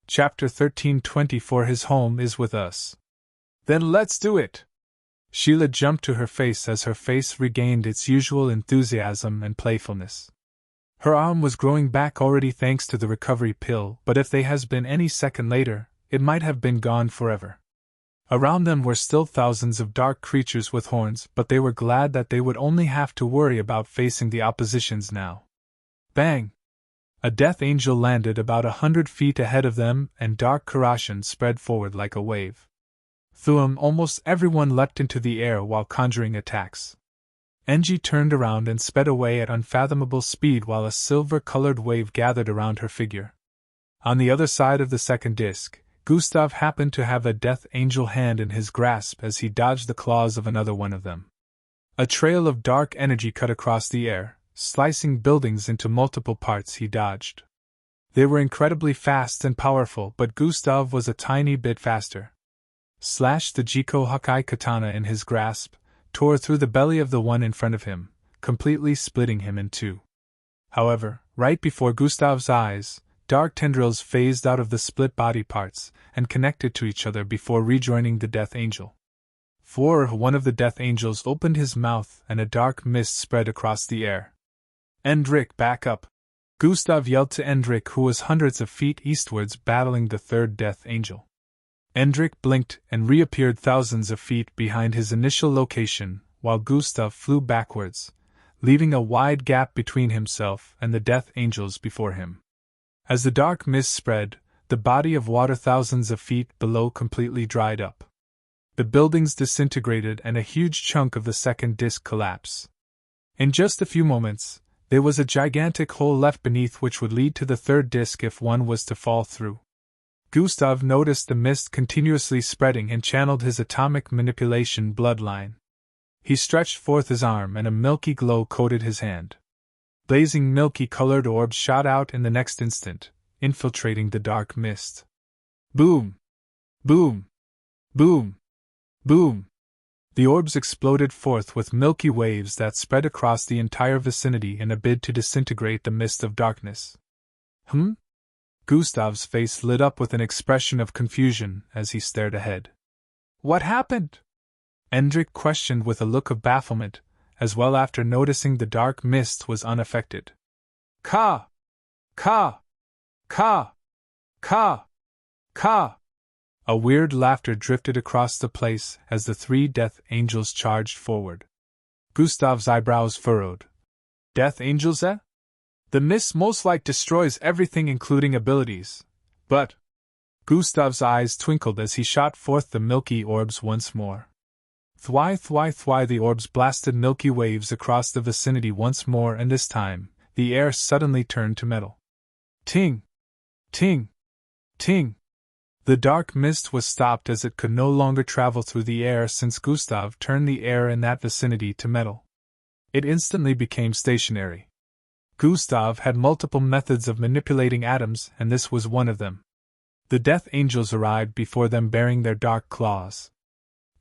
Chapter 1324 His home is with us. Then let's do it! Sheila jumped to her face as her face regained its usual enthusiasm and playfulness. Her arm was growing back already thanks to the recovery pill, but if they had been any second later, it might have been gone forever. Around them were still thousands of dark creatures with horns, but they were glad that they would only have to worry about facing the oppositions now. Bang! A death angel landed about 100 feet ahead of them, and dark corrosion spread forward like a wave. Through him, almost everyone leapt into the air while conjuring attacks. Angie turned around and sped away at unfathomable speed while a silver-colored wave gathered around her figure. On the other side of the second disc, Gustav happened to have a death angel hand in his grasp as he dodged the claws of another one of them. A trail of dark energy cut across the air, slicing buildings into multiple parts. He dodged. They were incredibly fast and powerful, but Gustav was a tiny bit faster. Slashed the Jiko Hakai katana in his grasp, tore through the belly of the one in front of him, completely splitting him in two. However, right before Gustav's eyes, dark tendrils phased out of the split body parts and connected to each other before rejoining the Death Angel. One of the Death Angels opened his mouth and a dark mist spread across the air. "Endrik, back up!" Gustav yelled to Endrik, who was hundreds of feet eastwards battling the third Death Angel. Endrik blinked and reappeared thousands of feet behind his initial location, while Gustav flew backwards, leaving a wide gap between himself and the Death Angels before him. As the dark mist spread, the body of water thousands of feet below completely dried up. The buildings disintegrated and a huge chunk of the second disc collapsed. In just a few moments, there was a gigantic hole left beneath which would lead to the third disc if one was to fall through. Gustav noticed the mist continuously spreading and channeled his atomic manipulation bloodline. He stretched forth his arm and a milky glow coated his hand. Blazing milky-colored orbs shot out in the next instant, infiltrating the dark mist. Boom! Boom! Boom! Boom! The orbs exploded forth with milky waves that spread across the entire vicinity in a bid to disintegrate the mist of darkness. Gustav's face lit up with an expression of confusion as he stared ahead. "What happened?" Endrik questioned with a look of bafflement, as well after noticing the dark mist was unaffected. "Ka! Ka! Ka! Ka! Ka!" A weird laughter drifted across the place as the three Death Angels charged forward. Gustav's eyebrows furrowed. "Death Angels, eh? The mist most like destroys everything including abilities, but—" Gustav's eyes twinkled as he shot forth the milky orbs once more. Thwy, the orbs blasted milky waves across the vicinity once more, and this time, the air suddenly turned to metal. Ting! Ting! Ting! The dark mist was stopped as it could no longer travel through the air since Gustav turned the air in that vicinity to metal. It instantly became stationary. Gustav had multiple methods of manipulating atoms, and this was one of them. The Death Angels arrived before them bearing their dark claws.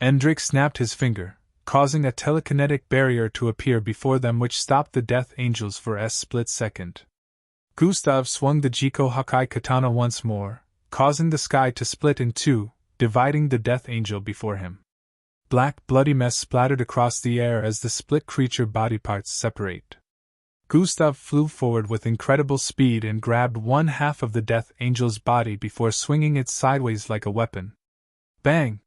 Endrik snapped his finger, causing a telekinetic barrier to appear before them which stopped the Death Angels for a split second. Gustav swung the Jiko Hakai katana once more, causing the sky to split in two, dividing the Death Angel before him. Black bloody mess splattered across the air as the split creature body parts separate. Gustav flew forward with incredible speed and grabbed one half of the Death Angel's body before swinging it sideways like a weapon. Bang!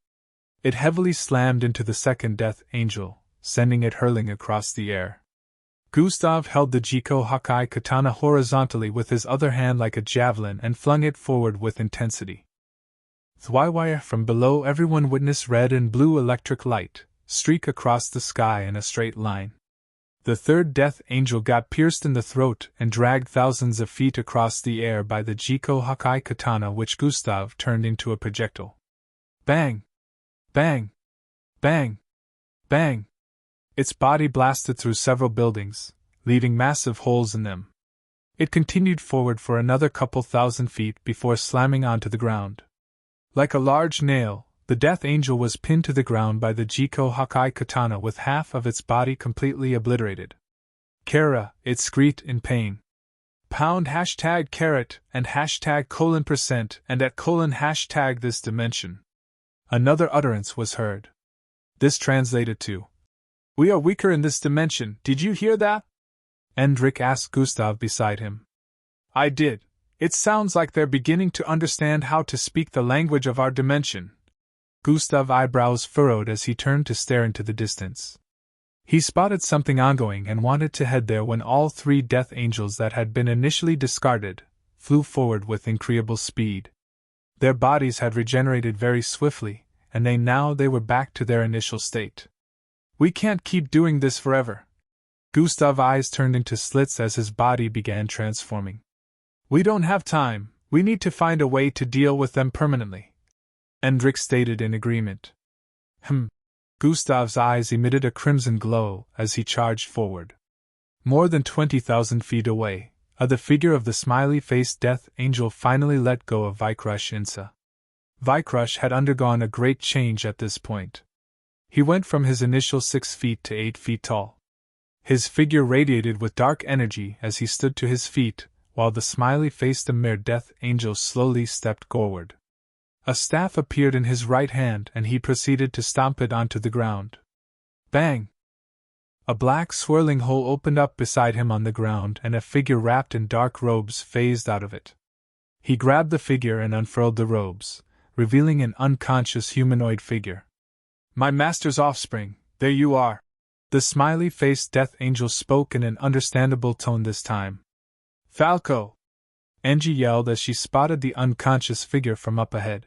It heavily slammed into the second Death Angel, sending it hurling across the air. Gustav held the Jiko Hakai katana horizontally with his other hand like a javelin and flung it forward with intensity. Thwywire from below everyone witnessed red and blue electric light streak across the sky in a straight line. The third Death Angel got pierced in the throat and dragged thousands of feet across the air by the Jiko Hakai katana which Gustav turned into a projectile. Bang! Bang! Bang! Bang! Its body blasted through several buildings, leaving massive holes in them. It continued forward for another couple thousand feet before slamming onto the ground. Like a large nail, the Death Angel was pinned to the ground by the Jiko Hakai katana with half of its body completely obliterated. Kara, it screeched in pain. Pound hashtag caret and hashtag %% and at hashtag this dimension. Another utterance was heard. This translated to, "We are weaker in this dimension, did you hear that?" Endrik asked Gustav beside him. "I did. It sounds like they're beginning to understand how to speak the language of our dimension." Gustav's eyebrows furrowed as he turned to stare into the distance. He spotted something ongoing and wanted to head there when all three death angels that had been initially discarded flew forward with incredible speed. Their bodies had regenerated very swiftly, and they were back to their initial state. "We can't keep doing this forever." Gustav's eyes turned into slits as his body began transforming. "We don't have time, we need to find a way to deal with them permanently," Endrik stated in agreement. Gustav's eyes emitted a crimson glow as he charged forward. More than 20,000 feet away, the figure of the smiley-faced death angel finally let go of Vikrush Insa. Vikrush had undergone a great change at this point. He went from his initial 6 feet to 8 feet tall. His figure radiated with dark energy as he stood to his feet, while the smiley-faced Amir death angel slowly stepped forward. A staff appeared in his right hand and he proceeded to stomp it onto the ground. Bang! A black swirling hole opened up beside him on the ground and a figure wrapped in dark robes phased out of it. He grabbed the figure and unfurled the robes, revealing an unconscious humanoid figure. "My master's offspring, there you are!" The smiley-faced death angel spoke in an understandable tone this time. "Falco!" Angie yelled as she spotted the unconscious figure from up ahead.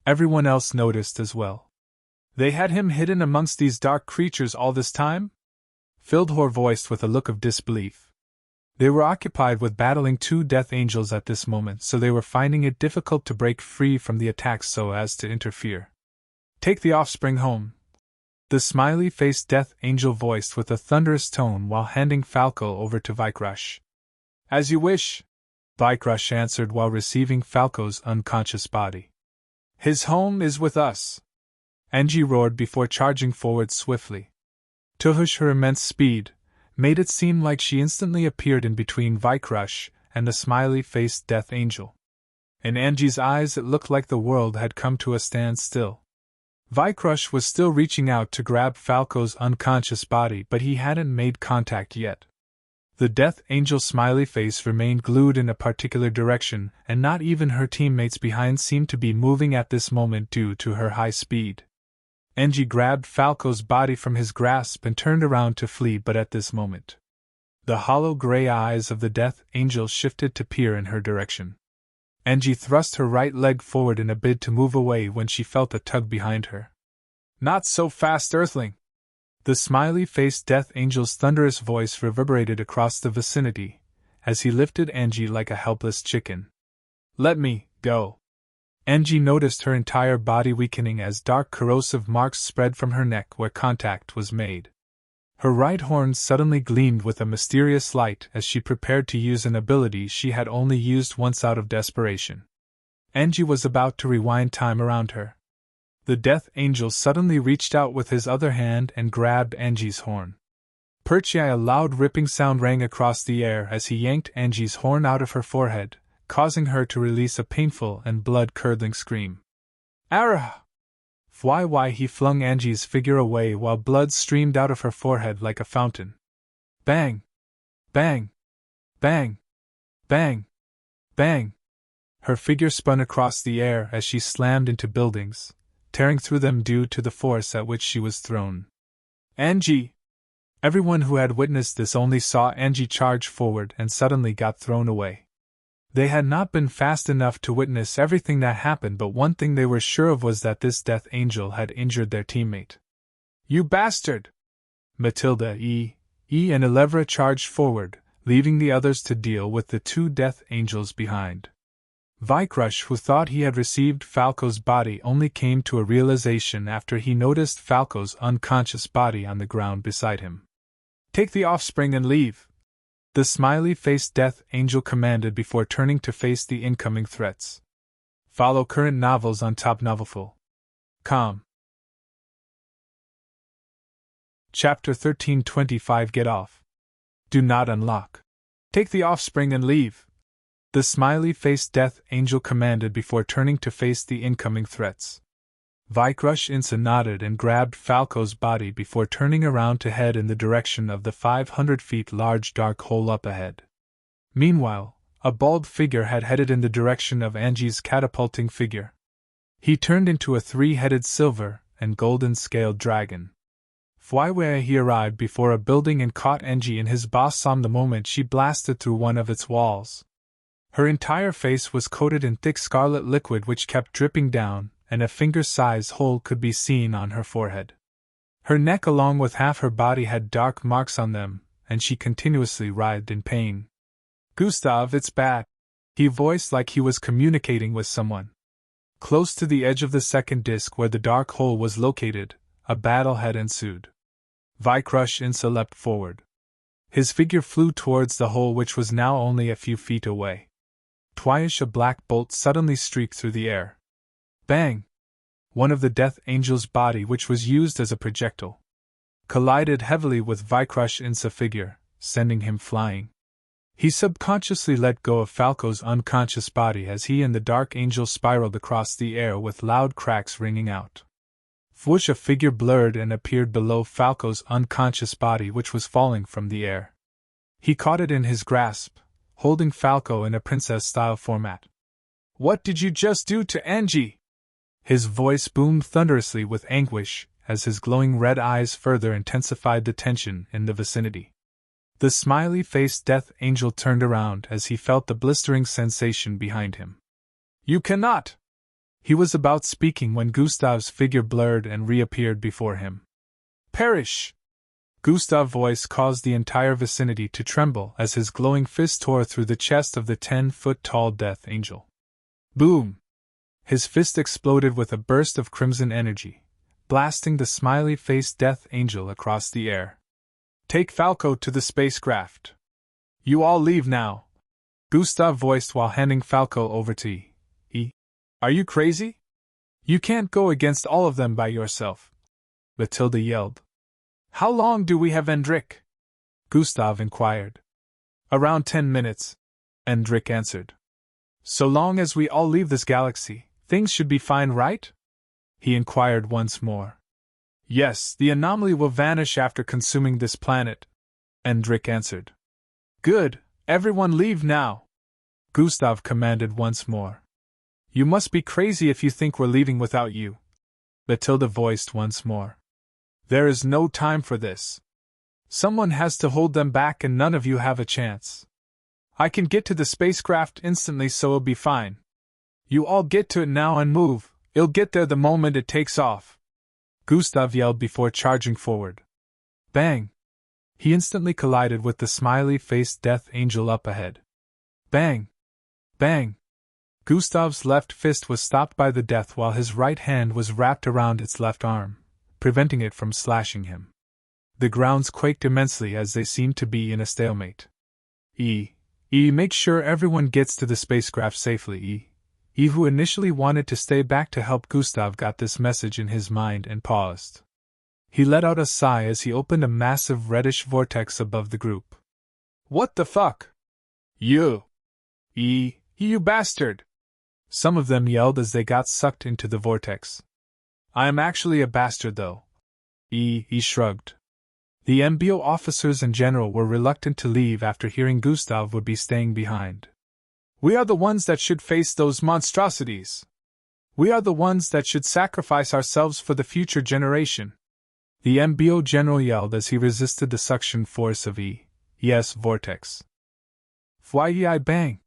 Everyone else noticed as well. "They had him hidden amongst these dark creatures all this time?" Fildhor voiced with a look of disbelief. They were occupied with battling two death angels at this moment, so they were finding it difficult to break free from the attacks so as to interfere. "Take the offspring home," the smiley-faced death angel voiced with a thunderous tone while handing Falco over to Vikrush. "As you wish," Vikrush answered while receiving Falco's unconscious body. "His home is with us," Angie roared before charging forward swiftly. Tuhush, her immense speed, made it seem like she instantly appeared in between Vikrush and the smiley-faced death angel. In Angie's eyes it looked like the world had come to a standstill. Vikrush was still reaching out to grab Falco's unconscious body, but he hadn't made contact yet. The death angel's smiley face remained glued in a particular direction, and not even her teammates behind seemed to be moving at this moment due to her high speed. Angie grabbed Falco's body from his grasp and turned around to flee, but at this moment, the hollow gray eyes of the death angel shifted to peer in her direction. Angie thrust her right leg forward in a bid to move away when she felt a tug behind her. "Not so fast, Earthling!" The smiley-faced death angel's thunderous voice reverberated across the vicinity, as he lifted Angie like a helpless chicken. "Let me go!" Angie noticed her entire body weakening as dark corrosive marks spread from her neck where contact was made. Her right horn suddenly gleamed with a mysterious light as she prepared to use an ability she had only used once out of desperation. Angie was about to rewind time around her. The death angel suddenly reached out with his other hand and grabbed Angie's horn. Perchai, a loud ripping sound rang across the air as he yanked Angie's horn out of her forehead, causing her to release a painful and blood-curdling scream. "Arah!" Why he flung Angie's figure away while blood streamed out of her forehead like a fountain. Bang! Bang! Bang! Bang! Bang! Her figure spun across the air as she slammed into buildings, tearing through them due to the force at which she was thrown. "Angie!" Everyone who had witnessed this only saw Angie charge forward and suddenly got thrown away. They had not been fast enough to witness everything that happened, but one thing they were sure of was that this death angel had injured their teammate. "You bastard!" Matilda, and Elevra charged forward, leaving the others to deal with the two death angels behind. Vikrush, who thought he had received Falco's body, only came to a realization after he noticed Falco's unconscious body on the ground beside him. "Take the offspring and leave," the smiley-faced death angel commanded before turning to face the incoming threats. Follow current novels on topnovelful.com. Chapter 1325 Get Off. Do not unlock. Take the offspring and leave, the smiley-faced Death Angel commanded before turning to face the incoming threats. Vikrush Insa nodded and grabbed Falco's body before turning around to head in the direction of the 500 feet large dark hole up ahead. Meanwhile, a bald figure had headed in the direction of Angie's catapulting figure. He turned into a three-headed silver and golden-scaled dragon. Fwaiwei he arrived before a building and caught Angie in his bosom the moment she blasted through one of its walls. Her entire face was coated in thick scarlet liquid which kept dripping down, and a finger-sized hole could be seen on her forehead. Her neck along with half her body had dark marks on them, and she continuously writhed in pain. "Gustav, it's bad," he voiced like he was communicating with someone. Close to the edge of the second disc where the dark hole was located, a battle had ensued. Vikrush Insa leapt forward. His figure flew towards the hole which was now only a few feet away. Twice a black bolt suddenly streaked through the air. Bang! One of the Death Angel's body, which was used as a projectile, collided heavily with Vikrush Insa's figure, sending him flying. He subconsciously let go of Falco's unconscious body as he and the Dark Angel spiraled across the air with loud cracks ringing out. Whoosh! A figure blurred and appeared below Falco's unconscious body, which was falling from the air. He caught it in his grasp, holding Falco in a princess-style format. "What did you just do to Angie?" His voice boomed thunderously with anguish as his glowing red eyes further intensified the tension in the vicinity. The smiley-faced Death Angel turned around as he felt the blistering sensation behind him. "You cannot!" He was about speaking when Gustav's figure blurred and reappeared before him. "Perish!" Gustav's voice caused the entire vicinity to tremble as his glowing fist tore through the chest of the 10-foot-tall Death Angel. Boom! His fist exploded with a burst of crimson energy, blasting the smiley-faced Death Angel across the air. "Take Falco to the spacecraft. You all leave now," Gustav voiced while handing Falco over to E. "Are you crazy? You can't go against all of them by yourself," Matilda yelled. "How long do we have, Endrik?" Gustav inquired. "Around 10 minutes," Endrik answered. "So long as we all leave this galaxy, things should be fine, right?" he inquired once more. "Yes, the anomaly will vanish after consuming this planet," Endrik answered. "Good, everyone leave now," Gustav commanded once more. "You must be crazy if you think we're leaving without you," Matilda voiced once more. "There is no time for this. Someone has to hold them back and none of you have a chance. I can get to the spacecraft instantly, so it'll be fine. You all get to it now and move, it'll get there the moment it takes off," Gustav yelled before charging forward. Bang! He instantly collided with the smiley-faced Death Angel up ahead. Bang! Bang! Gustav's left fist was stopped by the death while his right hand was wrapped around its left arm, preventing it from slashing him. The grounds quaked immensely as they seemed to be in a stalemate. Make sure everyone gets to the spacecraft safely, who initially wanted to stay back to help Gustav, got this message in his mind and paused. He let out a sigh as he opened a massive reddish vortex above the group. "What the fuck? You bastard!" Some of them yelled as they got sucked into the vortex. "I am actually a bastard, though." He shrugged. The MBO officers in general were reluctant to leave after hearing Gustav would be staying behind. "We are the ones that should face those monstrosities. We are the ones that should sacrifice ourselves for the future generation," the MBO general yelled as he resisted the suction force of ES vortex. Fwai bang!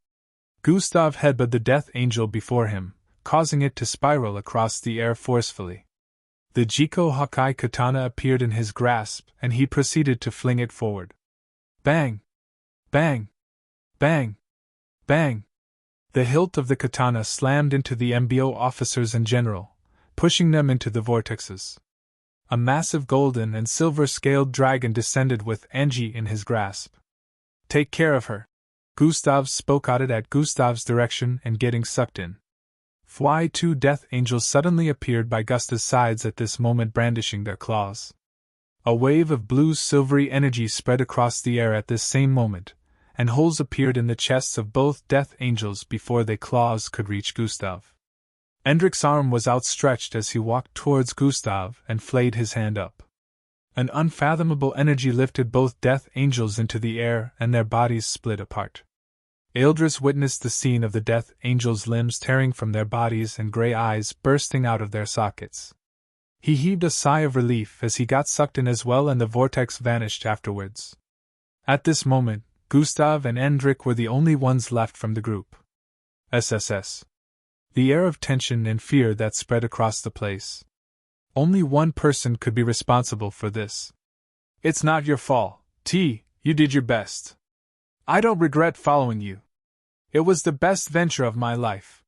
Gustav headbutted the Death Angel before him, causing it to spiral across the air forcefully. The Jiko Hakai katana appeared in his grasp and he proceeded to fling it forward. Bang! Bang! Bang! Bang! The hilt of the katana slammed into the MBO officers in general, pushing them into the vortexes. A massive golden and silver-scaled dragon descended with Angie in his grasp. "Take care of her," Gustav spoke out it at Gustav's direction and getting sucked in. Two Death Angels suddenly appeared by Gusta's sides at this moment, brandishing their claws. A wave of blue silvery energy spread across the air at this same moment, and holes appeared in the chests of both Death Angels before their claws could reach Gustav. Endrick's arm was outstretched as he walked towards Gustav and flayed his hand up. An unfathomable energy lifted both Death Angels into the air and their bodies split apart. Eildris witnessed the scene of the Death Angels' limbs tearing from their bodies and gray eyes bursting out of their sockets. He heaved a sigh of relief as he got sucked in as well, and the vortex vanished afterwards. At this moment, Gustav and Endrick were the only ones left from the group. SSS. The air of tension and fear that spread across the place. Only one person could be responsible for this. It's not your fault, T. You did your best. I don't regret following you. It was the best venture of my life.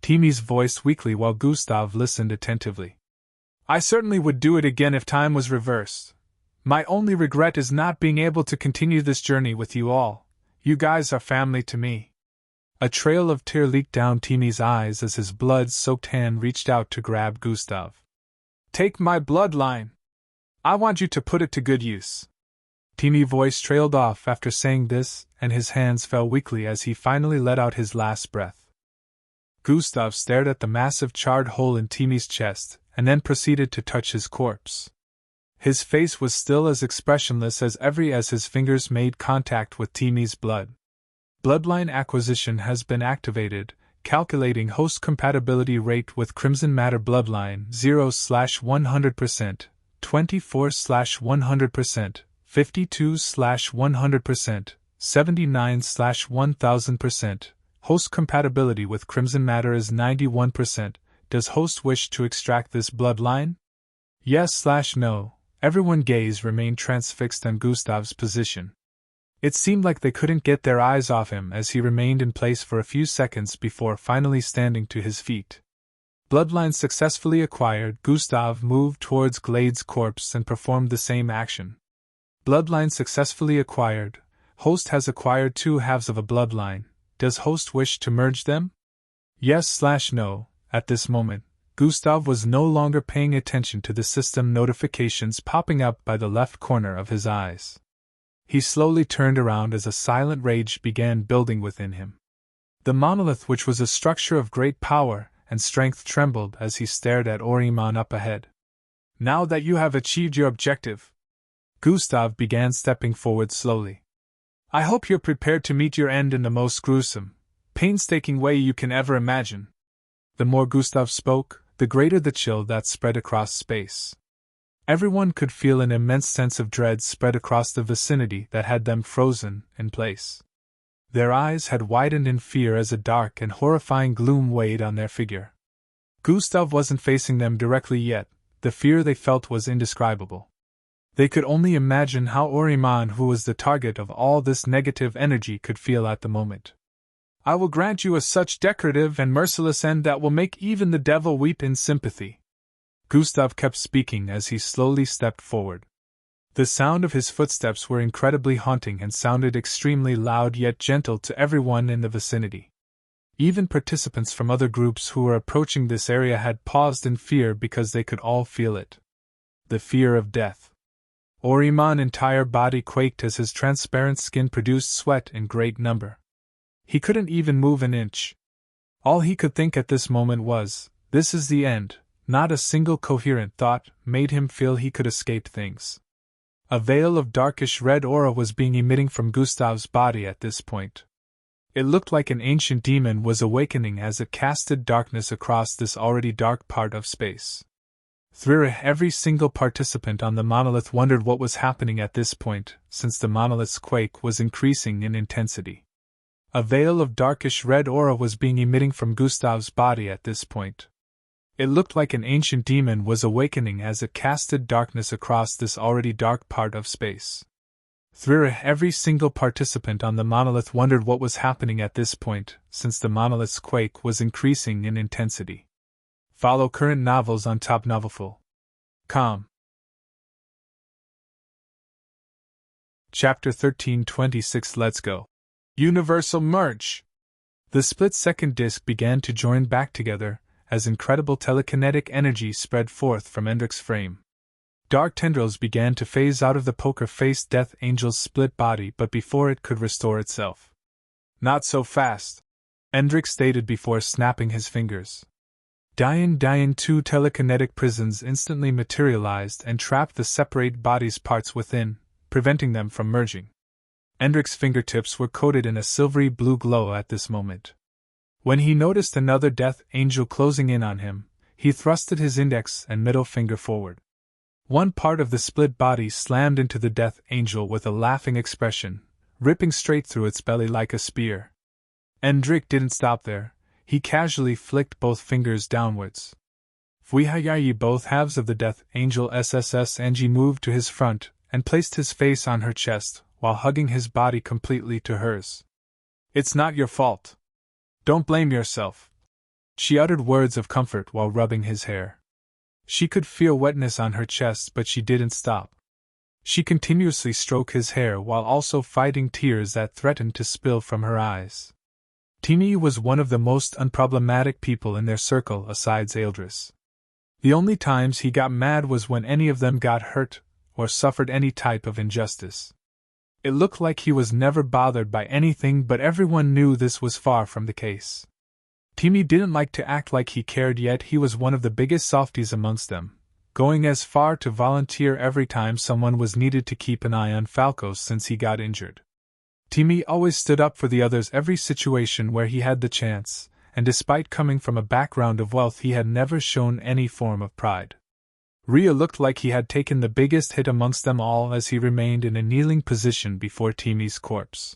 Timmy's voice weakly while Gustav listened attentively. I certainly would do it again if time was reversed. My only regret is not being able to continue this journey with you all. You guys are family to me. A trail of tear leaked down Timmy's eyes as his blood-soaked hand reached out to grab Gustav. Take my bloodline. I want you to put it to good use. Timmy's voice trailed off after saying this, and his hands fell weakly as he finally let out his last breath. Gustav stared at the massive charred hole in Timmy's chest, and then proceeded to touch his corpse. His face was still as expressionless as ever as his fingers made contact with Timmy's blood. Bloodline acquisition has been activated, calculating host compatibility rate with Crimson Matter Bloodline 0/100%, 24/100%, 52/100%, 79/1000%. Host compatibility with Crimson Matter is 91%. Does host wish to extract this bloodline? Yes/no. Everyone's gaze remained transfixed on Gustav's position. It seemed like they couldn't get their eyes off him as he remained in place for a few seconds before finally standing to his feet. Bloodline successfully acquired. Gustav moved towards Glade's corpse and performed the same action. Bloodline successfully acquired. Host has acquired 2 halves of a bloodline. Does host wish to merge them? Yes/no. At this moment, Gustav was no longer paying attention to the system notifications popping up by the left corner of his eyes. He slowly turned around as a silent rage began building within him. The monolith, which was a structure of great power and strength, trembled as he stared at Oriman up ahead. Now that you have achieved your objective, Gustav began stepping forward slowly. I hope you're prepared to meet your end in the most gruesome, painstaking way you can ever imagine. The more Gustav spoke, the greater the chill that spread across space. Everyone could feel an immense sense of dread spread across the vicinity that had them frozen in place. Their eyes had widened in fear as a dark and horrifying gloom weighed on their figure. Gustav wasn't facing them directly yet. The fear they felt was indescribable. They could only imagine how Oriman, who was the target of all this negative energy, could feel at the moment. I will grant you a such decorative and merciless end that will make even the devil weep in sympathy. Gustav kept speaking as he slowly stepped forward. The sound of his footsteps were incredibly haunting and sounded extremely loud yet gentle to everyone in the vicinity. Even participants from other groups who were approaching this area had paused in fear because they could all feel it. The fear of death. Oriman's entire body quaked as his transparent skin produced sweat in great number. He couldn't even move an inch. All he could think at this moment was, this is the end. Not a single coherent thought made him feel he could escape things. A veil of darkish red aura was being emitting from Gustav's body at this point. It looked like an ancient demon was awakening as it casted darkness across this already dark part of space. Every single participant on the monolith wondered what was happening at this point, since the monolith's quake was increasing in intensity. A veil of darkish red aura was being emitting from Gustav's body at this point. It looked like an ancient demon was awakening as it casted darkness across this already dark part of space. Every single participant on the monolith wondered what was happening at this point, since the monolith's quake was increasing in intensity. Follow current novels on topnovelful.com. Chapter 1326. Let's go. Universal Merge. The split-second disc began to join back together, as incredible telekinetic energy spread forth from Endrick's frame. Dark tendrils began to phase out of the poker-faced Death Angel's split body, but before it could restore itself. "Not so fast," Endrick stated before snapping his fingers. Dian, two telekinetic prisons instantly materialized and trapped the separate body's parts within, preventing them from merging. Endrick's fingertips were coated in a silvery blue glow at this moment. When he noticed another Death Angel closing in on him, he thrusted his index and middle finger forward. One part of the split body slammed into the Death Angel with a laughing expression, ripping straight through its belly like a spear. Endrick didn't stop there. He casually flicked both fingers downwards. Fuihayayi, both halves of the Death Angel SSS Angie moved to his front and placed his face on her chest while hugging his body completely to hers. "It's not your fault. Don't blame yourself." She uttered words of comfort while rubbing his hair. She could feel wetness on her chest, but she didn't stop. She continuously stroked his hair while also fighting tears that threatened to spill from her eyes. Timmy was one of the most unproblematic people in their circle asides Eldris. The only times he got mad was when any of them got hurt or suffered any type of injustice. It looked like he was never bothered by anything, but everyone knew this was far from the case. Timmy didn't like to act like he cared, yet he was one of the biggest softies amongst them, going as far to volunteer every time someone was needed to keep an eye on Falco since he got injured. Timmy always stood up for the others every situation where he had the chance, and despite coming from a background of wealth, he had never shown any form of pride. Rhea looked like he had taken the biggest hit amongst them all as he remained in a kneeling position before Timmy's corpse.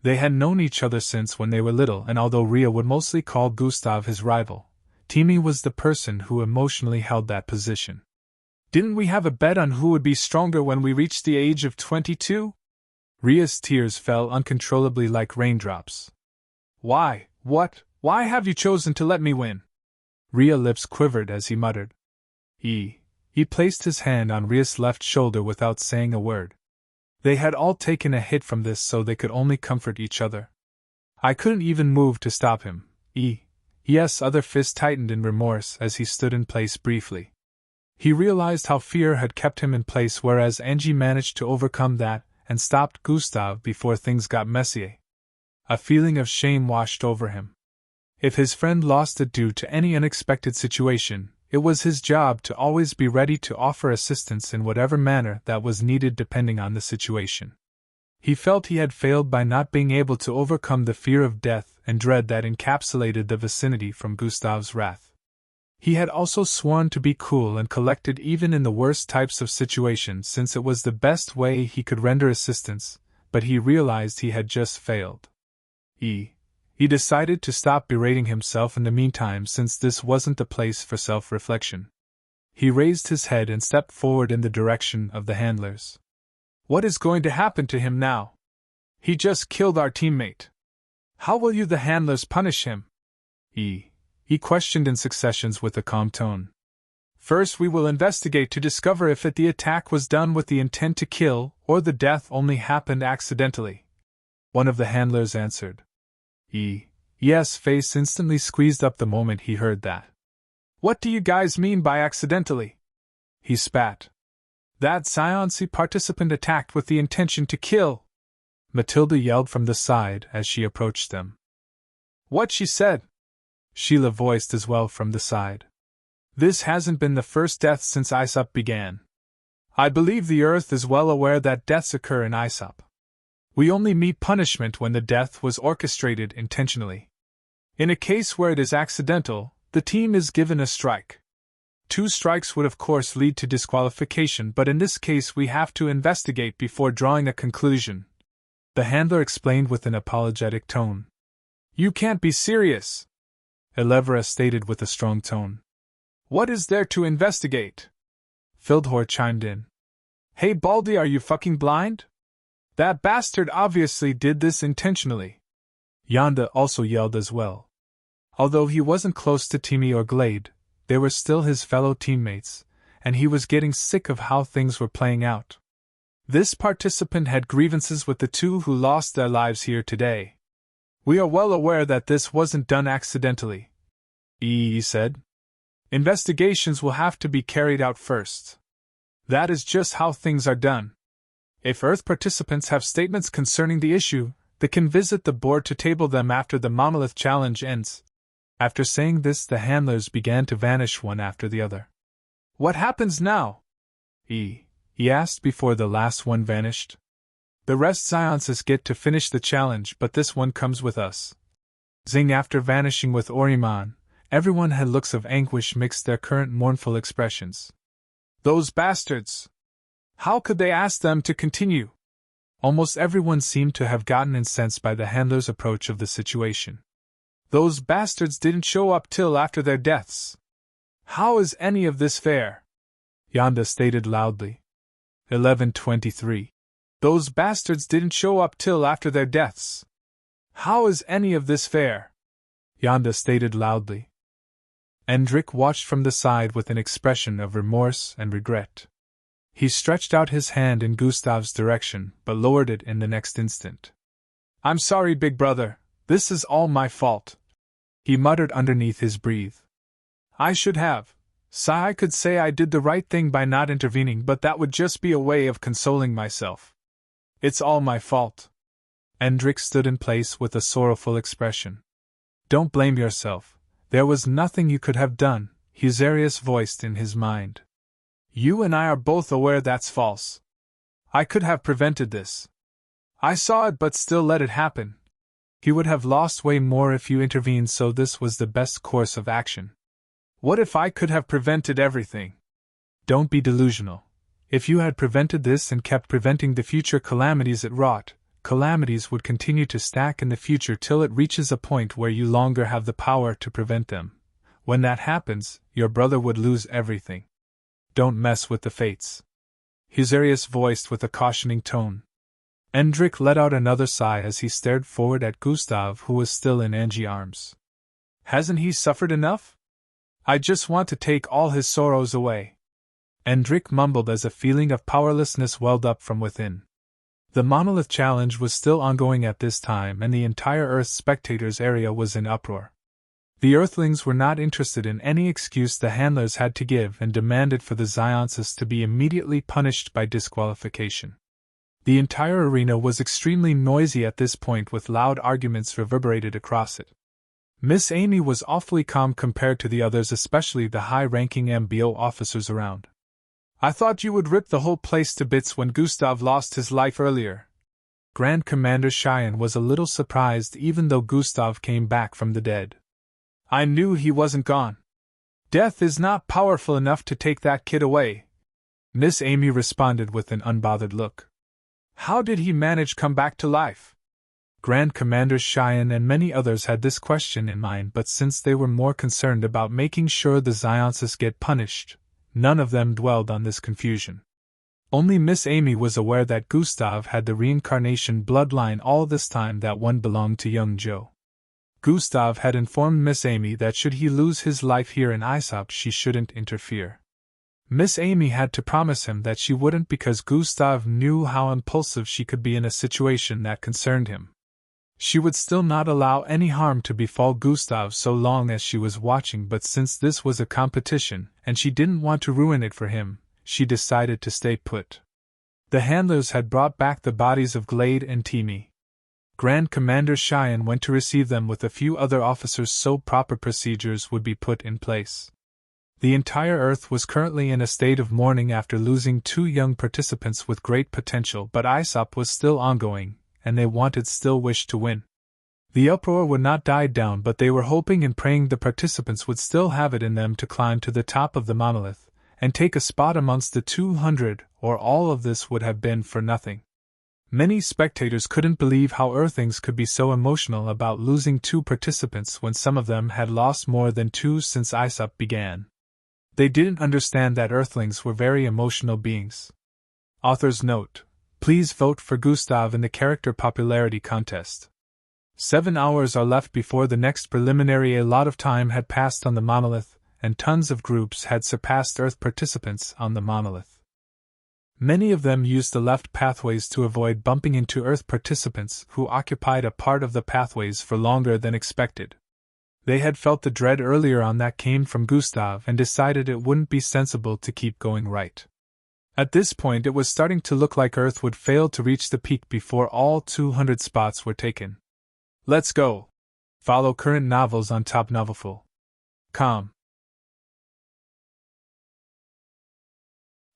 They had known each other since when they were little, and although Rhea would mostly call Gustav his rival, Timmy was the person who emotionally held that position. "Didn't we have a bet on who would be stronger when we reached the age of 22? Rhea's tears fell uncontrollably like raindrops. Why have you chosen to let me win?" Rhea's lips quivered as he muttered. He placed his hand on Rhea's left shoulder without saying a word. They had all taken a hit from this, so they could only comfort each other. "I couldn't even move to stop him." Yes, other fist tightened in remorse as he stood in place briefly. He realized how fear had kept him in place, whereas Angie managed to overcome that and stopped Gustav before things got messy. A feeling of shame washed over him. If his friend lost it due to any unexpected situation, it was his job to always be ready to offer assistance in whatever manner that was needed depending on the situation. He felt he had failed by not being able to overcome the fear of death and dread that encapsulated the vicinity from Gustav's wrath. He had also sworn to be cool and collected even in the worst types of situations, since it was the best way he could render assistance, but he realized he had just failed. He decided to stop berating himself in the meantime, since this wasn't the place for self-reflection. He raised his head and stepped forward in the direction of the handlers. "What is going to happen to him now? He just killed our teammate. How will you, the handlers, punish him?" He questioned in successions with a calm tone. "First, we will investigate to discover if the attack was done with the intent to kill, or the death only happened accidentally," one of the handlers answered. Yes' face instantly squeezed up the moment he heard that. "What do you guys mean by accidentally?" He spat. "That Science participant attacked with the intention to kill," Matilda yelled from the side as she approached them. "What she said," Sheila voiced as well from the side. "This hasn't been the first death since ISOP began. I believe the Earth is well aware that deaths occur in ISOP. We only meet punishment when the death was orchestrated intentionally. In a case where it is accidental, the team is given a strike. 2 strikes would of course lead to disqualification, but in this case we have to investigate before drawing a conclusion," the handler explained with an apologetic tone. "You can't be serious," Elevra stated with a strong tone. "What is there to investigate?" Fildhor chimed in. "Hey Baldy, are you fucking blind? That bastard obviously did this intentionally." Yonda also yelled as well. Although he wasn't close to Timmy or Glade, they were still his fellow teammates, and he was getting sick of how things were playing out. This participant had grievances with the 2 who lost their lives here today. "We are well aware that this wasn't done accidentally," he said. "Investigations will have to be carried out first." That is just how things are done. If Earth participants have statements concerning the issue, they can visit the board to table them after the monolith challenge ends. After saying this, the handlers began to vanish one after the other. What happens now? He asked before the last one vanished. The rest Zionses get to finish the challenge, but this one comes with us. Zing. After vanishing with Oriman, everyone had looks of anguish mixed their current mournful expressions. Those bastards! How could they ask them to continue? Almost everyone seemed to have gotten incensed by the handler's approach of the situation. Those bastards didn't show up till after their deaths. How is any of this fair? Yonda stated loudly. 1123. Those bastards didn't show up till after their deaths. How is any of this fair? Yonda stated loudly. Endrick watched from the side with an expression of remorse and regret. He stretched out his hand in Gustav's direction, but lowered it in the next instant. I'm sorry, big brother, this is all my fault, he muttered underneath his breath. I should have. I could say I did the right thing by not intervening, but that would just be a way of consoling myself. It's all my fault. Endrick stood in place with a sorrowful expression. Don't blame yourself. There was nothing you could have done, Husarius voiced in his mind. You and I are both aware that's false. I could have prevented this. I saw it but still let it happen. He would have lost way more if you intervened, so this was the best course of action. What if I could have prevented everything? Don't be delusional. If you had prevented this and kept preventing the future calamities it wrought, calamities would continue to stack in the future till it reaches a point where you longer have the power to prevent them. When that happens, your brother would lose everything. Don't mess with the fates. Husarius voiced with a cautioning tone. Endrick let out another sigh as he stared forward at Gustav, who was still in Angie's arms. Hasn't he suffered enough? I just want to take all his sorrows away. Endrick mumbled as a feeling of powerlessness welled up from within. The monolith challenge was still ongoing at this time, and the entire Earth spectators area was in uproar. The Earthlings were not interested in any excuse the handlers had to give and demanded for the Zionses to be immediately punished by disqualification. The entire arena was extremely noisy at this point, with loud arguments reverberated across it. Miss Amy was awfully calm compared to the others, especially the high-ranking MBO officers around. I thought you would rip the whole place to bits when Gustav lost his life earlier. Grand Commander Cheyenne was a little surprised even though Gustav came back from the dead. I knew he wasn't gone. Death is not powerful enough to take that kid away. Miss Amy responded with an unbothered look. How did he manage come back to life? Grand Commander Cheyenne and many others had this question in mind, but since they were more concerned about making sure the Zionses get punished, none of them dwelled on this confusion. Only Miss Amy was aware that Gustav had the reincarnation bloodline all this time, that one belonged to young Joe. Gustav had informed Miss Amy that should he lose his life here in Aesop, she shouldn't interfere. Miss Amy had to promise him that she wouldn't, because Gustav knew how impulsive she could be in a situation that concerned him. She would still not allow any harm to befall Gustav so long as she was watching, but since this was a competition, and she didn't want to ruin it for him, she decided to stay put. The handlers had brought back the bodies of Glade and Timmy. Grand Commander Cheyenne went to receive them with a few other officers so proper procedures would be put in place. The entire Earth was currently in a state of mourning after losing two young participants with great potential, but Aesop was still ongoing, and they still wished to win. The uproar would not die down, but they were hoping and praying the participants would still have it in them to climb to the top of the monolith, and take a spot amongst the 200, or all of this would have been for nothing. Many spectators couldn't believe how Earthlings could be so emotional about losing two participants when some of them had lost more than two since Aesop began. They didn't understand that Earthlings were very emotional beings. Author's note: please vote for Gustav in the character popularity contest. 7 hours are left before the next preliminary. A lot of time had passed on the monolith, and tons of groups had surpassed Earth participants on the monolith. Many of them used the left pathways to avoid bumping into Earth participants who occupied a part of the pathways for longer than expected. They had felt the dread earlier on that came from Gustav and decided it wouldn't be sensible to keep going right. At this point, it was starting to look like Earth would fail to reach the peak before all 200 spots were taken. Let's go! Follow current novels on Top Novelful.com.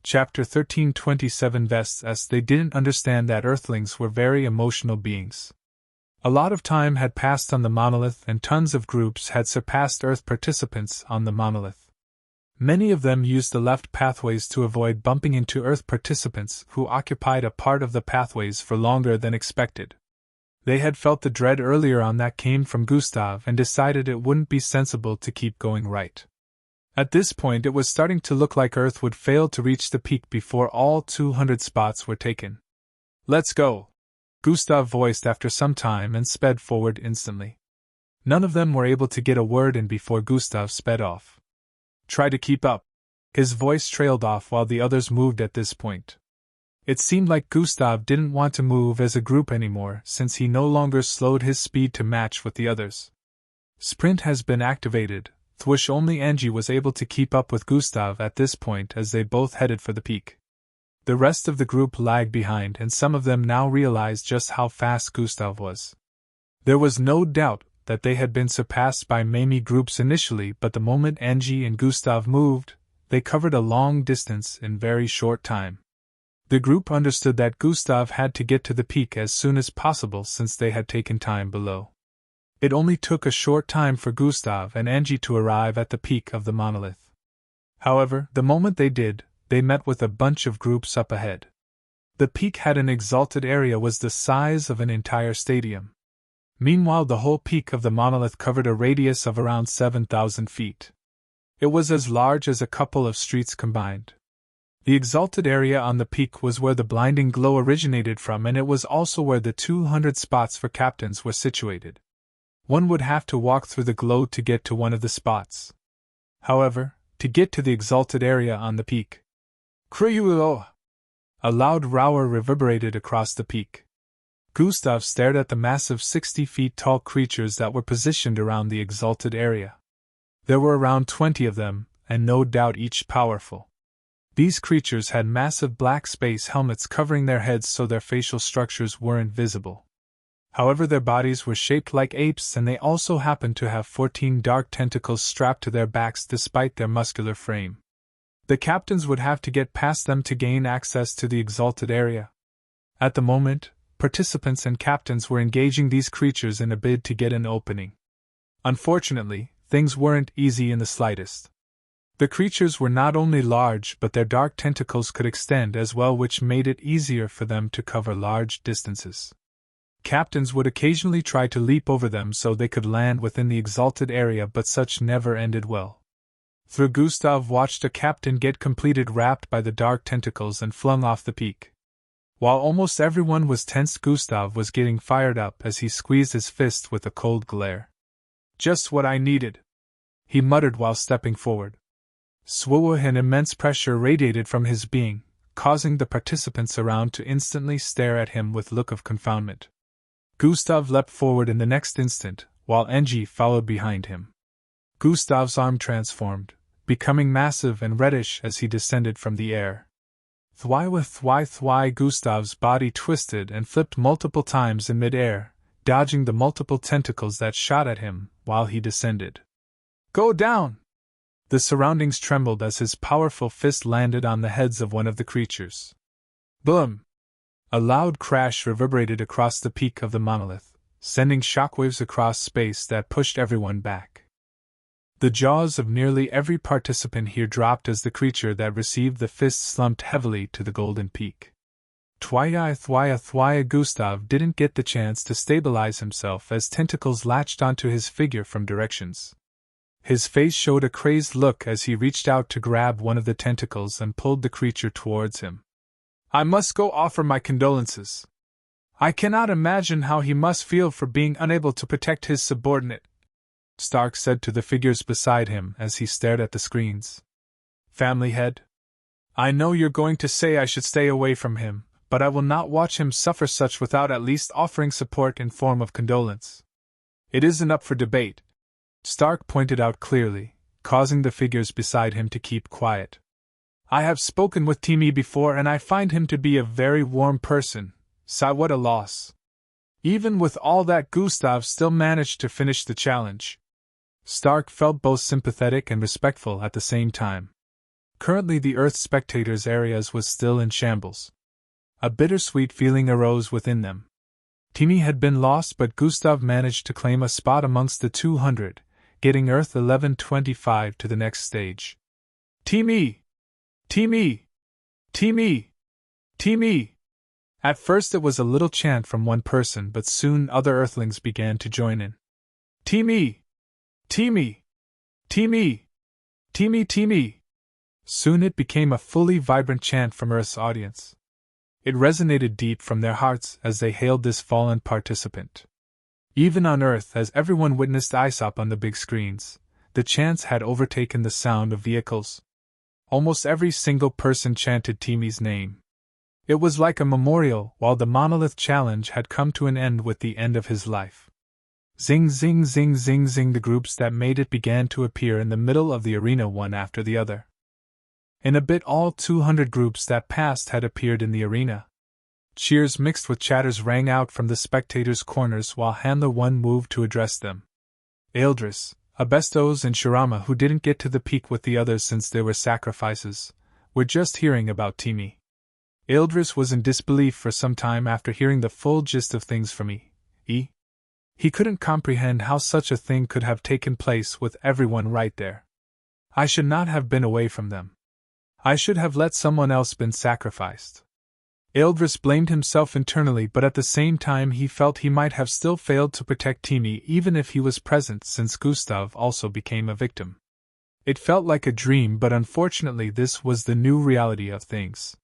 Chapter 1327 Vests as they didn't understand that Earthlings were very emotional beings. A lot of time had passed on the monolith and tons of groups had surpassed Earth participants on the monolith. Many of them used the left pathways to avoid bumping into Earth participants who occupied a part of the pathways for longer than expected. They had felt the dread earlier on that came from Gustav and decided it wouldn't be sensible to keep going right. At this point, it was starting to look like Earth would fail to reach the peak before all 200 spots were taken. Let's go! Gustav voiced after some time and sped forward instantly. None of them were able to get a word in before Gustav sped off. Try to keep up. His voice trailed off while the others moved at this point. It seemed like Gustav didn't want to move as a group anymore since he no longer slowed his speed to match with the others. Sprint has been activated. Thwish only Angie was able to keep up with Gustav at this point as they both headed for the peak. The rest of the group lagged behind and some of them now realized just how fast Gustav was. There was no doubt that they had been surpassed by Mamie groups initially, but the moment Angie and Gustav moved, they covered a long distance in very short time. The group understood that Gustav had to get to the peak as soon as possible since they had taken time below. It only took a short time for Gustav and Angie to arrive at the peak of the monolith. However, the moment they did, they met with a bunch of groups up ahead. The peak had an exalted area was the size of an entire stadium. Meanwhile, the whole peak of the monolith covered a radius of around 7,000 feet. It was as large as a couple of streets combined. The exalted area on the peak was where the blinding glow originated from, and it was also where the 200 spots for captains were situated. One would have to walk through the glow to get to one of the spots. However, to get to the exalted area on the peak, Kryulo! A loud roar reverberated across the peak. Gustav stared at the massive 60 feet tall creatures that were positioned around the exalted area. There were around 20 of them, and no doubt each powerful. These creatures had massive black space helmets covering their heads so their facial structures weren't visible. However, their bodies were shaped like apes and they also happened to have 14 dark tentacles strapped to their backs despite their muscular frame. The captains would have to get past them to gain access to the exalted area. At the moment, participants and captains were engaging these creatures in a bid to get an opening. Unfortunately, things weren't easy in the slightest. The creatures were not only large but their dark tentacles could extend as well, which made it easier for them to cover large distances. Captains would occasionally try to leap over them so they could land within the exalted area, but such never ended well. Through Gustav watched a captain get completed wrapped by the dark tentacles and flung off the peak. While almost everyone was tense, Gustav was getting fired up as he squeezed his fist with a cold glare. Just what I needed, he muttered while stepping forward. An immense pressure radiated from his being, causing the participants around to instantly stare at him with look of confoundment. Gustav leapt forward in the next instant, while Angie followed behind him. Gustav's arm transformed, becoming massive and reddish as he descended from the air. Thwai, Gustav's body twisted and flipped multiple times in mid-air, dodging the multiple tentacles that shot at him while he descended. Go down! The surroundings trembled as his powerful fist landed on the heads of one of the creatures. Boom! A loud crash reverberated across the peak of the monolith, sending shockwaves across space that pushed everyone back. The jaws of nearly every participant here dropped as the creature that received the fist slumped heavily to the golden peak. Thwaya Gustav didn't get the chance to stabilize himself as tentacles latched onto his figure from directions. His face showed a crazed look as he reached out to grab one of the tentacles and pulled the creature towards him. I must go offer my condolences. I cannot imagine how he must feel for being unable to protect his subordinate, Stark said to the figures beside him as he stared at the screens. Family head? I know you're going to say I should stay away from him, but I will not watch him suffer such without at least offering support in form of condolence. It isn't up for debate, Stark pointed out clearly, causing the figures beside him to keep quiet. I have spoken with Timmy before and I find him to be a very warm person. Sigh, what a loss. Even with all that, Gustav still managed to finish the challenge. Stark felt both sympathetic and respectful at the same time. Currently the Earth spectators' areas was still in shambles. A bittersweet feeling arose within them. Timmy had been lost, but Gustav managed to claim a spot amongst the 200, getting Earth 1125 to the next stage. Timmy! Timmy! Timmy! Timmy! At first it was a little chant from one person, but soon other Earthlings began to join in. Timmy! Timmy! Timmy! Timmy! Timmy! Soon it became a fully vibrant chant from Earth's audience. It resonated deep from their hearts as they hailed this fallen participant. Even on Earth, as everyone witnessed Aesop on the big screens, the chants had overtaken the sound of vehicles. Almost every single person chanted Timmy's name. It was like a memorial, while the monolith challenge had come to an end with the end of his life. Zing, zing, zing, zing, zing, the groups that made it began to appear in the middle of the arena one after the other. In a bit, all 200 groups that passed had appeared in the arena. Cheers mixed with chatters rang out from the spectators' corners while Handler 1 moved to address them. Eldris, Abestos and Shirama, who didn't get to the peak with the others since there were sacrifices, were just hearing about Timmy. Eldris was in disbelief for some time after hearing the full gist of things from E. He couldn't comprehend how such a thing could have taken place with everyone right there. I should not have been away from them. I should have let someone else been sacrificed. Eldris blamed himself internally, but at the same time he felt he might have still failed to protect Timmy even if he was present, since Gustav also became a victim. It felt like a dream, but unfortunately this was the new reality of things.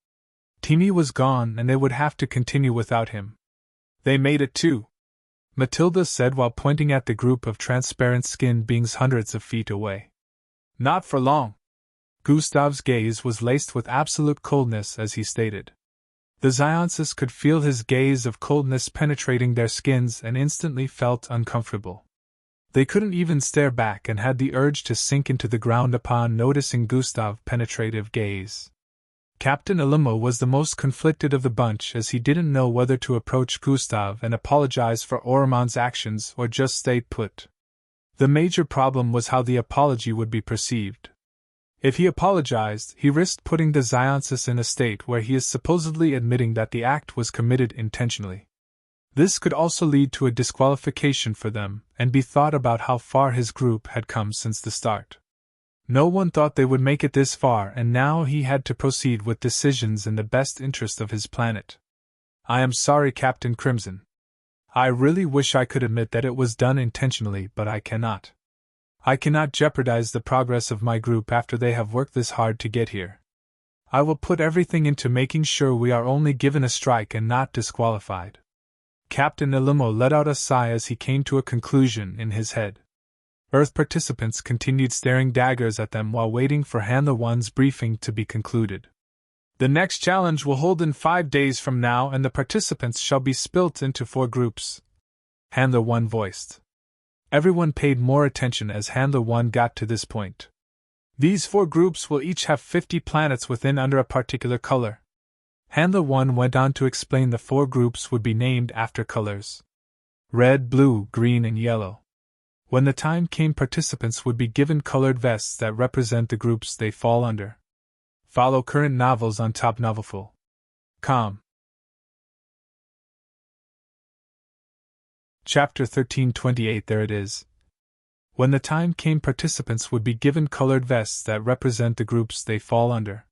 Timmy was gone and they would have to continue without him. They made it too, Matilda said while pointing at the group of transparent skinned beings hundreds of feet away. Not for long. Gustav's gaze was laced with absolute coldness as he stated. The Zionsis could feel his gaze of coldness penetrating their skins and instantly felt uncomfortable. They couldn't even stare back and had the urge to sink into the ground upon noticing Gustav's penetrative gaze. Captain Alimo was the most conflicted of the bunch, as he didn't know whether to approach Gustav and apologize for Oromon's actions or just stay put. The major problem was how the apology would be perceived. If he apologized, he risked putting the Zionsis in a state where he is supposedly admitting that the act was committed intentionally. This could also lead to a disqualification for them, and be thought about how far his group had come since the start. No one thought they would make it this far, and now he had to proceed with decisions in the best interest of his planet. I am sorry, Captain Crimson. I really wish I could admit that it was done intentionally, but I cannot. I cannot jeopardize the progress of my group after they have worked this hard to get here. I will put everything into making sure we are only given a strike and not disqualified. Captain Alimo let out a sigh as he came to a conclusion in his head. Earth participants continued staring daggers at them while waiting for Handler 1's briefing to be concluded. The next challenge will hold in 5 days from now, and the participants shall be split into 4 groups, Handler 1 voiced. Everyone paid more attention as Handler 1 got to this point. These 4 groups will each have 50 planets within under a particular color. Handler 1 went on to explain the 4 groups would be named after colors: red, blue, green, and yellow. When the time came, participants would be given colored vests that represent the groups they fall under. Follow current novels on topnovelful.com. Chapter 1328. There it is. When the time came, participants would be given colored vests that represent the groups they fall under.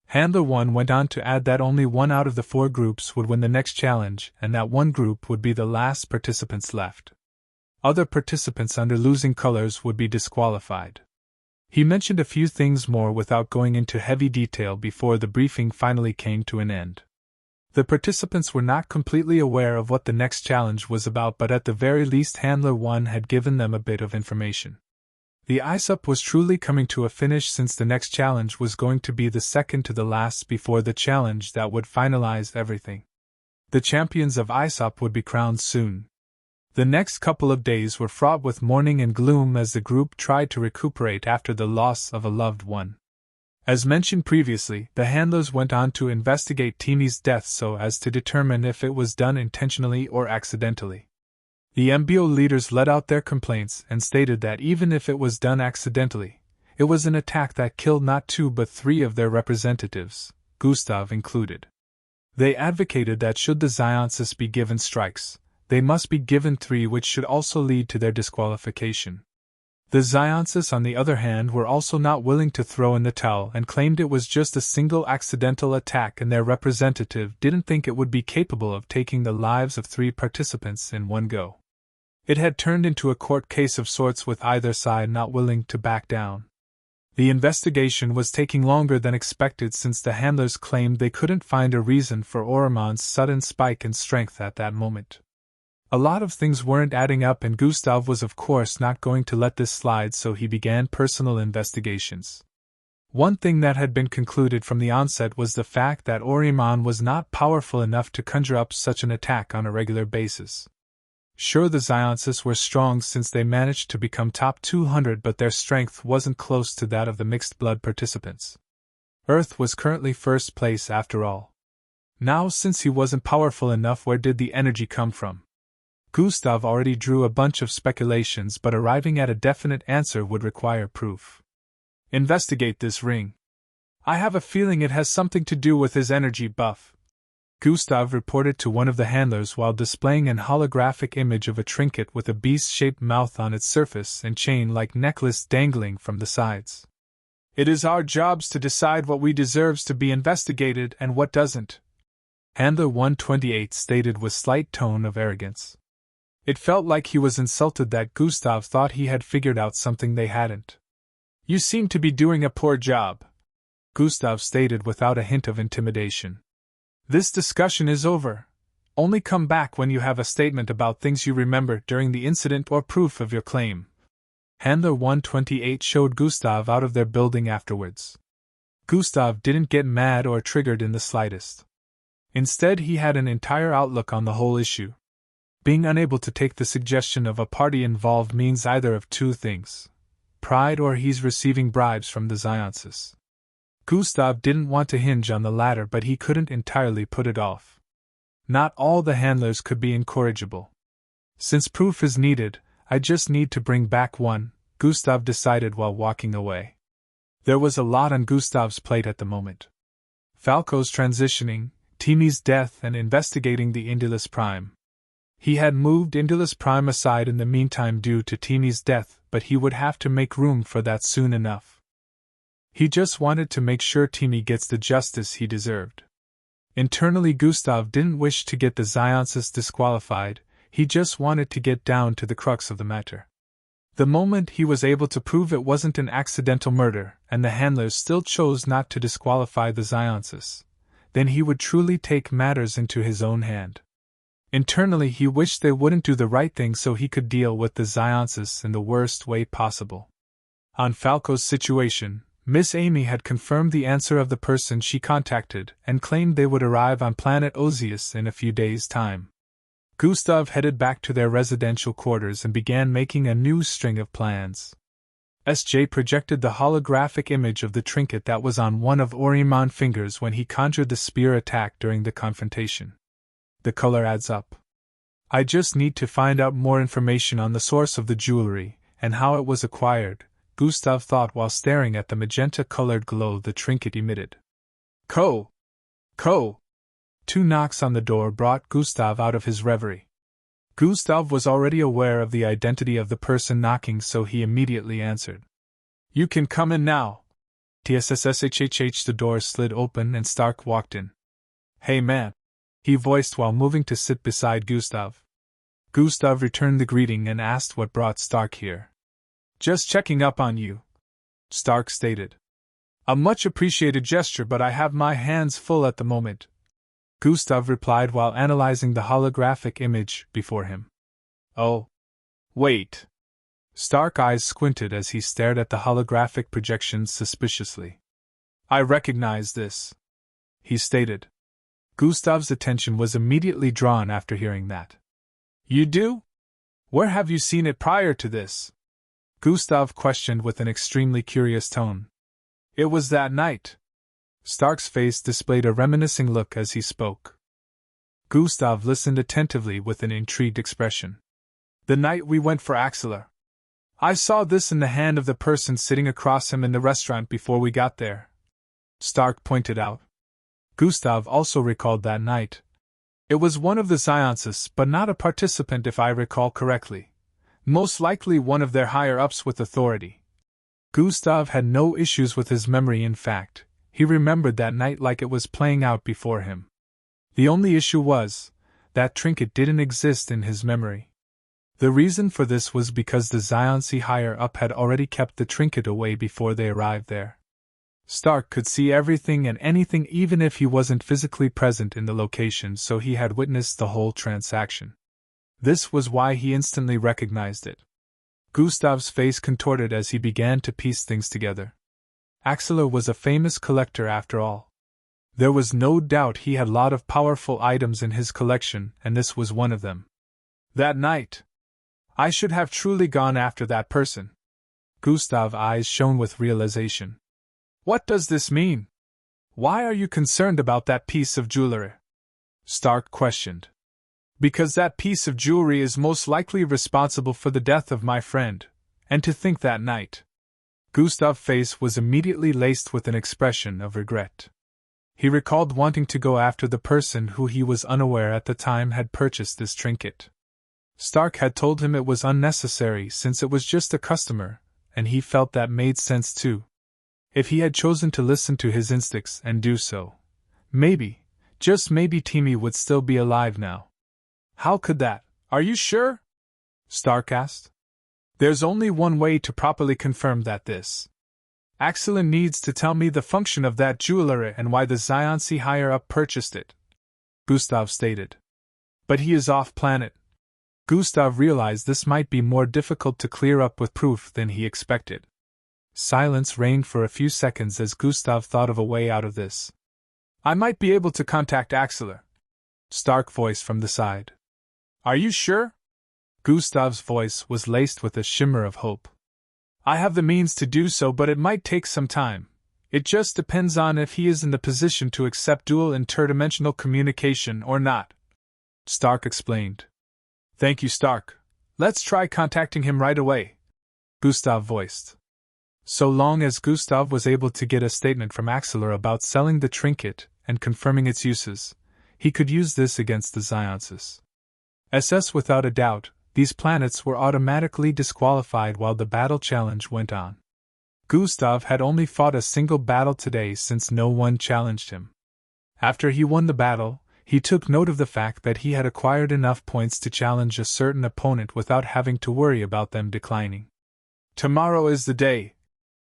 Handler 1 went on to add that only 1 out of the 4 groups would win the next challenge, and that 1 group would be the last participants left. Other participants under losing colors would be disqualified. He mentioned a few things more without going into heavy detail before the briefing finally came to an end. The participants were not completely aware of what the next challenge was about, but at the very least Handler 1 had given them a bit of information. The ISUP was truly coming to a finish, since the next challenge was going to be the second to the last before the challenge that would finalize everything. The champions of ISUP would be crowned soon. The next couple of days were fraught with mourning and gloom as the group tried to recuperate after the loss of a loved one. As mentioned previously, the handlers went on to investigate Timi's death so as to determine if it was done intentionally or accidentally. The MBO leaders let out their complaints and stated that even if it was done accidentally, it was an attack that killed not 2 but 3 of their representatives, Gustav included. They advocated that should the Zionsis be given strikes, they must be given 3, which should also lead to their disqualification. The Zionsis, on the other hand, were also not willing to throw in the towel and claimed it was just a single accidental attack and their representative didn't think it would be capable of taking the lives of 3 participants in one go. It had turned into a court case of sorts with either side not willing to back down. The investigation was taking longer than expected since the handlers claimed they couldn't find a reason for Orimon's sudden spike in strength at that moment. A lot of things weren't adding up and Gustav was of course not going to let this slide, so he began personal investigations. One thing that had been concluded from the onset was the fact that Orimon was not powerful enough to conjure up such an attack on a regular basis. Sure, the Zionsis were strong since they managed to become top 200, but their strength wasn't close to that of the mixed blood participants. Earth was currently first place after all. Now, since he wasn't powerful enough, where did the energy come from? Gustav already drew a bunch of speculations, but arriving at a definite answer would require proof. Investigate this ring. I have a feeling it has something to do with his energy buff, Gustav reported to one of the handlers while displaying an holographic image of a trinket with a beast-shaped mouth on its surface and chain-like necklace dangling from the sides. It is our jobs to decide what we deserves to be investigated and what doesn't, Handler 128 stated with slight tone of arrogance. It felt like he was insulted that Gustav thought he had figured out something they hadn't. You seem to be doing a poor job, Gustav stated without a hint of intimidation. This discussion is over. Only come back when you have a statement about things you remember during the incident or proof of your claim. Handler 128 showed Gustav out of their building afterwards. Gustav didn't get mad or triggered in the slightest. Instead, he had an entire outlook on the whole issue. Being unable to take the suggestion of a party involved means either of 2 things: pride or he's receiving bribes from the Zionsis. Gustav didn't want to hinge on the latter, but he couldn't entirely put it off. Not all the handlers could be incorrigible. Since proof is needed, I just need to bring back one, Gustav decided while walking away. There was a lot on Gustav's plate at the moment. Falco's transitioning, Timi's death, and investigating the Indulus Prime. He had moved Indulus Prime aside in the meantime due to Timi's death, but he would have to make room for that soon enough. He just wanted to make sure Timi gets the justice he deserved. Internally, Gustav didn't wish to get the Zionsis disqualified, he just wanted to get down to the crux of the matter. The moment he was able to prove it wasn't an accidental murder, and the handlers still chose not to disqualify the Zionsis, then he would truly take matters into his own hand. Internally, he wished they wouldn't do the right thing so he could deal with the Zionsis in the worst way possible. On Falco's situation, Miss Amy had confirmed the answer of the person she contacted and claimed they would arrive on planet Ozius in a few days' time. Gustav headed back to their residential quarters and began making a new string of plans. SJ projected the holographic image of the trinket that was on one of Orimon's fingers when he conjured the spear attack during the confrontation. The color adds up. I just need to find out more information on the source of the jewelry and how it was acquired, Gustav thought while staring at the magenta-colored glow the trinket emitted. Ko! 2 knocks on the door brought Gustav out of his reverie. Gustav was already aware of the identity of the person knocking, so he immediately answered. You can come in now. TSSSHHH. The door slid open and Stark walked in. Hey man, he voiced while moving to sit beside Gustav. Gustav returned the greeting and asked what brought Stark here. Just checking up on you, Stark stated. A much appreciated gesture, but I have my hands full at the moment, Gustav replied while analyzing the holographic image before him. Oh. Wait. Stark's eyes squinted as he stared at the holographic projection suspiciously. I recognize this, he stated. Gustav's attention was immediately drawn after hearing that. You do? Where have you seen it prior to this? Gustav questioned with an extremely curious tone. It was that night. Stark's face displayed a reminiscing look as he spoke. Gustav listened attentively with an intrigued expression. The night we went for Axelar. I saw this in the hand of the person sitting across him in the restaurant before we got there. Stark pointed out. Gustav also recalled that night. It was one of the seances, but not a participant if I recall correctly. Most likely one of their higher-ups with authority. Gustav had no issues with his memory. In fact, he remembered that night like it was playing out before him. The only issue was, that trinket didn't exist in his memory. The reason for this was because the Zionsi higher-up had already kept the trinket away before they arrived there. Stark could see everything and anything even if he wasn't physically present in the location, so he had witnessed the whole transaction. This was why he instantly recognized it. Gustav's face contorted as he began to piece things together. Axelar was a famous collector after all. There was no doubt he had a lot of powerful items in his collection, and this was one of them. That night, I should have truly gone after that person. Gustav's eyes shone with realization. What does this mean? Why are you concerned about that piece of jewelry? Stark questioned. Because that piece of jewelry is most likely responsible for the death of my friend, and to think that night. Gustav's face was immediately laced with an expression of regret. He recalled wanting to go after the person who he was unaware at the time had purchased this trinket. Stark had told him it was unnecessary since it was just a customer, and he felt that made sense too. If he had chosen to listen to his instincts and do so, maybe, just maybe Timmy would still be alive now. How could that? Are you sure? Stark asked. There's only one way to properly confirm that this. Axelar needs to tell me the function of that jewelry and why the Zionsi higher-up purchased it, Gustav stated. But he is off-planet. Gustav realized this might be more difficult to clear up with proof than he expected. Silence reigned for a few seconds as Gustav thought of a way out of this. I might be able to contact Axelar. Stark voice from the side. Are you sure? Gustav's voice was laced with a shimmer of hope. I have the means to do so, but it might take some time. It just depends on if he is in the position to accept dual interdimensional communication or not. Stark explained. Thank you, Stark. Let's try contacting him right away, Gustav voiced. So long as Gustav was able to get a statement from Axelar about selling the trinket and confirming its uses, he could use this against the Zionses. Without a doubt, these planets were automatically disqualified while the battle challenge went on. Gustav had only fought a single battle today since no one challenged him. After he won the battle, he took note of the fact that he had acquired enough points to challenge a certain opponent without having to worry about them declining. Tomorrow is the day,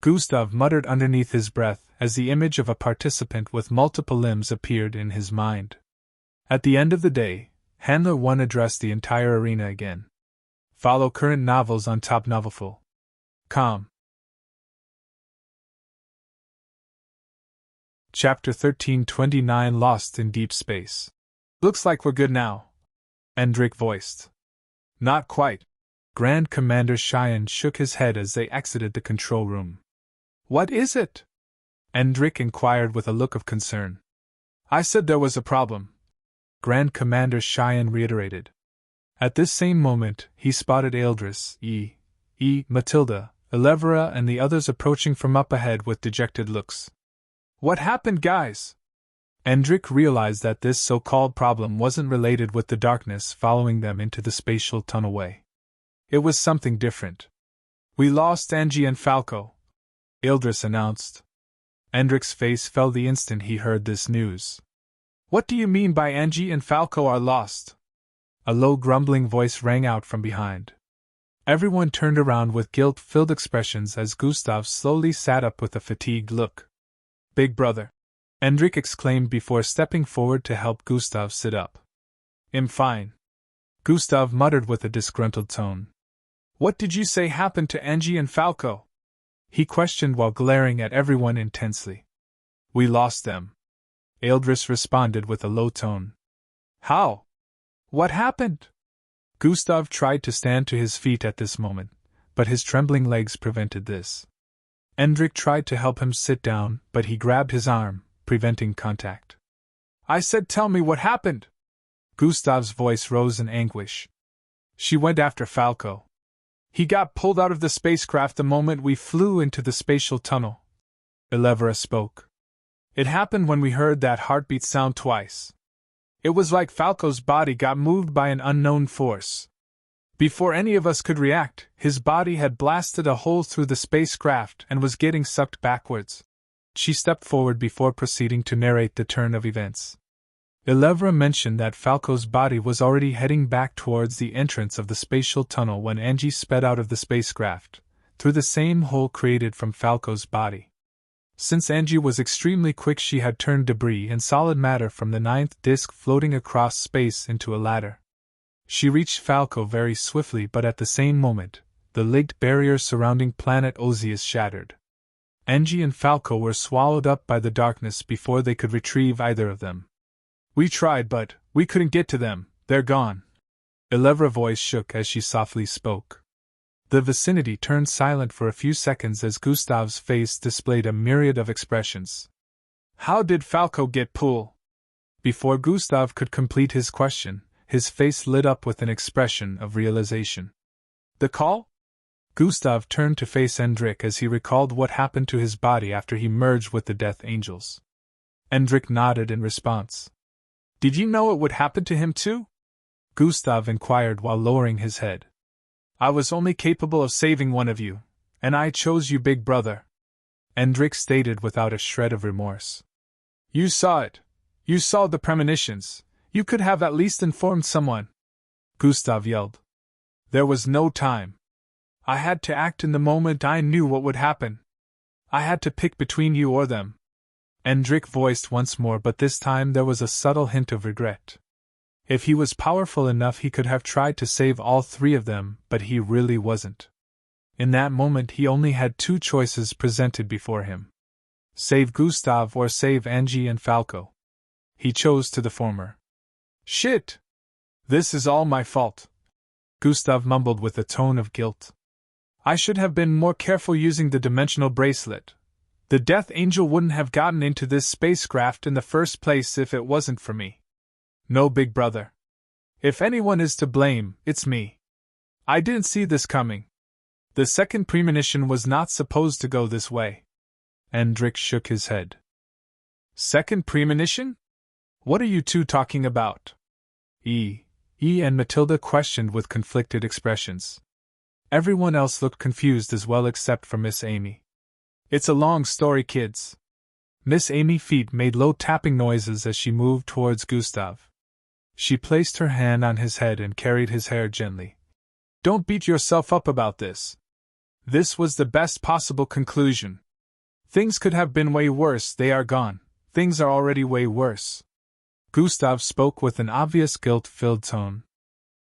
Gustav muttered underneath his breath as the image of a participant with multiple limbs appeared in his mind. At the end of the day, Handler 1 addressed the entire arena again. Follow current novels on topnovelful.com. Chapter 1329 Lost in Deep Space. Looks like we're good now, Endrick voiced. Not quite. Grand Commander Cheyenne shook his head as they exited the control room. What is it? Endrick inquired with a look of concern. I said there was a problem, Grand Commander Cheyenne reiterated. At this same moment, he spotted Eldris, Matilda, Elevera, and the others approaching from up ahead with dejected looks. What happened, guys? Endrick realized that this so-called problem wasn't related with the darkness following them into the spatial tunnelway. It was something different. We lost Angie and Falco, Eldris announced. Endrick's face fell the instant he heard this news. What do you mean by Angie and Falco are lost? A low grumbling voice rang out from behind. Everyone turned around with guilt-filled expressions as Gustav slowly sat up with a fatigued look. Big brother, Endrick exclaimed before stepping forward to help Gustav sit up. I'm fine, Gustav muttered with a disgruntled tone. What did you say happened to Angie and Falco? He questioned while glaring at everyone intensely. We lost them, Eldris responded with a low tone. How? What happened? Gustav tried to stand to his feet at this moment, but his trembling legs prevented this. Endrik tried to help him sit down, but he grabbed his arm, preventing contact. I said, tell me what happened! Gustav's voice rose in anguish. She went after Falco. He got pulled out of the spacecraft the moment we flew into the spatial tunnel. Elevra spoke. It happened when we heard that heartbeat sound twice. It was like Falco's body got moved by an unknown force. Before any of us could react, his body had blasted a hole through the spacecraft and was getting sucked backwards. She stepped forward before proceeding to narrate the turn of events. Elevra mentioned that Falco's body was already heading back towards the entrance of the spatial tunnel when Angie sped out of the spacecraft, through the same hole created from Falco's body. Since Angie was extremely quick, she had turned debris and solid matter from the ninth disk floating across space into a ladder. She reached Falco very swiftly, but at the same moment, the linked barrier surrounding planet Ozius shattered. Angie and Falco were swallowed up by the darkness before they could retrieve either of them. We tried, but we couldn't get to them. They're gone. Elevra's voice shook as she softly spoke. The vicinity turned silent for a few seconds as Gustav's face displayed a myriad of expressions. How did Falco get pulled? Before Gustav could complete his question, his face lit up with an expression of realization. The call? Gustav turned to face Endrik as he recalled what happened to his body after he merged with the Death Angels. Endrik nodded in response. Did you know it would happen to him too? Gustav inquired while lowering his head. I was only capable of saving one of you, and I chose you, big brother. Endrik stated without a shred of remorse. You saw it. You saw the premonitions. You could have at least informed someone. Gustav yelled. There was no time. I had to act in the moment. I knew what would happen. I had to pick between you or them. Endrik voiced once more, but this time there was a subtle hint of regret. If he was powerful enough, he could have tried to save all three of them, but he really wasn't. In that moment, he only had two choices presented before him. Save Gustav or save Angie and Falco. He chose to the former. Shit! This is all my fault, Gustav mumbled with a tone of guilt. I should have been more careful using the dimensional bracelet. The Death Angel wouldn't have gotten into this spacecraft in the first place if it wasn't for me. No, big brother. If anyone is to blame, it's me. I didn't see this coming. The second premonition was not supposed to go this way. Endrik shook his head. Second premonition? What are you two talking about? E and Matilda questioned with conflicted expressions. Everyone else looked confused as well except for Miss Amy. It's a long story, kids. Miss Amy's feet made low tapping noises as she moved towards Gustav. She placed her hand on his head and carried his hair gently. Don't beat yourself up about this. This was the best possible conclusion. Things could have been way worse. They are gone. Things are already way worse. Gustav spoke with an obvious guilt-filled tone.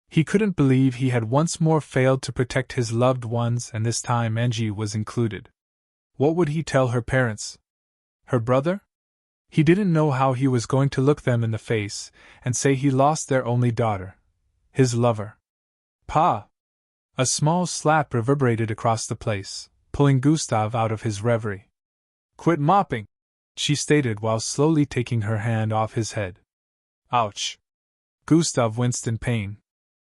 He couldn't believe he had once more failed to protect his loved ones, and this time Angie was included. What would he tell her parents? Her brother? He didn't know how he was going to look them in the face and say he lost their only daughter, his lover. Pa! A small slap reverberated across the place, pulling Gustav out of his reverie. Quit mopping, she stated while slowly taking her hand off his head. Ouch! Gustav winced in pain.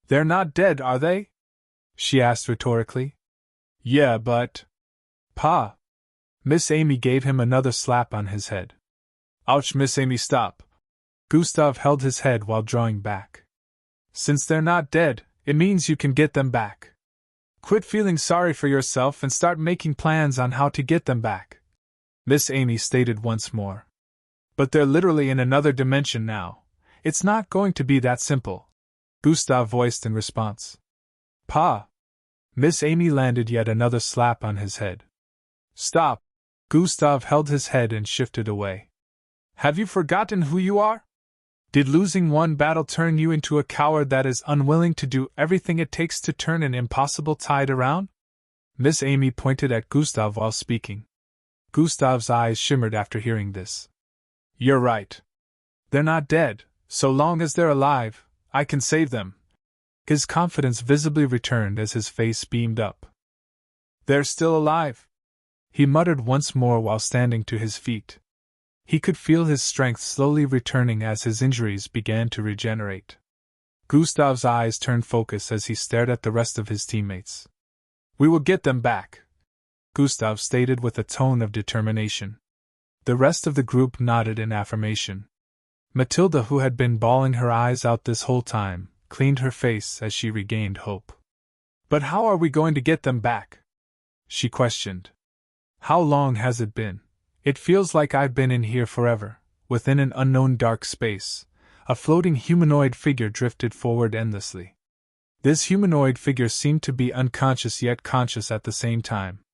They're not dead, are they? She asked rhetorically. Yeah, but... Pa! Miss Amy gave him another slap on his head. Ouch, Miss Amy, stop. Gustav held his head while drawing back. Since they're not dead, it means you can get them back. Quit feeling sorry for yourself and start making plans on how to get them back, Miss Amy stated once more. But they're literally in another dimension now. It's not going to be that simple, Gustav voiced in response. Pa! Miss Amy landed yet another slap on his head. Stop! Gustav held his head and shifted away. Have you forgotten who you are? Did losing one battle turn you into a coward that is unwilling to do everything it takes to turn an impossible tide around? Miss Amy pointed at Gustav while speaking. Gustav's eyes shimmered after hearing this. You're right. They're not dead. So long as they're alive, I can save them. His confidence visibly returned as his face beamed up. They're still alive. he muttered once more while standing to his feet. He could feel his strength slowly returning as his injuries began to regenerate. Gustav's eyes turned focus as he stared at the rest of his teammates. "We will get them back," Gustav stated with a tone of determination. The rest of the group nodded in affirmation. Matilda, who had been bawling her eyes out this whole time, cleaned her face as she regained hope. "But how are we going to get them back?" she questioned. "How long has it been? It feels like I've been in here forever." Within an unknown dark space, a floating humanoid figure drifted forward endlessly. This humanoid figure seemed to be unconscious yet conscious at the same time.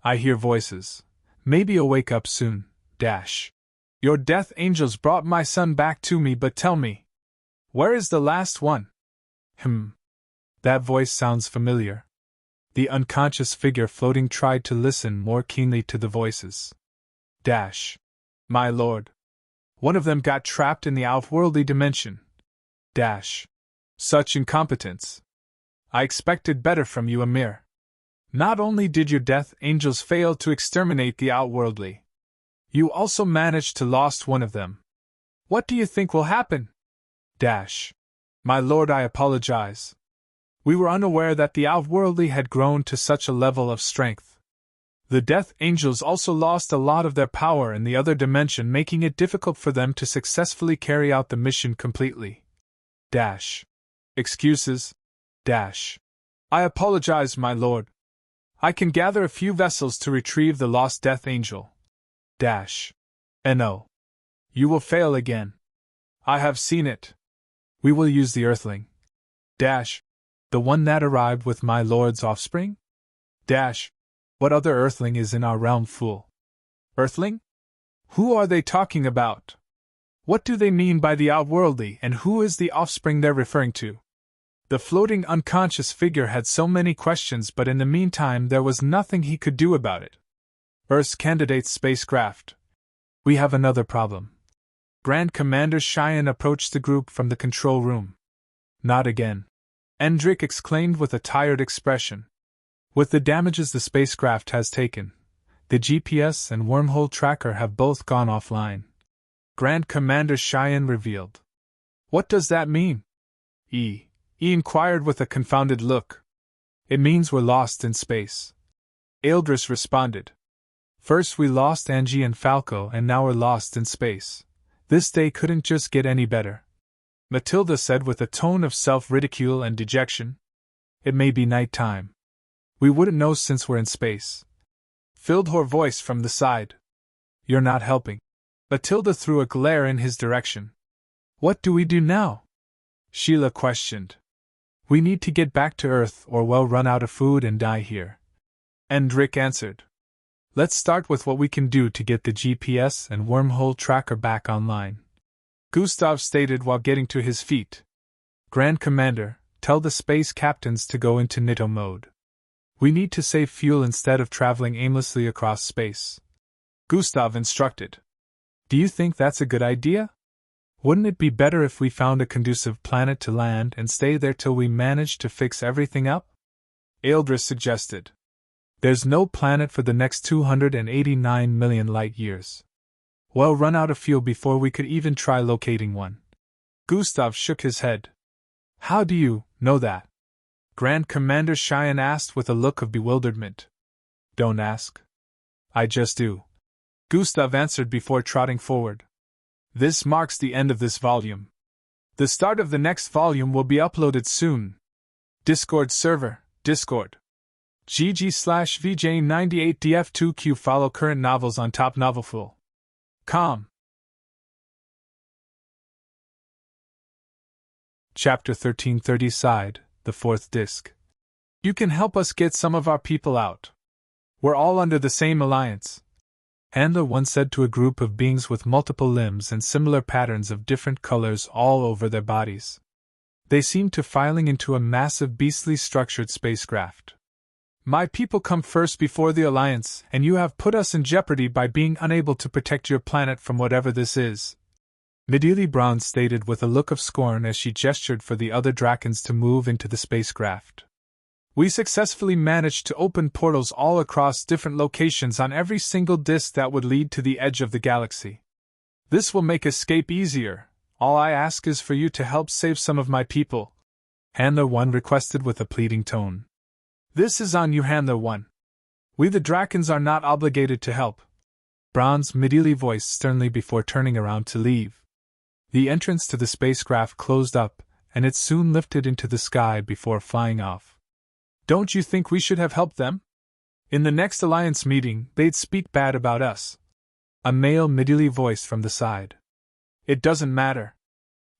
"I hear voices. Maybe you'll wake up soon. Your death angels brought my son back to me, but tell me, where is the last one?" That voice sounds familiar. The unconscious figure floating tried to listen more keenly to the voices. "My lord. One of them got trapped in the outworldly dimension. Such incompetence. I expected better from you, Amir. Not only did your death angels fail to exterminate the outworldly, you also managed to lost one of them. What do you think will happen?" "My lord, I apologize. We were unaware that the outworldly had grown to such a level of strength. The death angels also lost a lot of their power in the other dimension, making it difficult for them to successfully carry out the mission completely. Excuses. I apologize, my lord. I can gather a few vessels to retrieve the lost death angel. No. You will fail again. I have seen it. We will use the earthling. The one that arrived with my lord's offspring? What other earthling is in our realm, fool? Earthling? Who are they talking about? What do they mean by the outworldly, and who is the offspring they're referring to? The floating unconscious figure had so many questions, but in the meantime there was nothing he could do about it. Earth's candidate spacecraft. We have another problem. Grand Commander Cheyenne approached the group from the control room. Not again. Endrick exclaimed with a tired expression. With the damages the spacecraft has taken, the GPS and wormhole tracker have both gone offline. Grand Commander Cheyenne revealed. What does that mean? He inquired with a confounded look. It means we're lost in space. Eldris responded. First we lost Angie and Falco, and now we're lost in space. This day couldn't just get any better. Matilda said with a tone of self-ridicule and dejection. It may be night time. We wouldn't know since we're in space. Fildhor voiced from the side. You're not helping. Matilda threw a glare in his direction. What do we do now? Sheila questioned. We need to get back to Earth or we'll run out of food and die here. Endrick answered. Let's start with what we can do to get the GPS and wormhole tracker back online. Gustav stated while getting to his feet. Grand Commander, tell the space captains to go into Nitto mode. We need to save fuel instead of traveling aimlessly across space. Gustav instructed. Do you think that's a good idea? Wouldn't it be better if we found a conducive planet to land and stay there till we manage to fix everything up? Eldris suggested. There's no planet for the next 289 million light years. We'll run out of fuel before we could even try locating one. Gustav shook his head. How do you know that? Grand Commander Cheyenne asked with a look of bewilderment. Don't ask. I just do. Gustav answered before trotting forward. This marks the end of this volume. The start of the next volume will be uploaded soon. Discord server, Discord. GG/VJ98DF2Q. Follow current novels on topnovelful.com. Chapter 1330 Side, the fourth disc. You can help us get some of our people out. We're all under the same alliance. Handler once said to a group of beings with multiple limbs and similar patterns of different colors all over their bodies. They seemed to filing into a massive beastly structured spacecraft. My people come first before the Alliance, and you have put us in jeopardy by being unable to protect your planet from whatever this is. Midili Brown stated with a look of scorn as she gestured for the other Drakons to move into the spacecraft. We successfully managed to open portals all across different locations on every single disk that would lead to the edge of the galaxy. This will make escape easier. All I ask is for you to help save some of my people, Handler 1 requested with a pleading tone. This is on you, Handler 1. We the Drakons are not obligated to help, Bronze Midili voiced sternly before turning around to leave. The entrance to the spacecraft closed up, and it soon lifted into the sky before flying off. Don't you think we should have helped them? In the next Alliance meeting, they'd speak bad about us, a male Midili voice from the side. It doesn't matter.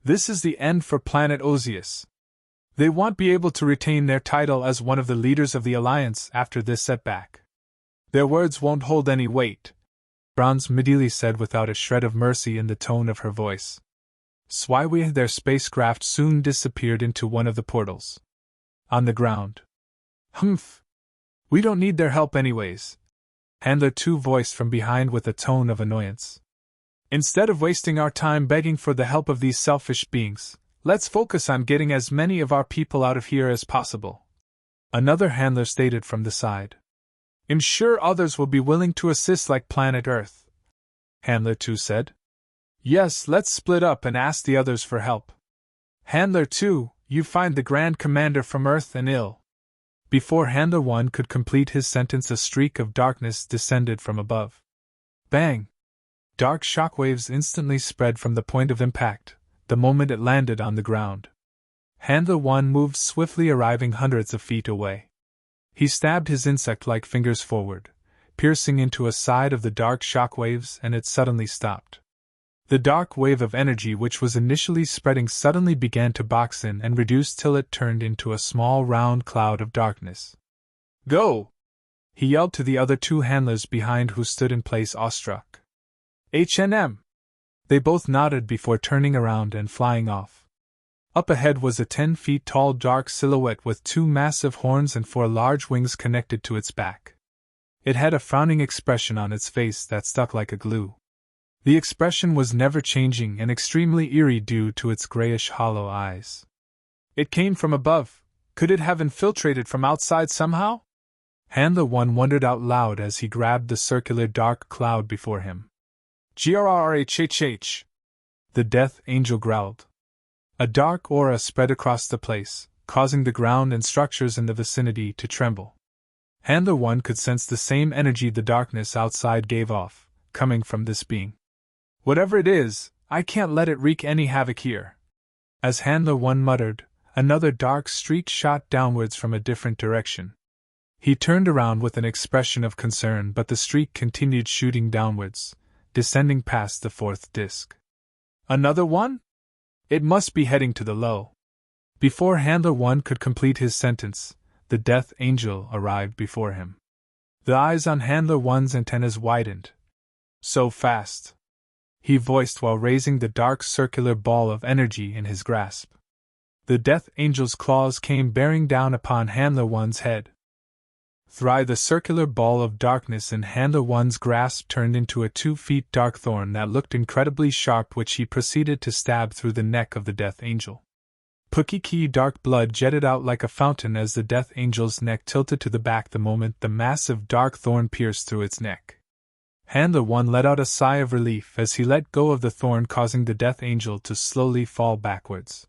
This is the end for planet Ozius. They won't be able to retain their title as one of the leaders of the Alliance after this setback. Their words won't hold any weight, Bronze Midili said without a shred of mercy in the tone of her voice. Swiwi, their spacecraft soon disappeared into one of the portals. On the ground. Humph. We don't need their help anyways, Handler 2 voiced from behind with a tone of annoyance. Instead of wasting our time begging for the help of these selfish beings, let's focus on getting as many of our people out of here as possible, another handler stated from the side. I'm sure others will be willing to assist like Planet Earth, Handler 2 said. Yes, let's split up and ask the others for help. Handler 2, you find the Grand Commander from Earth and ill. Before Handler 1 could complete his sentence, a streak of darkness descended from above. Bang! Dark shockwaves instantly spread from the point of impact, the moment it landed on the ground. Handler 1 moved swiftly, arriving hundreds of feet away. He stabbed his insect-like fingers forward, piercing into a side of the dark shockwaves, and it suddenly stopped. The dark wave of energy which was initially spreading suddenly began to box in and reduce till it turned into a small round cloud of darkness. Go! He yelled to the other two handlers behind, who stood in place awestruck. H&M! They both nodded before turning around and flying off. Up ahead was a 10 feet tall dark silhouette with 2 massive horns and 4 large wings connected to its back. It had a frowning expression on its face that stuck like a glue. The expression was never changing and extremely eerie due to its grayish hollow eyes. It came from above. Could it have infiltrated from outside somehow? Handler 1 wondered out loud as he grabbed the circular dark cloud before him. Grrrhhhh! The Death Angel growled. A dark aura spread across the place, causing the ground and structures in the vicinity to tremble. Handler 1 could sense the same energy the darkness outside gave off, coming from this being. Whatever it is, I can't let it wreak any havoc here. As Handler 1 muttered, another dark streak shot downwards from a different direction. He turned around with an expression of concern, but the streak continued shooting downwards, descending past the 4th disc. Another one? It must be heading to the low. Before Handler 1 could complete his sentence, the Death Angel arrived before him. The eyes on Handler 1's antennas widened. So fast, he voiced while raising the dark circular ball of energy in his grasp. The Death Angel's claws came bearing down upon Handler 1's head. The circular ball of darkness in Handler 1's grasp turned into a 2 feet dark thorn that looked incredibly sharp, which he proceeded to stab through the neck of the Death Angel. Pukiki dark blood jetted out like a fountain as the Death Angel's neck tilted to the back the moment the massive dark thorn pierced through its neck. Handler 1 let out a sigh of relief as he let go of the thorn, causing the Death Angel to slowly fall backwards.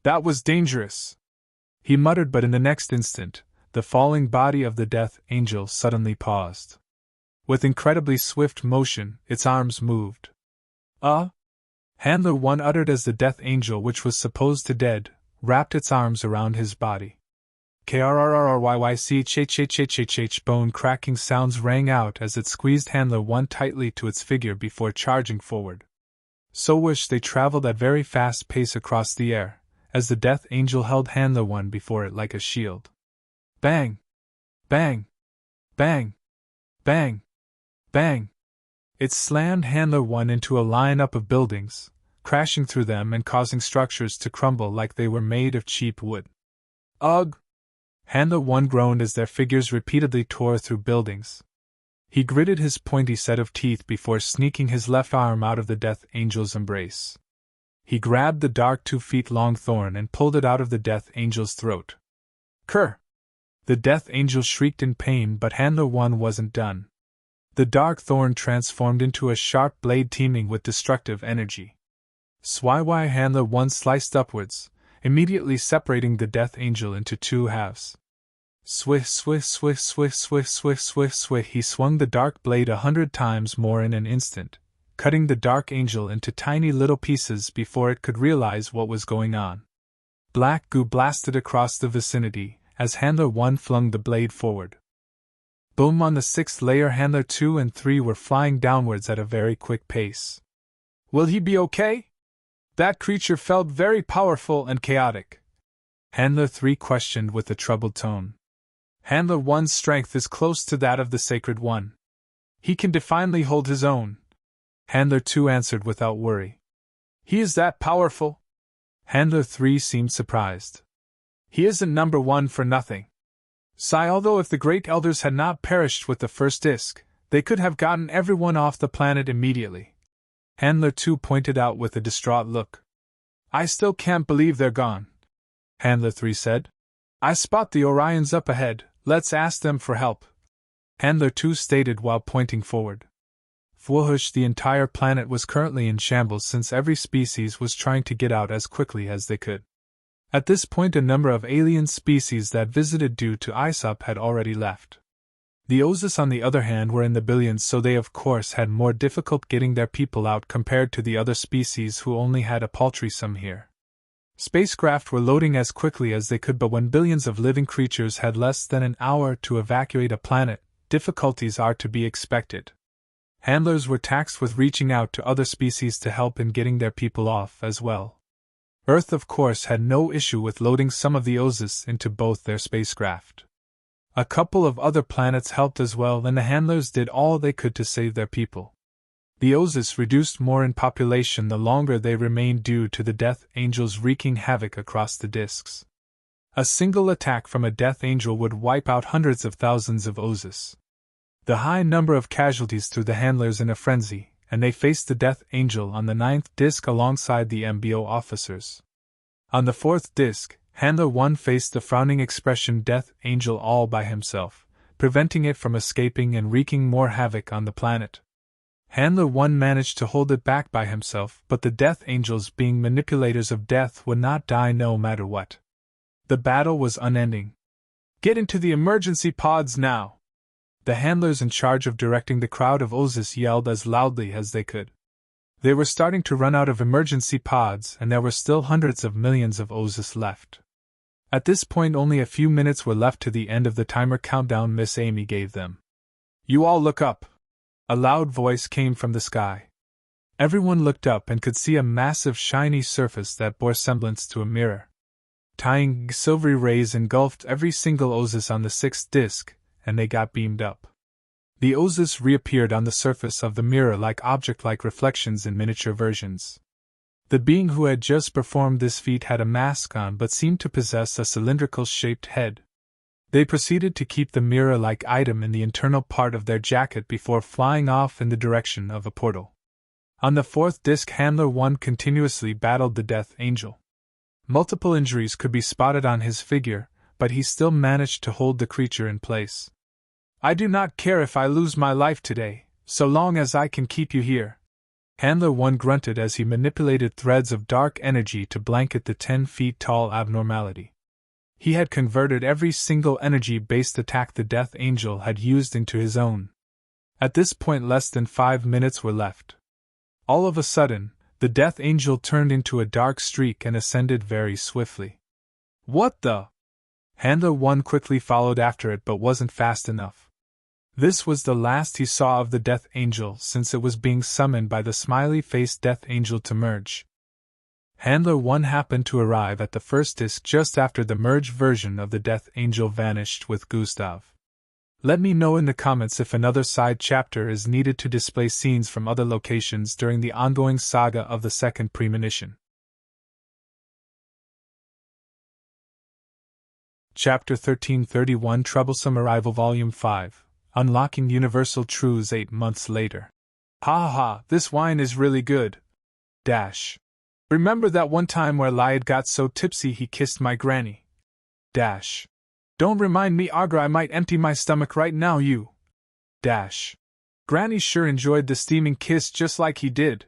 That was dangerous, he muttered, but in the next instant, the falling body of the Death Angel suddenly paused. With incredibly swift motion, its arms moved. Handler 1 uttered as the Death Angel, which was supposed to dead, wrapped its arms around his body. Krrrryychhhhhh bone cracking sounds rang out as it squeezed Handler 1 tightly to its figure before charging forward. So wish they traveled at very fast pace across the air, as the Death Angel held Handler 1 before it like a shield. Bang! Bang! Bang! Bang! Bang! It slammed Handler 1 into a lineup of buildings, crashing through them and causing structures to crumble like they were made of cheap wood. Ugh! Handler 1 groaned as their figures repeatedly tore through buildings. He gritted his pointy set of teeth before sneaking his left arm out of the Death Angel's embrace. He grabbed the dark 2 feet long thorn and pulled it out of the Death Angel's throat. Kerr! The Death Angel shrieked in pain, but Handler 1 wasn't done. The dark thorn transformed into a sharp blade teeming with destructive energy. Swywhy Handler 1 sliced upwards, immediately separating the Death Angel into two halves. Swift, swift, swift, swift, swift, swift, swift, swift, he swung the dark blade 100 times more in an instant, cutting the Dark Angel into tiny little pieces before it could realize what was going on. Black goo blasted across the vicinity as Handler 1 flung the blade forward. Boom! On the 6th layer, Handler 2 and 3 were flying downwards at a very quick pace. Will he be okay? That creature felt very powerful and chaotic. Handler 3 questioned with a troubled tone. Handler 1's strength is close to that of the Sacred One. He can defiantly hold his own. Handler 2 answered without worry. He is that powerful? Handler 3 seemed surprised. He isn't number 1 for nothing. Sigh, although if the Great Elders had not perished with the first disc, they could have gotten everyone off the planet immediately. Handler 2 pointed out with a distraught look. I still can't believe they're gone. Handler 3 said. I spot the Orions up ahead, let's ask them for help. Handler 2 stated while pointing forward. Whoosh, the entire planet was currently in shambles since every species was trying to get out as quickly as they could. At this point, a number of alien species that visited due to ISOP had already left. The Ozus, on the other hand, were in the billions, so they of course had more difficult getting their people out compared to the other species who only had a paltry sum here. Spacecraft were loading as quickly as they could, but when billions of living creatures had less than an hour to evacuate a planet, difficulties are to be expected. Handlers were taxed with reaching out to other species to help in getting their people off as well. Earth, of course, had no issue with loading some of the Ozus into both their spacecraft. A couple of other planets helped as well, and the handlers did all they could to save their people. The Ozus reduced more in population the longer they remained due to the Death Angels wreaking havoc across the disks. A single attack from a Death Angel would wipe out hundreds of thousands of Ozus. The high number of casualties threw the handlers in a frenzy, and they faced the Death Angel on the 9th disc alongside the MBO officers. On the 4th disc, Handler 1 faced the frowning expression Death Angel all by himself, preventing it from escaping and wreaking more havoc on the planet. Handler 1 managed to hold it back by himself, but the Death Angels, being manipulators of death, would not die no matter what. The battle was unending. Get into the emergency pods now! The handlers in charge of directing the crowd of Ozus yelled as loudly as they could. They were starting to run out of emergency pods, and there were still hundreds of millions of Ozus left. At this point, only a few minutes were left to the end of the timer countdown Miss Amy gave them. You all look up! A loud voice came from the sky. Everyone looked up and could see a massive shiny surface that bore semblance to a mirror. Tiny silvery rays engulfed every single Ozus on the 6th disc, and they got beamed up. The Ozus reappeared on the surface of the mirror like object-like reflections in miniature versions. The being who had just performed this feat had a mask on but seemed to possess a cylindrical-shaped head. They proceeded to keep the mirror-like item in the internal part of their jacket before flying off in the direction of a portal. On the 4th disc, Handler 1 continuously battled the Death Angel. Multiple injuries could be spotted on his figure, but he still managed to hold the creature in place. I do not care if I lose my life today, so long as I can keep you here. Handler 1 grunted as he manipulated threads of dark energy to blanket the 10 feet tall abnormality. He had converted every single energy-based attack the Death Angel had used into his own. At this point, less than 5 minutes were left. All of a sudden, the Death Angel turned into a dark streak and ascended very swiftly. What the? Handler 1 quickly followed after it but wasn't fast enough. This was the last he saw of the Death Angel since it was being summoned by the smiley-faced Death Angel to merge. Handler 1 happened to arrive at the first disc just after the merged version of the Death Angel vanished with Gustav. Let me know in the comments if another side chapter is needed to display scenes from other locations during the ongoing saga of the second premonition. Chapter 1331 Troublesome Arrival Volume 5 Unlocking Universal Truths 8 months later. Ha ha, this wine is really good. Dash. Remember that one time where Liad got so tipsy he kissed my granny? Dash. Don't remind me, Agra, I might empty my stomach right now, you. Dash. Granny sure enjoyed the steaming kiss just like he did.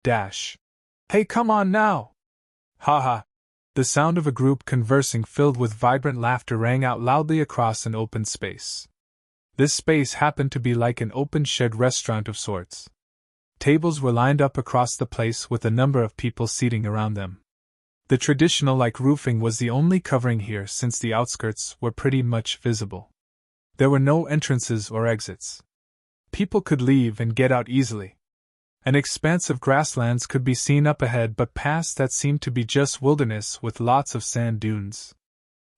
Dash. Hey, come on now. Ha ha. The sound of a group conversing filled with vibrant laughter rang out loudly across an open space. This space happened to be like an open shed restaurant of sorts. Tables were lined up across the place with a number of people seating around them. The traditional like roofing was the only covering here since the outskirts were pretty much visible. There were no entrances or exits. People could leave and get out easily. An expanse of grasslands could be seen up ahead, but past that seemed to be just wilderness with lots of sand dunes.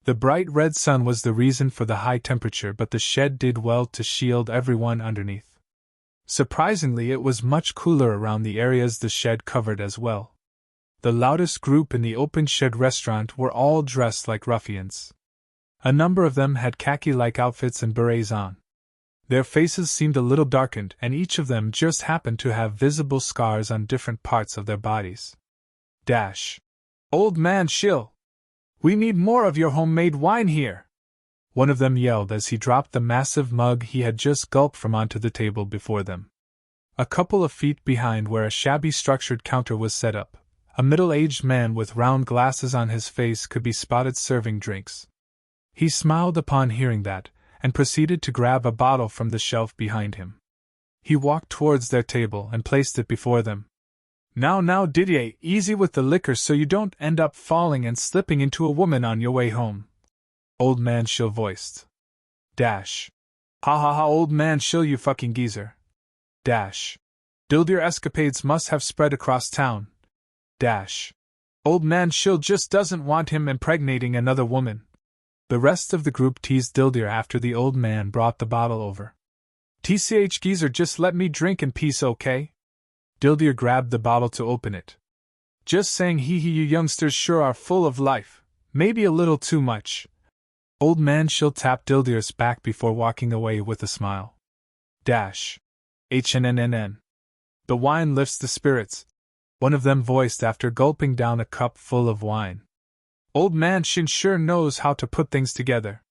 The bright red sun was the reason for the high temperature, but the shed did well to shield everyone underneath. Surprisingly, it was much cooler around the areas the shed covered as well. The loudest group in the open shed restaurant were all dressed like ruffians. A number of them had khaki-like outfits and berets on. Their faces seemed a little darkened, and each of them just happened to have visible scars on different parts of their bodies. Dash. Old man Shill! We need more of your homemade wine here! One of them yelled as he dropped the massive mug he had just gulped from onto the table before them. A couple of feet behind where a shabby structured counter was set up, a middle-aged man with round glasses on his face could be spotted serving drinks. He smiled upon hearing that, and proceeded to grab a bottle from the shelf behind him. He walked towards their table and placed it before them. Now, Didier, easy with the liquor so you don't end up falling and slipping into a woman on your way home. Old Man Shill voiced. Dash. Ha ha ha, Old Man Shill, you fucking geezer. Dash. Dildir escapades must have spread across town. Dash. Old Man Shill just doesn't want him impregnating another woman. The rest of the group teased Dildir after the old man brought the bottle over. TCH geezer, just let me drink in peace, okay? Dildir grabbed the bottle to open it. Just saying, hee hee, you youngsters sure are full of life, maybe a little too much. Old Man Shill tapped Dildir's back before walking away with a smile. Dash. HNNNN. The wine lifts the spirits, one of them voiced after gulping down a cup full of wine. Old Man Shin sure knows how to put things together.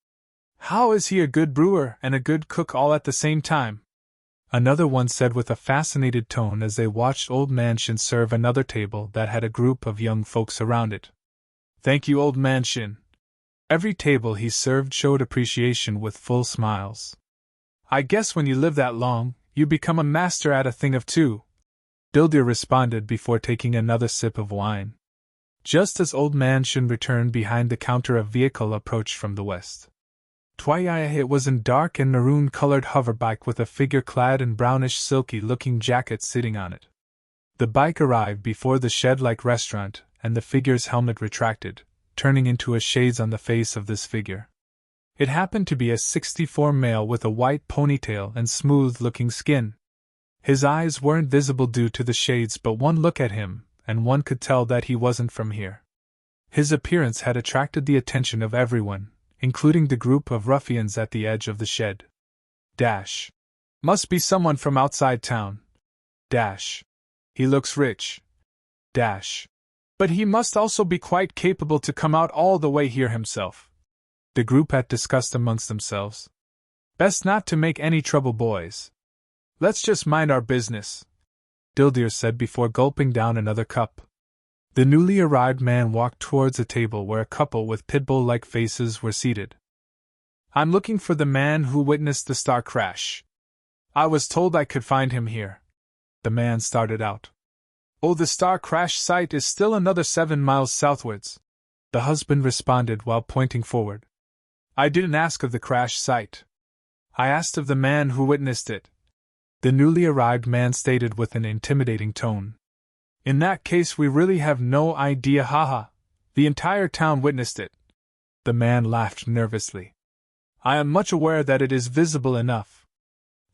How is he a good brewer and a good cook all at the same time? Another one said with a fascinated tone as they watched Old Man Shin serve another table that had a group of young folks around it. Thank you, Old Man Shin. Every table he served showed appreciation with full smiles. I guess when you live that long, you become a master at a thing of two. Dildir responded before taking another sip of wine. Just as Old Man Shin returned behind the counter, a vehicle approached from the west. It was a dark and maroon-colored hoverbike with a figure clad in brownish silky-looking jacket sitting on it. The bike arrived before the shed-like restaurant, and the figure's helmet retracted, turning into a shades on the face of this figure. It happened to be a 64 male with a white ponytail and smooth-looking skin. His eyes weren't visible due to the shades, but one look at him, and one could tell that he wasn't from here. His appearance had attracted the attention of everyone, including the group of ruffians at the edge of the shed. Dash. Must be someone from outside town. Dash. He looks rich. Dash. But he must also be quite capable to come out all the way here himself. The group had discussed amongst themselves. Best not to make any trouble, boys. Let's just mind our business, Dildir said before gulping down another cup. The newly arrived man walked towards a table where a couple with pitbull-like faces were seated. I'm looking for the man who witnessed the star crash. I was told I could find him here. The man started out. Oh, the star crash site is still another 7 miles southwards, the husband responded while pointing forward. I didn't ask of the crash site. I asked of the man who witnessed it, the newly arrived man stated with an intimidating tone. In that case, we really have no idea, haha. The entire town witnessed it. The man laughed nervously. I am much aware that it is visible enough.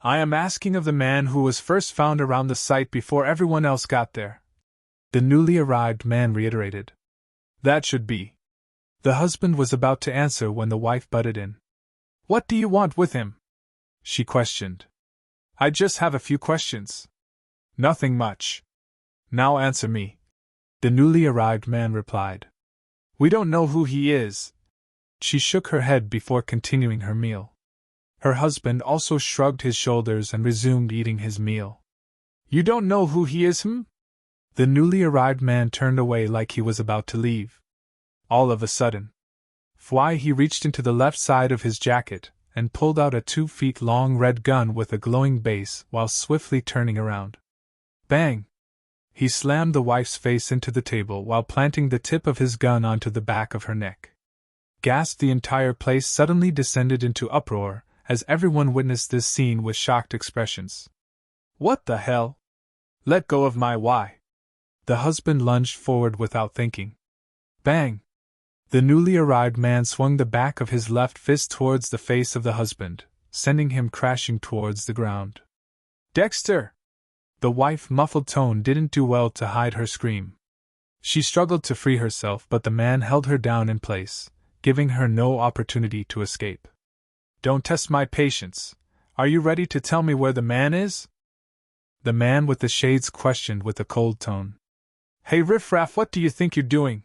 I am asking of the man who was first found around the site before everyone else got there. The newly arrived man reiterated. That should be. The husband was about to answer when the wife butted in. What do you want with him? She questioned. I just have a few questions. Nothing much. Now answer me. The newly arrived man replied. We don't know who he is. She shook her head before continuing her meal. Her husband also shrugged his shoulders and resumed eating his meal. You don't know who he is, hm? The newly arrived man turned away like he was about to leave. All of a sudden, he reached into the left side of his jacket and pulled out a 2-feet-long red gun with a glowing base while swiftly turning around. Bang! He slammed the wife's face into the table while planting the tip of his gun onto the back of her neck. Gasp! The entire place suddenly descended into uproar as everyone witnessed this scene with shocked expressions. What the hell? Let go of my wife! The husband lunged forward without thinking. Bang! The newly arrived man swung the back of his left fist towards the face of the husband, sending him crashing towards the ground. Dexter! The wife's muffled tone didn't do well to hide her scream. She struggled to free herself, but the man held her down in place, giving her no opportunity to escape. Don't test my patience. Are you ready to tell me where the man is? The man with the shades questioned with a cold tone. Hey riffraff, what do you think you're doing?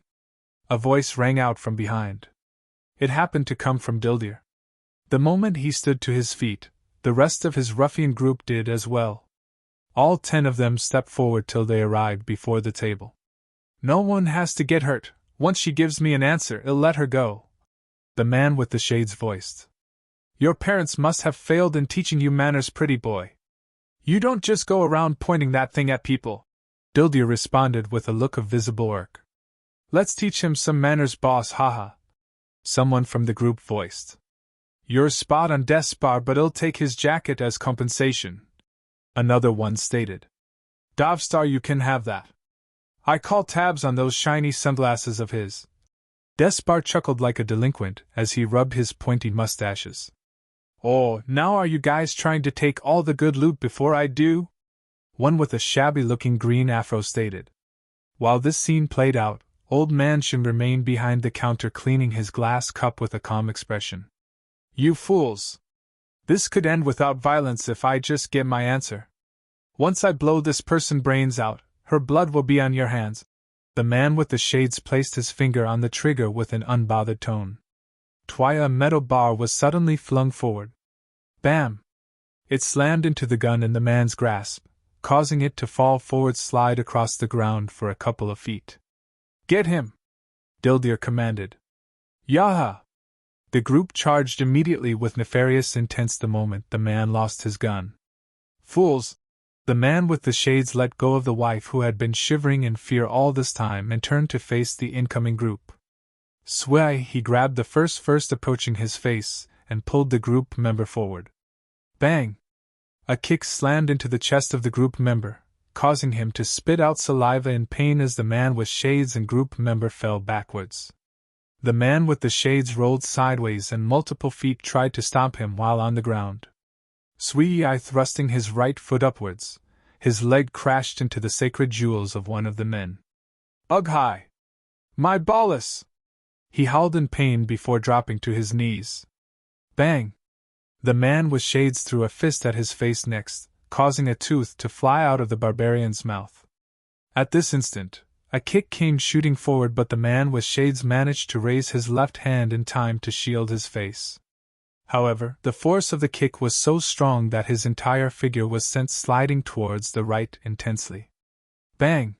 A voice rang out from behind. It happened to come from Dildir. The moment he stood to his feet, the rest of his ruffian group did as well. All 10 of them stepped forward till they arrived before the table. No one has to get hurt. Once she gives me an answer, I'll let her go. The man with the shades voiced. Your parents must have failed in teaching you manners, pretty boy. You don't just go around pointing that thing at people. Dildir responded with a look of visible irk. Let's teach him some manners, boss, haha. Someone from the group voiced. You're spot on, Despar, but I'll take his jacket as compensation. Another one stated. Dovstar, you can have that. I call tabs on those shiny sunglasses of his. Despar chuckled like a delinquent as he rubbed his pointy mustaches. Oh, now are you guys trying to take all the good loot before I do? One with a shabby-looking green afro stated. While this scene played out, Old Man Shin remained behind the counter cleaning his glass cup with a calm expression. You fools! This could end without violence if I just get my answer. Once I blow this person's brains out, her blood will be on your hands. The man with the shades placed his finger on the trigger with an unbothered tone. A metal bar was suddenly flung forward. Bam! It slammed into the gun in the man's grasp, causing it to fall forward, slide across the ground for a couple of feet. Get him! Dildir commanded. Yaha! The group charged immediately with nefarious intent the moment the man lost his gun. Fools! The man with the shades let go of the wife who had been shivering in fear all this time and turned to face the incoming group. Sway! He grabbed the first approaching his face and pulled the group member forward. Bang! A kick slammed into the chest of the group member, causing him to spit out saliva in pain as the man with shades and group member fell backwards. The man with the shades rolled sideways and multiple feet tried to stomp him while on the ground. Swee-I thrusting his right foot upwards, his leg crashed into the sacred jewels of one of the men. Ugh-hi! My ballus! He howled in pain before dropping to his knees. Bang! The man with shades threw a fist at his face next, causing a tooth to fly out of the barbarian's mouth. At this instant, a kick came shooting forward, but the man with shades managed to raise his left hand in time to shield his face. However, the force of the kick was so strong that his entire figure was sent sliding towards the right intensely. Bang!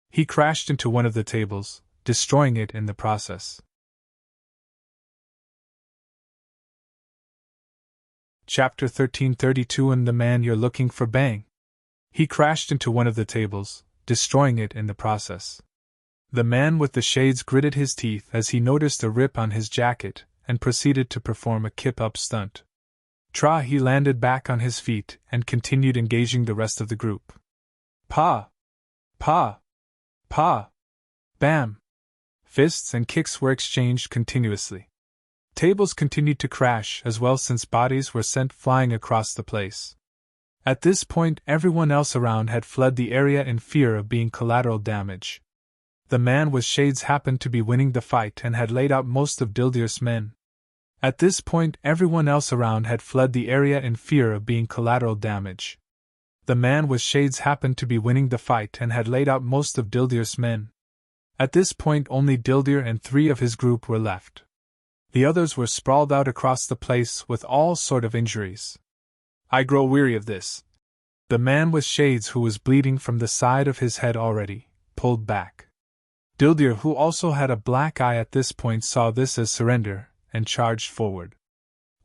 He crashed into one of the tables, destroying it in the process. Chapter 1332 And the man you're looking for. Bang! He crashed into one of the tables, destroying it in the process. The man with the shades gritted his teeth as he noticed a rip on his jacket and proceeded to perform a kip-up stunt. He landed back on his feet and continued engaging the rest of the group. Pa! Pa! Pa! Bam! Fists and kicks were exchanged continuously. Tables continued to crash as well since bodies were sent flying across the place. At this point, everyone else around had fled the area in fear of being collateral damage. The man with shades happened to be winning the fight and had laid out most of Dildir's men. At this point, everyone else around had fled the area in fear of being collateral damage. The man with shades happened to be winning the fight and had laid out most of Dildir's men. At this point, only Dildir and 3 of his group were left. The others were sprawled out across the place with all sort of injuries. I grow weary of this. The man with shades, who was bleeding from the side of his head already, pulled back. Dildir, who also had a black eye at this point, saw this as surrender, and charged forward.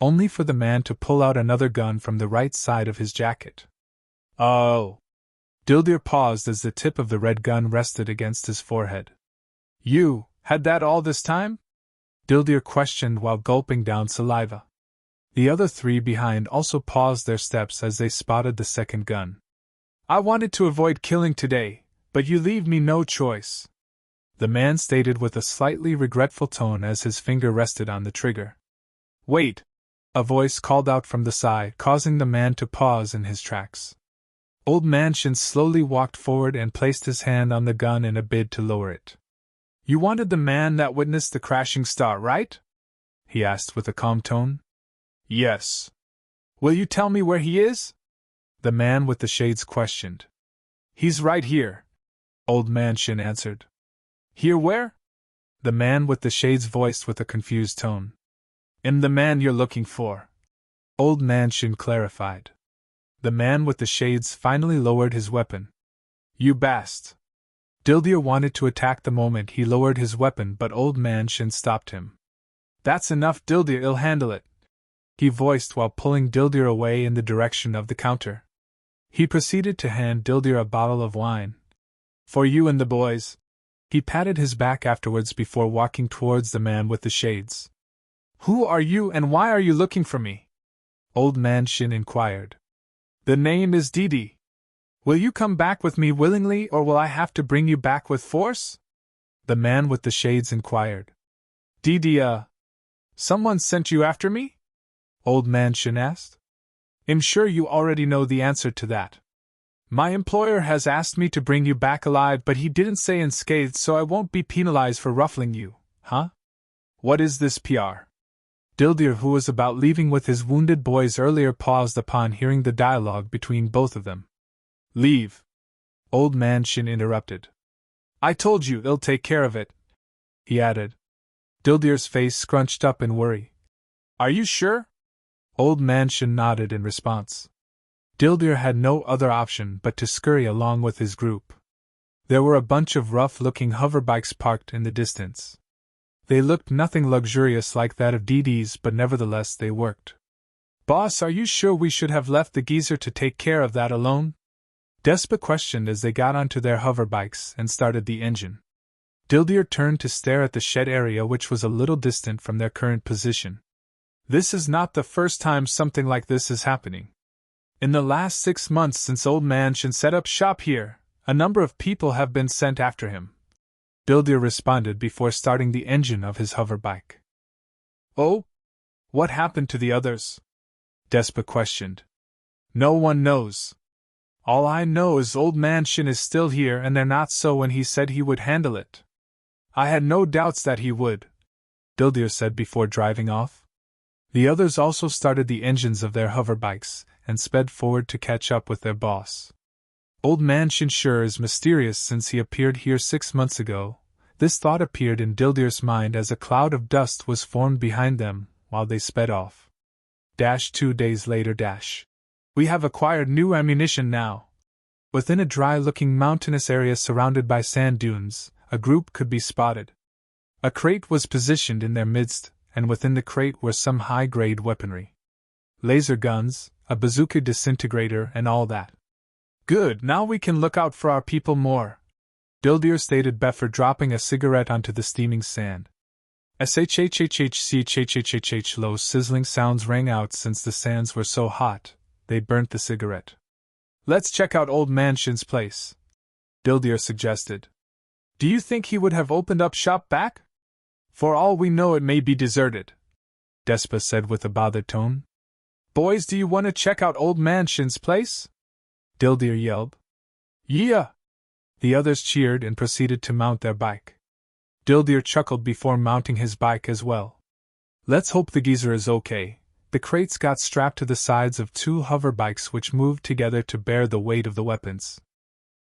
Only for the man to pull out another gun from the right side of his jacket. Oh! Dildir paused as the tip of the red gun rested against his forehead. You had that all this time? Dildir questioned while gulping down saliva. The other three behind also paused their steps as they spotted the second gun. I wanted to avoid killing today, but you leave me no choice, the man stated with a slightly regretful tone as his finger rested on the trigger. Wait! A voice called out from the side, causing the man to pause in his tracks. Old Man Shin slowly walked forward and placed his hand on the gun in a bid to lower it. You wanted the man that witnessed the crashing star, right? He asked with a calm tone. Yes. Will you tell me where he is? The man with the shades questioned. He's right here, Old Man Shin answered. Here where? The man with the shades voiced with a confused tone. I'm the man you're looking for, Old Man Shin clarified. The man with the shades finally lowered his weapon. You bast! Dildir wanted to attack the moment he lowered his weapon, but Old Man Shin stopped him. That's enough, Dildir, I'll handle it, he voiced while pulling Dildir away in the direction of the counter. He proceeded to hand Dildir a bottle of wine. For you and the boys. He patted his back afterwards before walking towards the man with the shades. Who are you and why are you looking for me? Old Man Shin inquired. The name is Didi. Will you come back with me willingly, or will I have to bring you back with force? The man with the shades inquired. Didi, someone sent you after me? Old Man Shin asked. I'm sure you already know the answer to that. My employer has asked me to bring you back alive, but he didn't say unscathed, so I won't be penalized for ruffling you, huh? What is this PR? Dildir, who was about leaving with his wounded boys earlier, paused upon hearing the dialogue between both of them. Leave, Old Man Shin interrupted. I told you they'll take care of it, he added. Dildir's face scrunched up in worry. Are you sure? Old Man Shin nodded in response. Dildir had no other option but to scurry along with his group. There were a bunch of rough-looking hoverbikes parked in the distance. They looked nothing luxurious like that of Didi's, but nevertheless they worked. Boss, are you sure we should have left the geezer to take care of that alone? Despa questioned as they got onto their hoverbikes and started the engine. Dildir turned to stare at the shed area, which was a little distant from their current position. This is not the first time something like this is happening. In the last 6 months since Old Man Shin set up shop here, a number of people have been sent after him, Dildir responded before starting the engine of his hoverbike. Oh? What happened to the others? Despa questioned. No one knows. All I know is Old Man Shin is still here, and they're not so when he said he would handle it. I had no doubts that he would, Dildir said before driving off. The others also started the engines of their hoverbikes and sped forward to catch up with their boss. Old Man Shin sure is mysterious since he appeared here 6 months ago. This thought appeared in Dildir's mind as a cloud of dust was formed behind them while they sped off. 2 days later. We have acquired new ammunition now. Within a dry-looking mountainous area surrounded by sand dunes, a group could be spotted. A crate was positioned in their midst, and within the crate were some high-grade weaponry. Laser guns, a bazooka disintegrator, and all that. Good, now we can look out for our people more, Dildir stated before dropping a cigarette onto the steaming sand. Shhhhch, low sizzling sounds rang out since the sands were so hot, they burnt the cigarette. Let's check out Old Man Shin's place, Dildir suggested. Do you think he would have opened up shop back? For all we know, it may be deserted, Despa said with a bothered tone. Boys, do you want to check out Old Man Shin's place? Dildir yelled. Yeah! The others cheered and proceeded to mount their bike. Dildir chuckled before mounting his bike as well. Let's hope the geezer is okay. The crates got strapped to the sides of 2 hoverbikes which moved together to bear the weight of the weapons.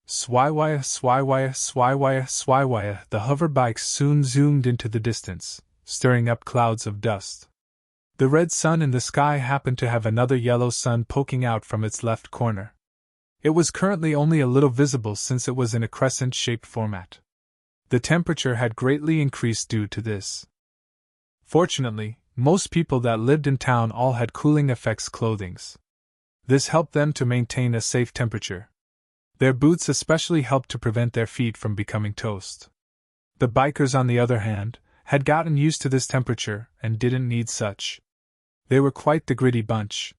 Swywire, swywire, swywire, swywire. The hoverbikes soon zoomed into the distance, stirring up clouds of dust. The red sun in the sky happened to have another yellow sun poking out from its left corner. It was currently only a little visible since it was in a crescent-shaped format. The temperature had greatly increased due to this. Fortunately, most people that lived in town all had cooling effects clothings. This helped them to maintain a safe temperature. Their boots especially helped to prevent their feet from becoming toast. The bikers, on the other hand, had gotten used to this temperature and didn't need such. They were quite the gritty bunch.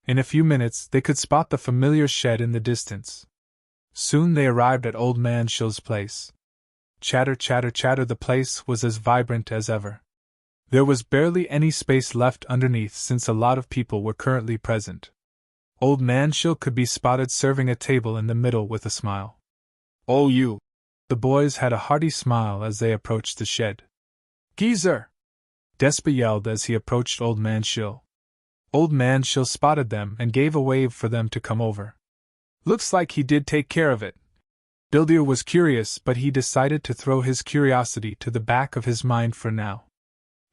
In a few minutes they could spot the familiar shed in the distance. Soon they arrived at Old Man Shill's place. Chatter, chatter, chatter, the place was as vibrant as ever. There was barely any space left underneath since a lot of people were currently present. Old Man Shill could be spotted serving a table in the middle with a smile. "Oh, you!" The boys had a hearty smile as they approached the shed. "Geezer!" Despa yelled as he approached Old Man Shill. Old Man Shill spotted them and gave a wave for them to come over. "Looks like he did take care of it." Bildir was curious, but he decided to throw his curiosity to the back of his mind for now.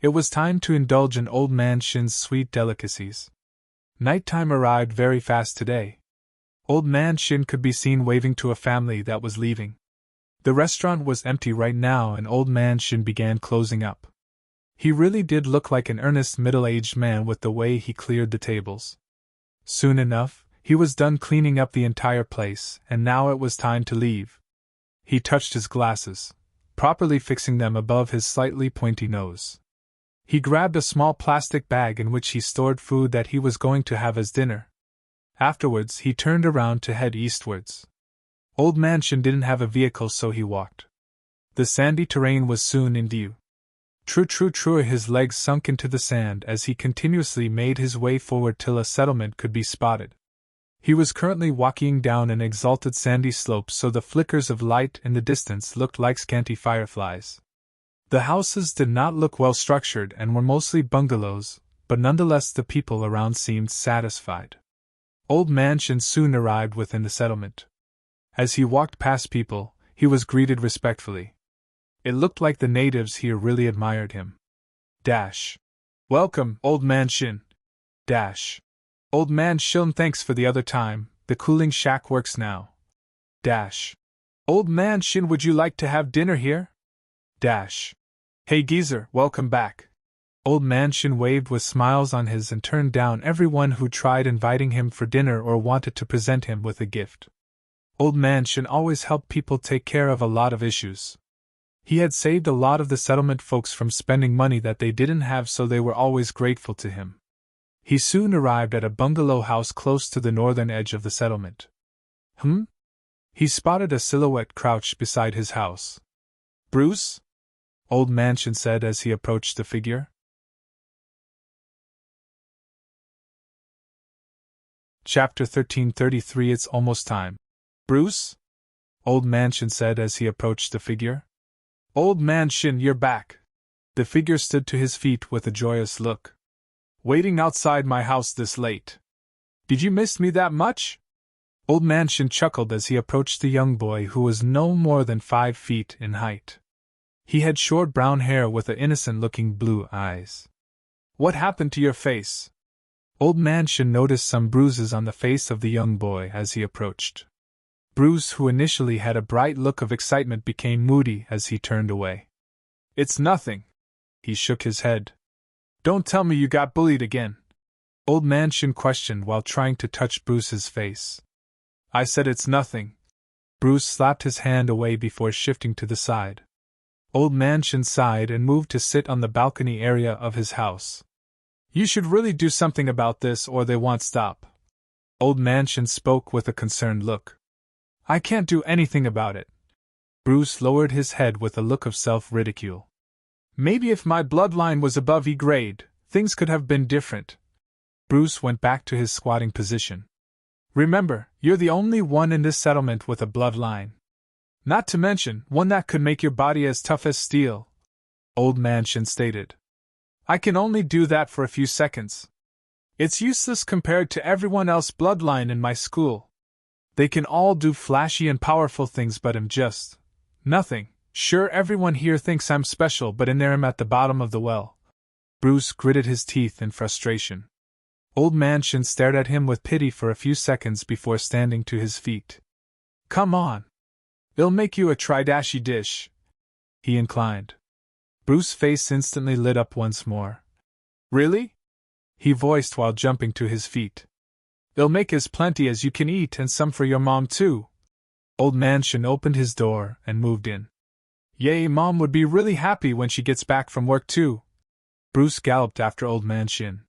It was time to indulge in Old Man Shin's sweet delicacies. Nighttime arrived very fast today. Old Man Shin could be seen waving to a family that was leaving. The restaurant was empty right now and Old Man Shin began closing up. He really did look like an earnest middle-aged man with the way he cleared the tables. Soon enough, he was done cleaning up the entire place, and now it was time to leave. He touched his glasses, properly fixing them above his slightly pointy nose. He grabbed a small plastic bag in which he stored food that he was going to have as dinner. Afterwards, he turned around to head eastwards. Old Man Shin didn't have a vehicle, so he walked. The sandy terrain was soon in view. True, his legs sunk into the sand as he continuously made his way forward till a settlement could be spotted. He was currently walking down an exalted sandy slope, so the flickers of light in the distance looked like scanty fireflies. The houses did not look well structured and were mostly bungalows, but nonetheless the people around seemed satisfied. Old Man Shin soon arrived within the settlement. As he walked past people, he was greeted respectfully. It looked like the natives here really admired him. "Welcome, Old Man Shin." "Old Man Shin, thanks for the other time, the cooling shack works now." "Old Man Shin, would you like to have dinner here?" "Hey geezer, welcome back." Old Man Shin waved with smiles on his and turned down everyone who tried inviting him for dinner or wanted to present him with a gift. Old Man Shin always helped people take care of a lot of issues. He had saved a lot of the settlement folks from spending money that they didn't have, so they were always grateful to him. He soon arrived at a bungalow house close to the northern edge of the settlement. He spotted a silhouette crouched beside his house. "Bruce?" Old Man Shin said as he approached the figure. Chapter 1333. It's almost time. "Bruce?" Old Man Shin said as he approached the figure. "Old Man Shin, you're back." The figure stood to his feet with a joyous look. "Waiting outside my house this late. Did you miss me that much?" Old Man Shin chuckled as he approached the young boy, who was no more than 5 feet in height. He had short brown hair with innocent-looking blue eyes. "What happened to your face?" Old Man Shin noticed some bruises on the face of the young boy as he approached. Bruce, who initially had a bright look of excitement, became moody as he turned away. "It's nothing." He shook his head. "Don't tell me you got bullied again?" Old Man Shin questioned while trying to touch Bruce's face. "I said it's nothing." Bruce slapped his hand away before shifting to the side. Old Man Shin sighed and moved to sit on the balcony area of his house. "You should really do something about this or they won't stop." Old Man Shin spoke with a concerned look. "I can't do anything about it." Bruce lowered his head with a look of self-ridicule. "Maybe if my bloodline was above E grade, things could have been different." Bruce went back to his squatting position. "Remember, you're the only one in this settlement with a bloodline. Not to mention, one that could make your body as tough as steel," Old Man Shin stated. "I can only do that for a few seconds. It's useless compared to everyone else's bloodline in my school. They can all do flashy and powerful things, but I'm just nothing. Sure, everyone here thinks I'm special, but in there I'm at the bottom of the well. Bruce gritted his teeth in frustration. Old Man Shin stared at him with pity for a few seconds before standing to his feet. Come on. It'll make you a try-dashy dish. He inclined. Bruce's face instantly lit up once more. Really? He voiced while jumping to his feet. It'll make as plenty as you can eat and some for your mom too. Old Man Shin opened his door and moved in. Yay, Mom would be really happy when she gets back from work too. Bruce galloped after Old Man Shin.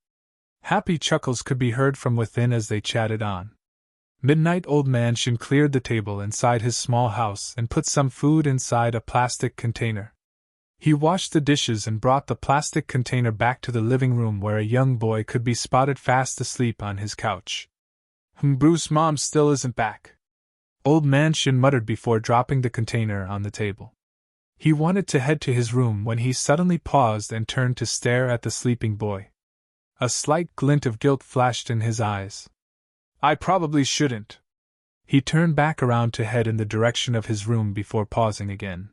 Happy chuckles could be heard from within as they chatted on. Midnight. Old Man Shin cleared the table inside his small house and put some food inside a plastic container. He washed the dishes and brought the plastic container back to the living room where a young boy could be spotted fast asleep on his couch. Bruce, Mom still isn't back. Old Man Shin muttered before dropping the container on the table. He wanted to head to his room when he suddenly paused and turned to stare at the sleeping boy. A slight glint of guilt flashed in his eyes. I probably shouldn't. He turned back around to head in the direction of his room before pausing again.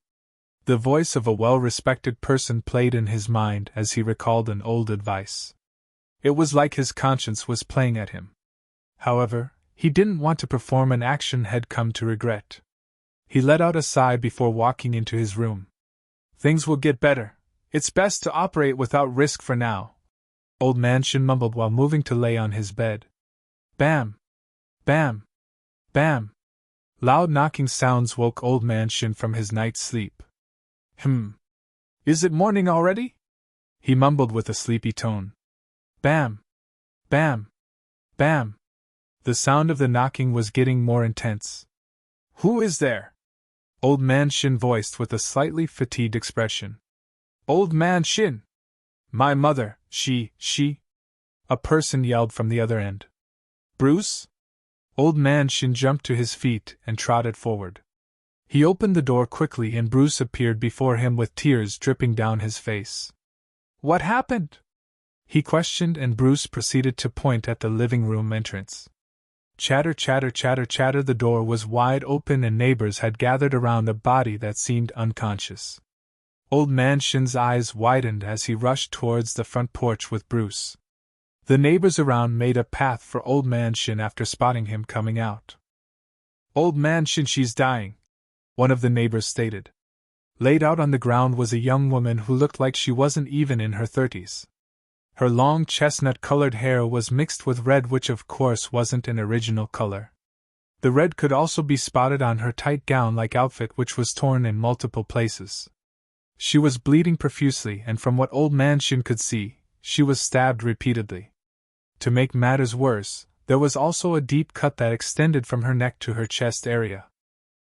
The voice of a well-respected person played in his mind as he recalled an old advice. It was like his conscience was playing at him. However, he didn't want to perform an action he'd come to regret. He let out a sigh before walking into his room. Things will get better. It's best to operate without risk for now. Old Man Shin mumbled while moving to lay on his bed. Bam! Bam! Bam! Loud knocking sounds woke Old Man Shin from his night's sleep. Is it morning already? He mumbled with a sleepy tone. Bam! Bam! Bam! The sound of the knocking was getting more intense. Who is there? Old Man Shin voiced with a slightly fatigued expression. Old Man Shin! My mother, she. A person yelled from the other end. Bruce? Old Man Shin jumped to his feet and trotted forward. He opened the door quickly and Bruce appeared before him with tears dripping down his face. What happened? He questioned and Bruce proceeded to point at the living room entrance. Chatter, chatter, chatter, chatter. The door was wide open and neighbors had gathered around a body that seemed unconscious. Old Man Shin's eyes widened as he rushed towards the front porch with Bruce. The neighbors around made a path for Old Man Shin after spotting him coming out. Old Man Shin, she's dying, one of the neighbors stated. Laid out on the ground was a young woman who looked like she wasn't even in her 30s. Her long chestnut-colored hair was mixed with red, which of course wasn't an original color. The red could also be spotted on her tight gown-like outfit, which was torn in multiple places. She was bleeding profusely, and from what Old Man Shin could see, she was stabbed repeatedly. To make matters worse, there was also a deep cut that extended from her neck to her chest area.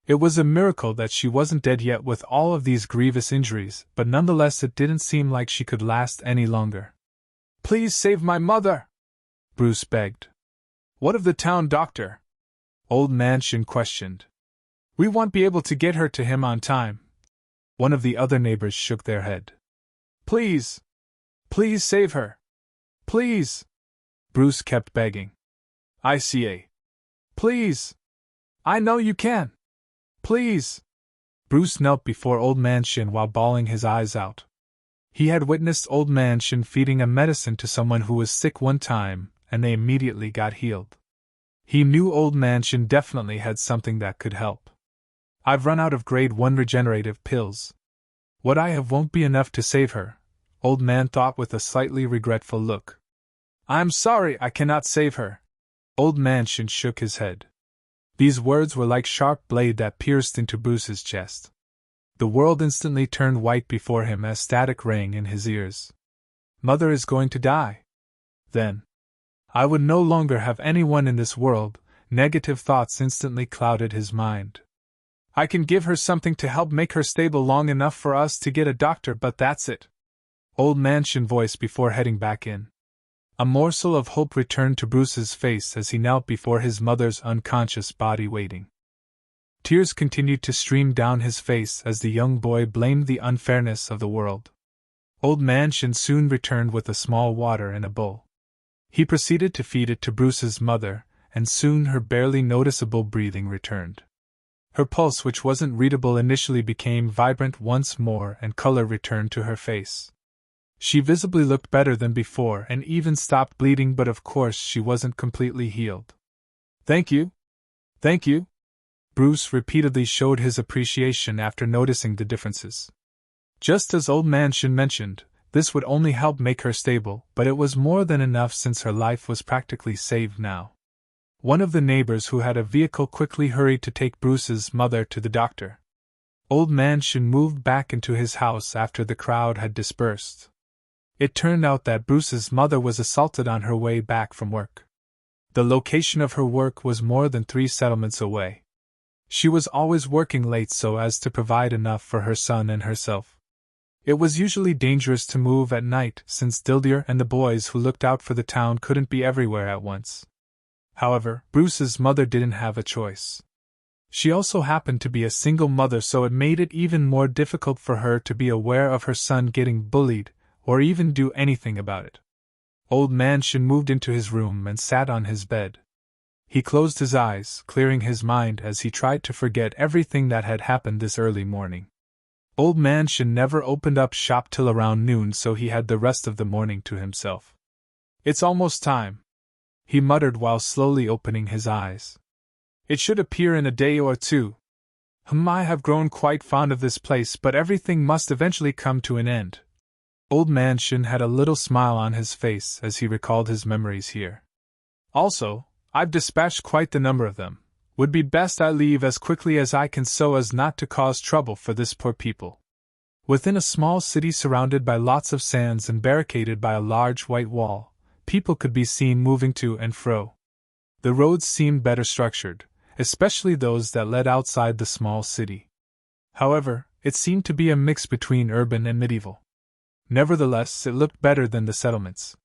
It was a miracle that she wasn't dead yet with all of these grievous injuries, but nonetheless it didn't seem like she could last any longer. Please save my mother, Bruce begged. What of the town doctor? Old Man Shin questioned. We won't be able to get her to him on time. One of the other neighbors shook their head. Please! Please save her! Please! Bruce kept begging. ICA. Please! I know you can! Please! Bruce knelt before Old Man Shin while bawling his eyes out. He had witnessed Old Man Shin feeding a medicine to someone who was sick one time, and they immediately got healed. He knew Old Man Shin definitely had something that could help. I've run out of grade 1 regenerative pills. What I have won't be enough to save her, Old Man thought with a slightly regretful look. I'm sorry I cannot save her. Old Man Shin shook his head. These words were like sharp blade that pierced into Bruce's chest. The world instantly turned white before him as static rang in his ears. Mother is going to die. Then I would no longer have anyone in this world. Negative thoughts instantly clouded his mind. I can give her something to help make her stable long enough for us to get a doctor, but that's it. Old Man Shin voiced before heading back in. A morsel of hope returned to Bruce's face as he knelt before his mother's unconscious body waiting. Tears continued to stream down his face as the young boy blamed the unfairness of the world. Old Man Shin soon returned with a small water in a bowl. He proceeded to feed it to Bruce's mother, and soon her barely noticeable breathing returned. Her pulse, which wasn't readable initially, became vibrant once more and color returned to her face. She visibly looked better than before and even stopped bleeding, but of course she wasn't completely healed. "Thank you. Thank you." Bruce repeatedly showed his appreciation after noticing the differences. Just as Old Man Shin mentioned, this would only help make her stable, but it was more than enough since her life was practically saved now. One of the neighbors who had a vehicle quickly hurried to take Bruce's mother to the doctor. Old Man Shin moved back into his house after the crowd had dispersed. It turned out that Bruce's mother was assaulted on her way back from work. The location of her work was more than 3 settlements away. She was always working late so as to provide enough for her son and herself. It was usually dangerous to move at night since Dildir and the boys who looked out for the town couldn't be everywhere at once. However, Bruce's mother didn't have a choice. She also happened to be a single mother, so it made it even more difficult for her to be aware of her son getting bullied, or even do anything about it. Old Man Shin moved into his room and sat on his bed. He closed his eyes, clearing his mind as he tried to forget everything that had happened this early morning. Old Man Shin never opened up shop till around noon, so he had the rest of the morning to himself. "It's almost time," he muttered while slowly opening his eyes. "It should appear in a day or 2. I have grown quite fond of this place, but everything must eventually come to an end." Old Man Shin had a little smile on his face as he recalled his memories here. "Also, I've dispatched quite the number of them. Would be best I leave as quickly as I can so as not to cause trouble for this poor people." Within a small city surrounded by lots of sands and barricaded by a large white wall, people could be seen moving to and fro. The roads seemed better structured, especially those that led outside the small city. However, it seemed to be a mix between urban and medieval. Nevertheless, it looked better than the settlements.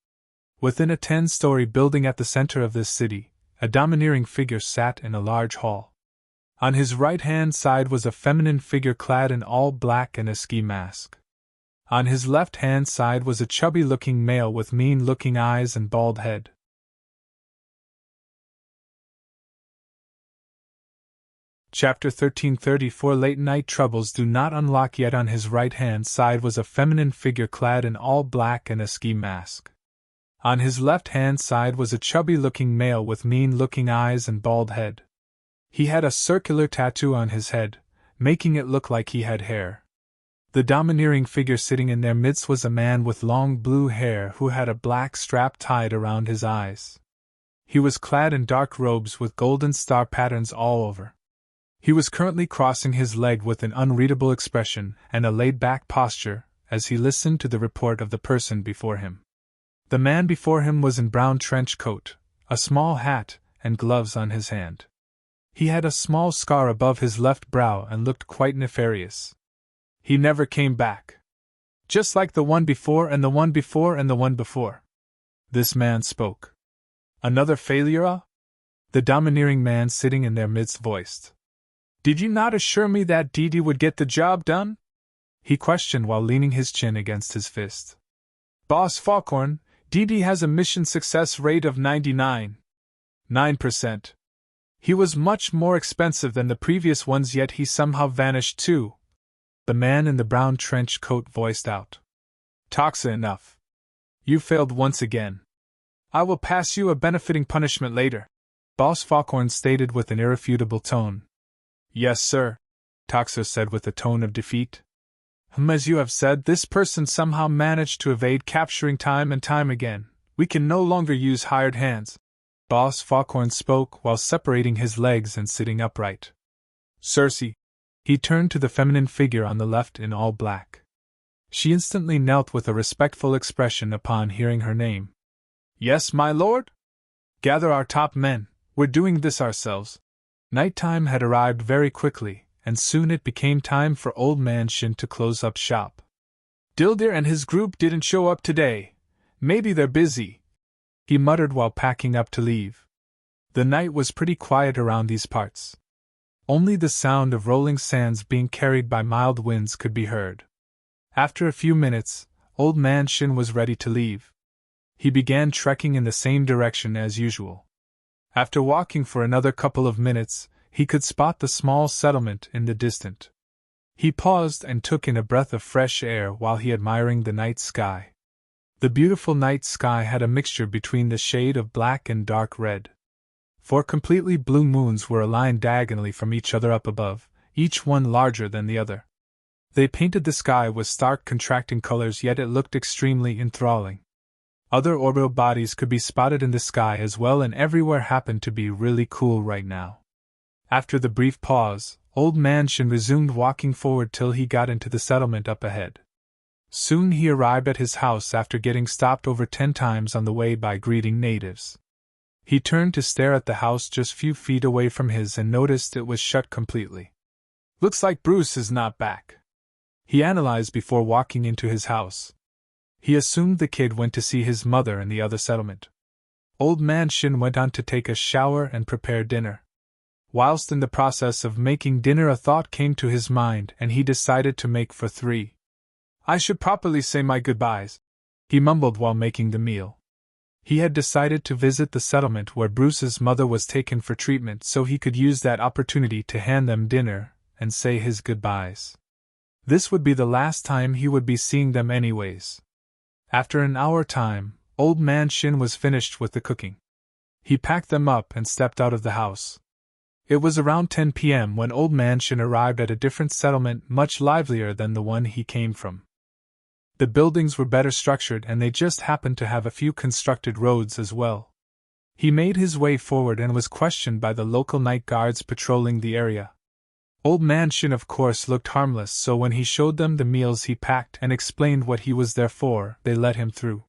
Within a 10-story building at the center of this city, a domineering figure sat in a large hall. On his right-hand side was a feminine figure clad in all black and a ski mask. On his left-hand side was a chubby-looking male with mean-looking eyes and bald head. Chapter 1334 Late Night Troubles Do Not Unlock. Yet on his right-hand side was a feminine figure clad in all black and a ski mask. On his left-hand side was a chubby-looking male with mean-looking eyes and bald head. He had a circular tattoo on his head, making it look like he had hair. The domineering figure sitting in their midst was a man with long blue hair who had a black strap tied around his eyes. He was clad in dark robes with golden star patterns all over. He was currently crossing his leg with an unreadable expression and a laid-back posture as he listened to the report of the person before him. The man before him was in brown trench coat, a small hat, and gloves on his hand. He had a small scar above his left brow and looked quite nefarious. "He never came back. Just like the one before and the one before and the one before." This man spoke. "Another failure?" The domineering man sitting in their midst voiced. "Did you not assure me that Didi would get the job done?" he questioned while leaning his chin against his fist. "Boss Falkhorn, Didi has a mission success rate of 99.9%. He was much more expensive than the previous ones, yet he somehow vanished too," the man in the brown trench coat voiced out. "Toxa enough. You failed once again. I will pass you a benefiting punishment later," Boss Falkhorn stated with an irrefutable tone. "Yes, sir," Toxa said with a tone of defeat. "As you have said, this person somehow managed to evade capturing time and time again. We can no longer use hired hands." Boss Falkhorn spoke while separating his legs and sitting upright. "Circe," he turned to the feminine figure on the left in all black. She instantly knelt with a respectful expression upon hearing her name. "Yes, my lord?" "Gather our top men, we're doing this ourselves." Nighttime had arrived very quickly, and soon it became time for Old Man Shin to close up shop. "Dildir and his group didn't show up today. Maybe they're busy," he muttered while packing up to leave. The night was pretty quiet around these parts. Only the sound of rolling sands being carried by mild winds could be heard. After a few minutes, Old Man Shin was ready to leave. He began trekking in the same direction as usual. After walking for another couple of minutes, he could spot the small settlement in the distance. He paused and took in a breath of fresh air while he admiring the night sky. The beautiful night sky had a mixture between the shade of black and dark red. 4 completely blue moons were aligned diagonally from each other up above, each one larger than the other. They painted the sky with stark contrasting colors, yet it looked extremely enthralling. Other orbital bodies could be spotted in the sky as well, and everywhere happened to be really cool right now. After the brief pause, Old Man Shin resumed walking forward till he got into the settlement up ahead. Soon he arrived at his house after getting stopped over 10 times on the way by greeting natives. He turned to stare at the house just few feet away from his and noticed it was shut completely. "Looks like Bruce is not back," he analyzed before walking into his house. He assumed the kid went to see his mother in the other settlement. Old Man Shin went on to take a shower and prepare dinner. Whilst in the process of making dinner, a thought came to his mind and he decided to make for 3. "I should properly say my goodbyes," he mumbled while making the meal. He had decided to visit the settlement where Bruce's mother was taken for treatment so he could use that opportunity to hand them dinner and say his goodbyes. This would be the last time he would be seeing them anyways. After an hour time, Old Man Shin was finished with the cooking. He packed them up and stepped out of the house. It was around 10 p.m. when Old Man Shin arrived at a different settlement much livelier than the one he came from. The buildings were better structured and they just happened to have a few constructed roads as well. He made his way forward and was questioned by the local night guards patrolling the area. Old Man Shin of course looked harmless, so when he showed them the meals he packed and explained what he was there for, they let him through.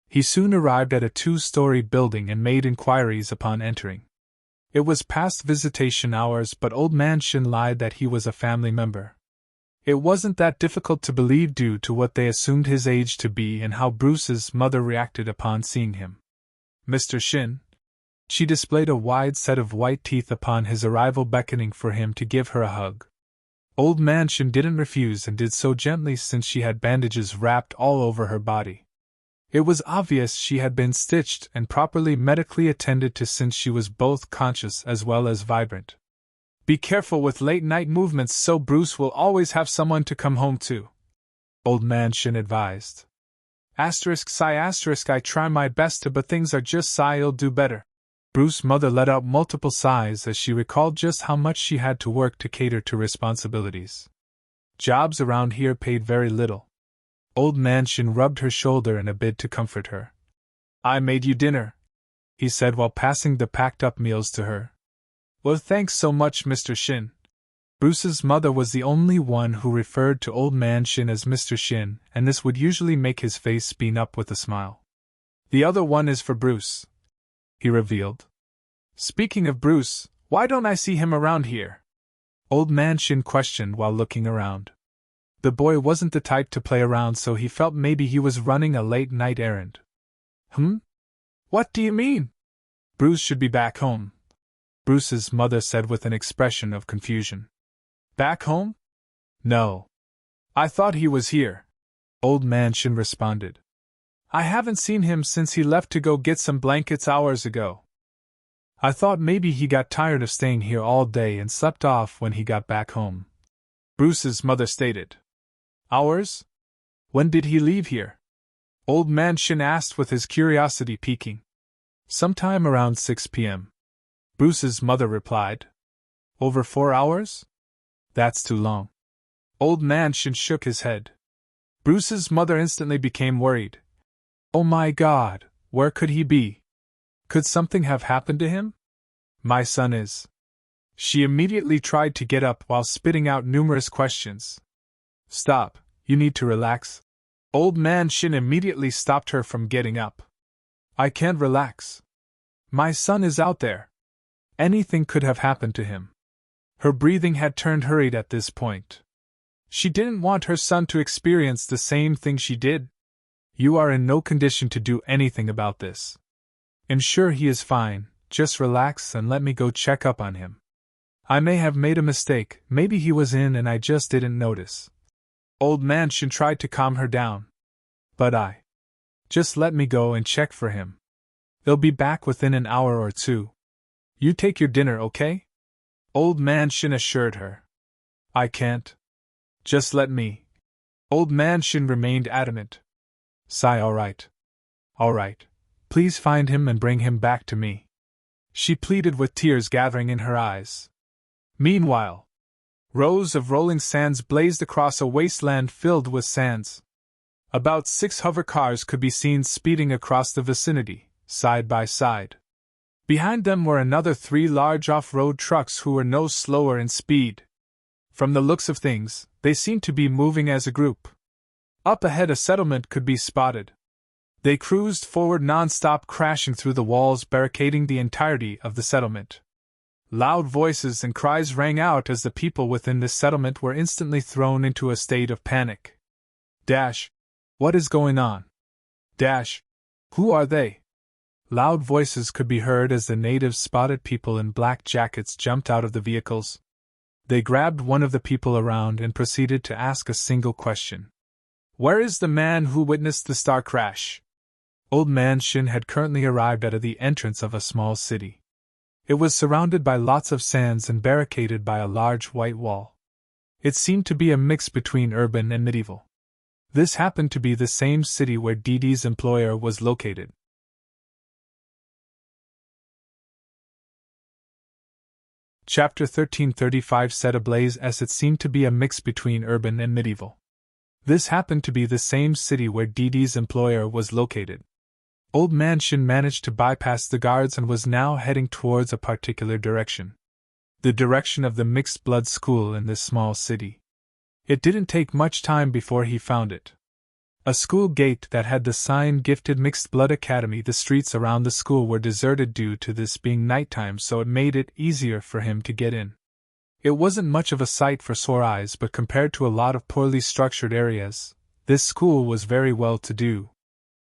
He soon arrived at a 2-story building and made inquiries upon entering. It was past visitation hours, but Old Man Shin lied that he was a family member. It wasn't that difficult to believe due to what they assumed his age to be and how Bruce's mother reacted upon seeing him. "Mr. Shin?" She displayed a wide set of white teeth upon his arrival, beckoning for him to give her a hug. Old Man Shin didn't refuse and did so gently since she had bandages wrapped all over her body. It was obvious she had been stitched and properly medically attended to since she was both conscious as well as vibrant. "Be careful with late-night movements so Bruce will always have someone to come home to," Old Man Shin advised. *I try my best to, but things are just I'll do better." Bruce's mother let out multiple sighs as she recalled just how much she had to work to cater to responsibilities. Jobs around here paid very little. Old Man Shin rubbed her shoulder in a bid to comfort her. "I made you dinner," he said while passing the packed-up meals to her. "Well, thanks so much, Mr. Shin." Bruce's mother was the only one who referred to Old Man Shin as Mr. Shin, and this would usually make his face beam up with a smile. "The other one is for Bruce," he revealed. "Speaking of Bruce, why don't I see him around here?" Old Man Shin questioned while looking around. The boy wasn't the type to play around, so he felt maybe he was running a late-night errand. What do you mean?" "Bruce should be back home," Bruce's mother said with an expression of confusion. "Back home?" "No. I thought he was here," Old Man Shin responded. "I haven't seen him since he left to go get some blankets hours ago. I thought maybe he got tired of staying here all day and slept off when he got back home," Bruce's mother stated. "Hours? When did he leave here?" Old Man Shin asked with his curiosity peaking. "Sometime around 6 p.m. Bruce's mother replied. "Over 4 hours? That's too long." Old Man Shin shook his head. Bruce's mother instantly became worried. "Oh my God, where could he be? Could something have happened to him? My son is..." She immediately tried to get up while spitting out numerous questions. "Stop, you need to relax." Old Man Shin immediately stopped her from getting up. "I can't relax. My son is out there. Anything could have happened to him." Her breathing had turned hurried at this point. She didn't want her son to experience the same thing she did. "You are in no condition to do anything about this. Ensure he is fine, just relax and let me go check up on him. I may have made a mistake, maybe he was in and I just didn't notice." Old Man Shin tried to calm her down. "But just let me go and check for him. They'll be back within an hour or 2. You take your dinner, okay?" Old Man Shin assured her. I can't. Just let me. Old Man Shin remained adamant. Sigh, all right. All right. Please find him and bring him back to me. She pleaded with tears gathering in her eyes. Meanwhile, rows of rolling sands blazed across a wasteland filled with sands. About 6 hover cars could be seen speeding across the vicinity, side by side. Behind them were another 3 large off-road trucks who were no slower in speed. From the looks of things, they seemed to be moving as a group. Up ahead a settlement could be spotted. They cruised forward non-stop, crashing through the walls barricading the entirety of the settlement. Loud voices and cries rang out as the people within this settlement were instantly thrown into a state of panic. Dash! What is going on? Dash! Who are they? Loud voices could be heard as the natives spotted people in black jackets jumped out of the vehicles. They grabbed one of the people around and proceeded to ask a single question. Where is the man who witnessed the star crash? Old Man Shin had currently arrived at the entrance of a small city. It was surrounded by lots of sands and barricaded by a large white wall. It seemed to be a mix between urban and medieval. This happened to be the same city where Dee Dee's employer was located. Chapter 1335 set ablaze as it seemed to be a mix between urban and medieval. This happened to be the same city where Dee Dee's employer was located. Old Man Shin managed to bypass the guards and was now heading towards a particular direction. The direction of the mixed blood school in this small city. It didn't take much time before he found it. A school gate that had the sign Gifted Mixed Blood Academy. The streets around the school were deserted due to this being nighttime, so it made it easier for him to get in. It wasn't much of a sight for sore eyes, but compared to a lot of poorly structured areas, this school was very well to do.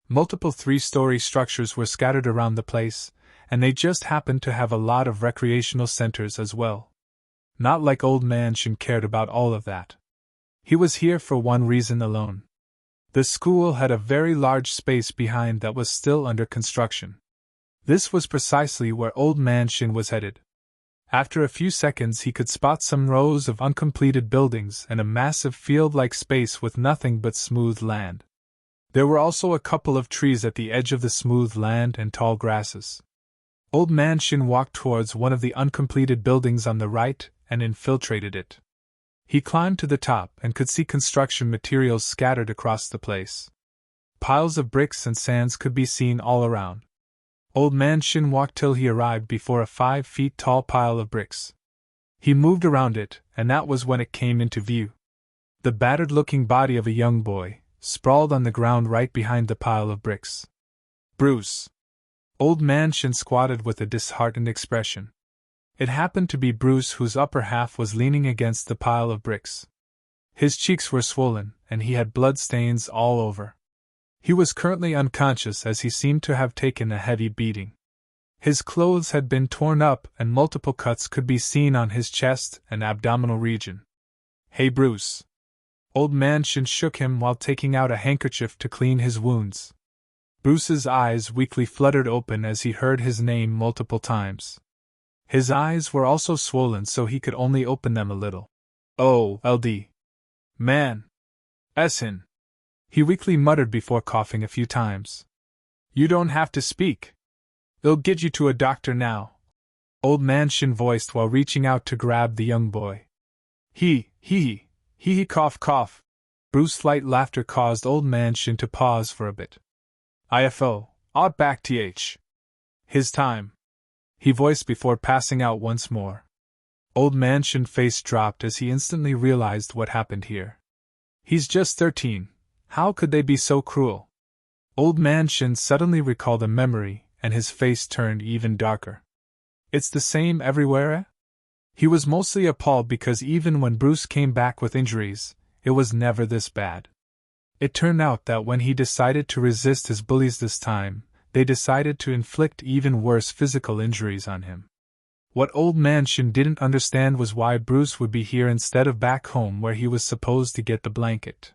Multiple 3-story structures were scattered around the place, and they just happened to have a lot of recreational centers as well. Not like Old Man Shin cared about all of that. He was here for one reason alone. The school had a very large space behind that was still under construction. This was precisely where Old Man Shin was headed. After a few seconds he could spot some rows of uncompleted buildings and a massive field-like space with nothing but smooth land. There were also a couple of trees at the edge of the smooth land and tall grasses. Old Man Shin walked towards one of the uncompleted buildings on the right and infiltrated it. He climbed to the top and could see construction materials scattered across the place. Piles of bricks and sands could be seen all around. Old Man Shin walked till he arrived before a 5 feet tall pile of bricks. He moved around it, and that was when it came into view. The battered-looking body of a young boy, sprawled on the ground right behind the pile of bricks. Bruce! Old Man Shin squatted with a disheartened expression. It happened to be Bruce, whose upper half was leaning against the pile of bricks. His cheeks were swollen, and he had blood stains all over. He was currently unconscious as he seemed to have taken a heavy beating. His clothes had been torn up and multiple cuts could be seen on his chest and abdominal region. Hey Bruce! Old Man Shin shook him while taking out a handkerchief to clean his wounds. Bruce's eyes weakly fluttered open as he heard his name multiple times. His eyes were also swollen, so he could only open them a little. Oh, LD. Man. Essin. He weakly muttered before coughing a few times. You don't have to speak. They'll get you to a doctor now. Old Man Shin voiced while reaching out to grab the young boy. He, cough, cough. Bruce's light laughter caused Old Man Shin to pause for a bit. IFO, odd back th. His time. He voiced before passing out once more. Old Man Shin's face dropped as he instantly realized what happened here. He's just 13. How could they be so cruel? Old Man Shin suddenly recalled a memory, and his face turned even darker. It's the same everywhere, eh? He was mostly appalled because even when Bruce came back with injuries, it was never this bad. It turned out that when he decided to resist his bullies this time, they decided to inflict even worse physical injuries on him. What Old Man Shin didn't understand was why Bruce would be here instead of back home where he was supposed to get the blanket.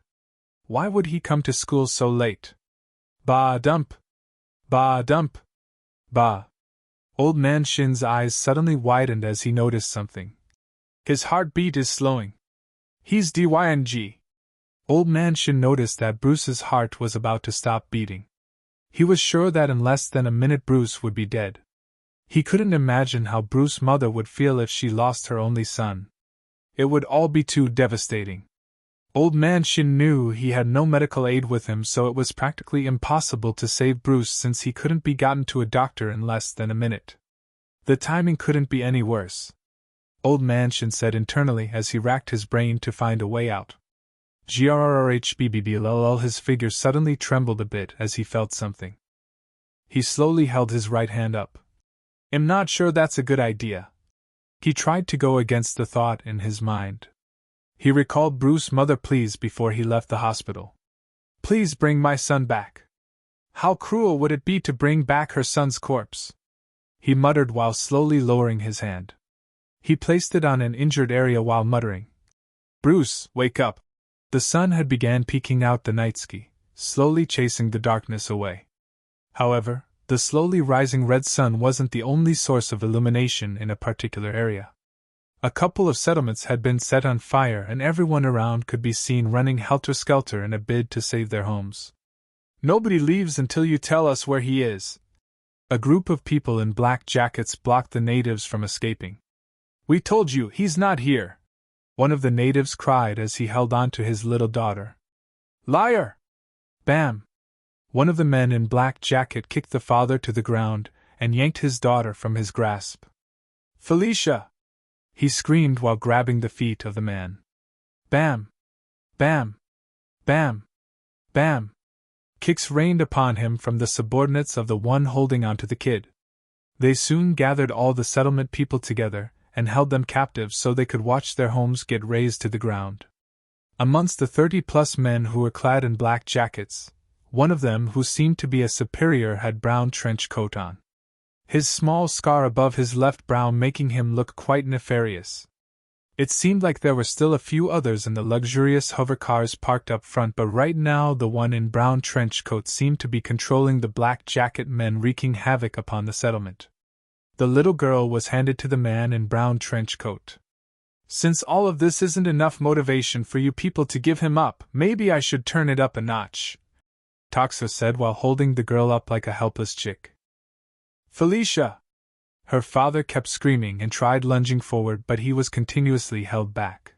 Why would he come to school so late? Bah dump! Bah dump! Bah! Old Man Shin's eyes suddenly widened as he noticed something. His heartbeat is slowing. He's dying. Old Man Shin noticed that Bruce's heart was about to stop beating. He was sure that in less than a minute Bruce would be dead. He couldn't imagine how Bruce's mother would feel if she lost her only son. It would all be too devastating. Old Man Shin knew he had no medical aid with him, so it was practically impossible to save Bruce since he couldn't be gotten to a doctor in less than a minute. The timing couldn't be any worse. Old Man Shin said internally as he racked his brain to find a way out. Grrrhbbb. His figure suddenly trembled a bit as he felt something. He slowly held his right hand up. I'm not sure that's a good idea. He tried to go against the thought in his mind. He recalled Bruce's mother pleas before he left the hospital. Please bring my son back. How cruel would it be to bring back her son's corpse? He muttered while slowly lowering his hand. He placed it on an injured area while muttering, Bruce, wake up. The sun had begun peeking out the night sky, slowly chasing the darkness away. However, the slowly rising red sun wasn't the only source of illumination in a particular area. A couple of settlements had been set on fire and everyone around could be seen running helter-skelter in a bid to save their homes. Nobody leaves until you tell us where he is. A group of people in black jackets blocked the natives from escaping. We told you, he's not here. One of the natives cried as he held on to his little daughter. Liar! Bam! One of the men in black jacket kicked the father to the ground and yanked his daughter from his grasp. Felicia! He screamed while grabbing the feet of the man. Bam! Bam! Bam! Bam! Kicks rained upon him from the subordinates of the one holding onto the kid. They soon gathered all the settlement people together and held them captive so they could watch their homes get razed to the ground. Amongst the 30-plus men who were clad in black jackets, one of them who seemed to be a superior had brown trench coat on. His small scar above his left brow making him look quite nefarious. It seemed like there were still a few others in the luxurious hover cars parked up front, but right now the one in brown trench coat seemed to be controlling the black jacket men, wreaking havoc upon the settlement. The little girl was handed to the man in brown trench coat. Since all of this isn't enough motivation for you people to give him up, maybe I should turn it up a notch, Toxa said while holding the girl up like a helpless chick. Felicia! Her father kept screaming and tried lunging forward, but he was continuously held back.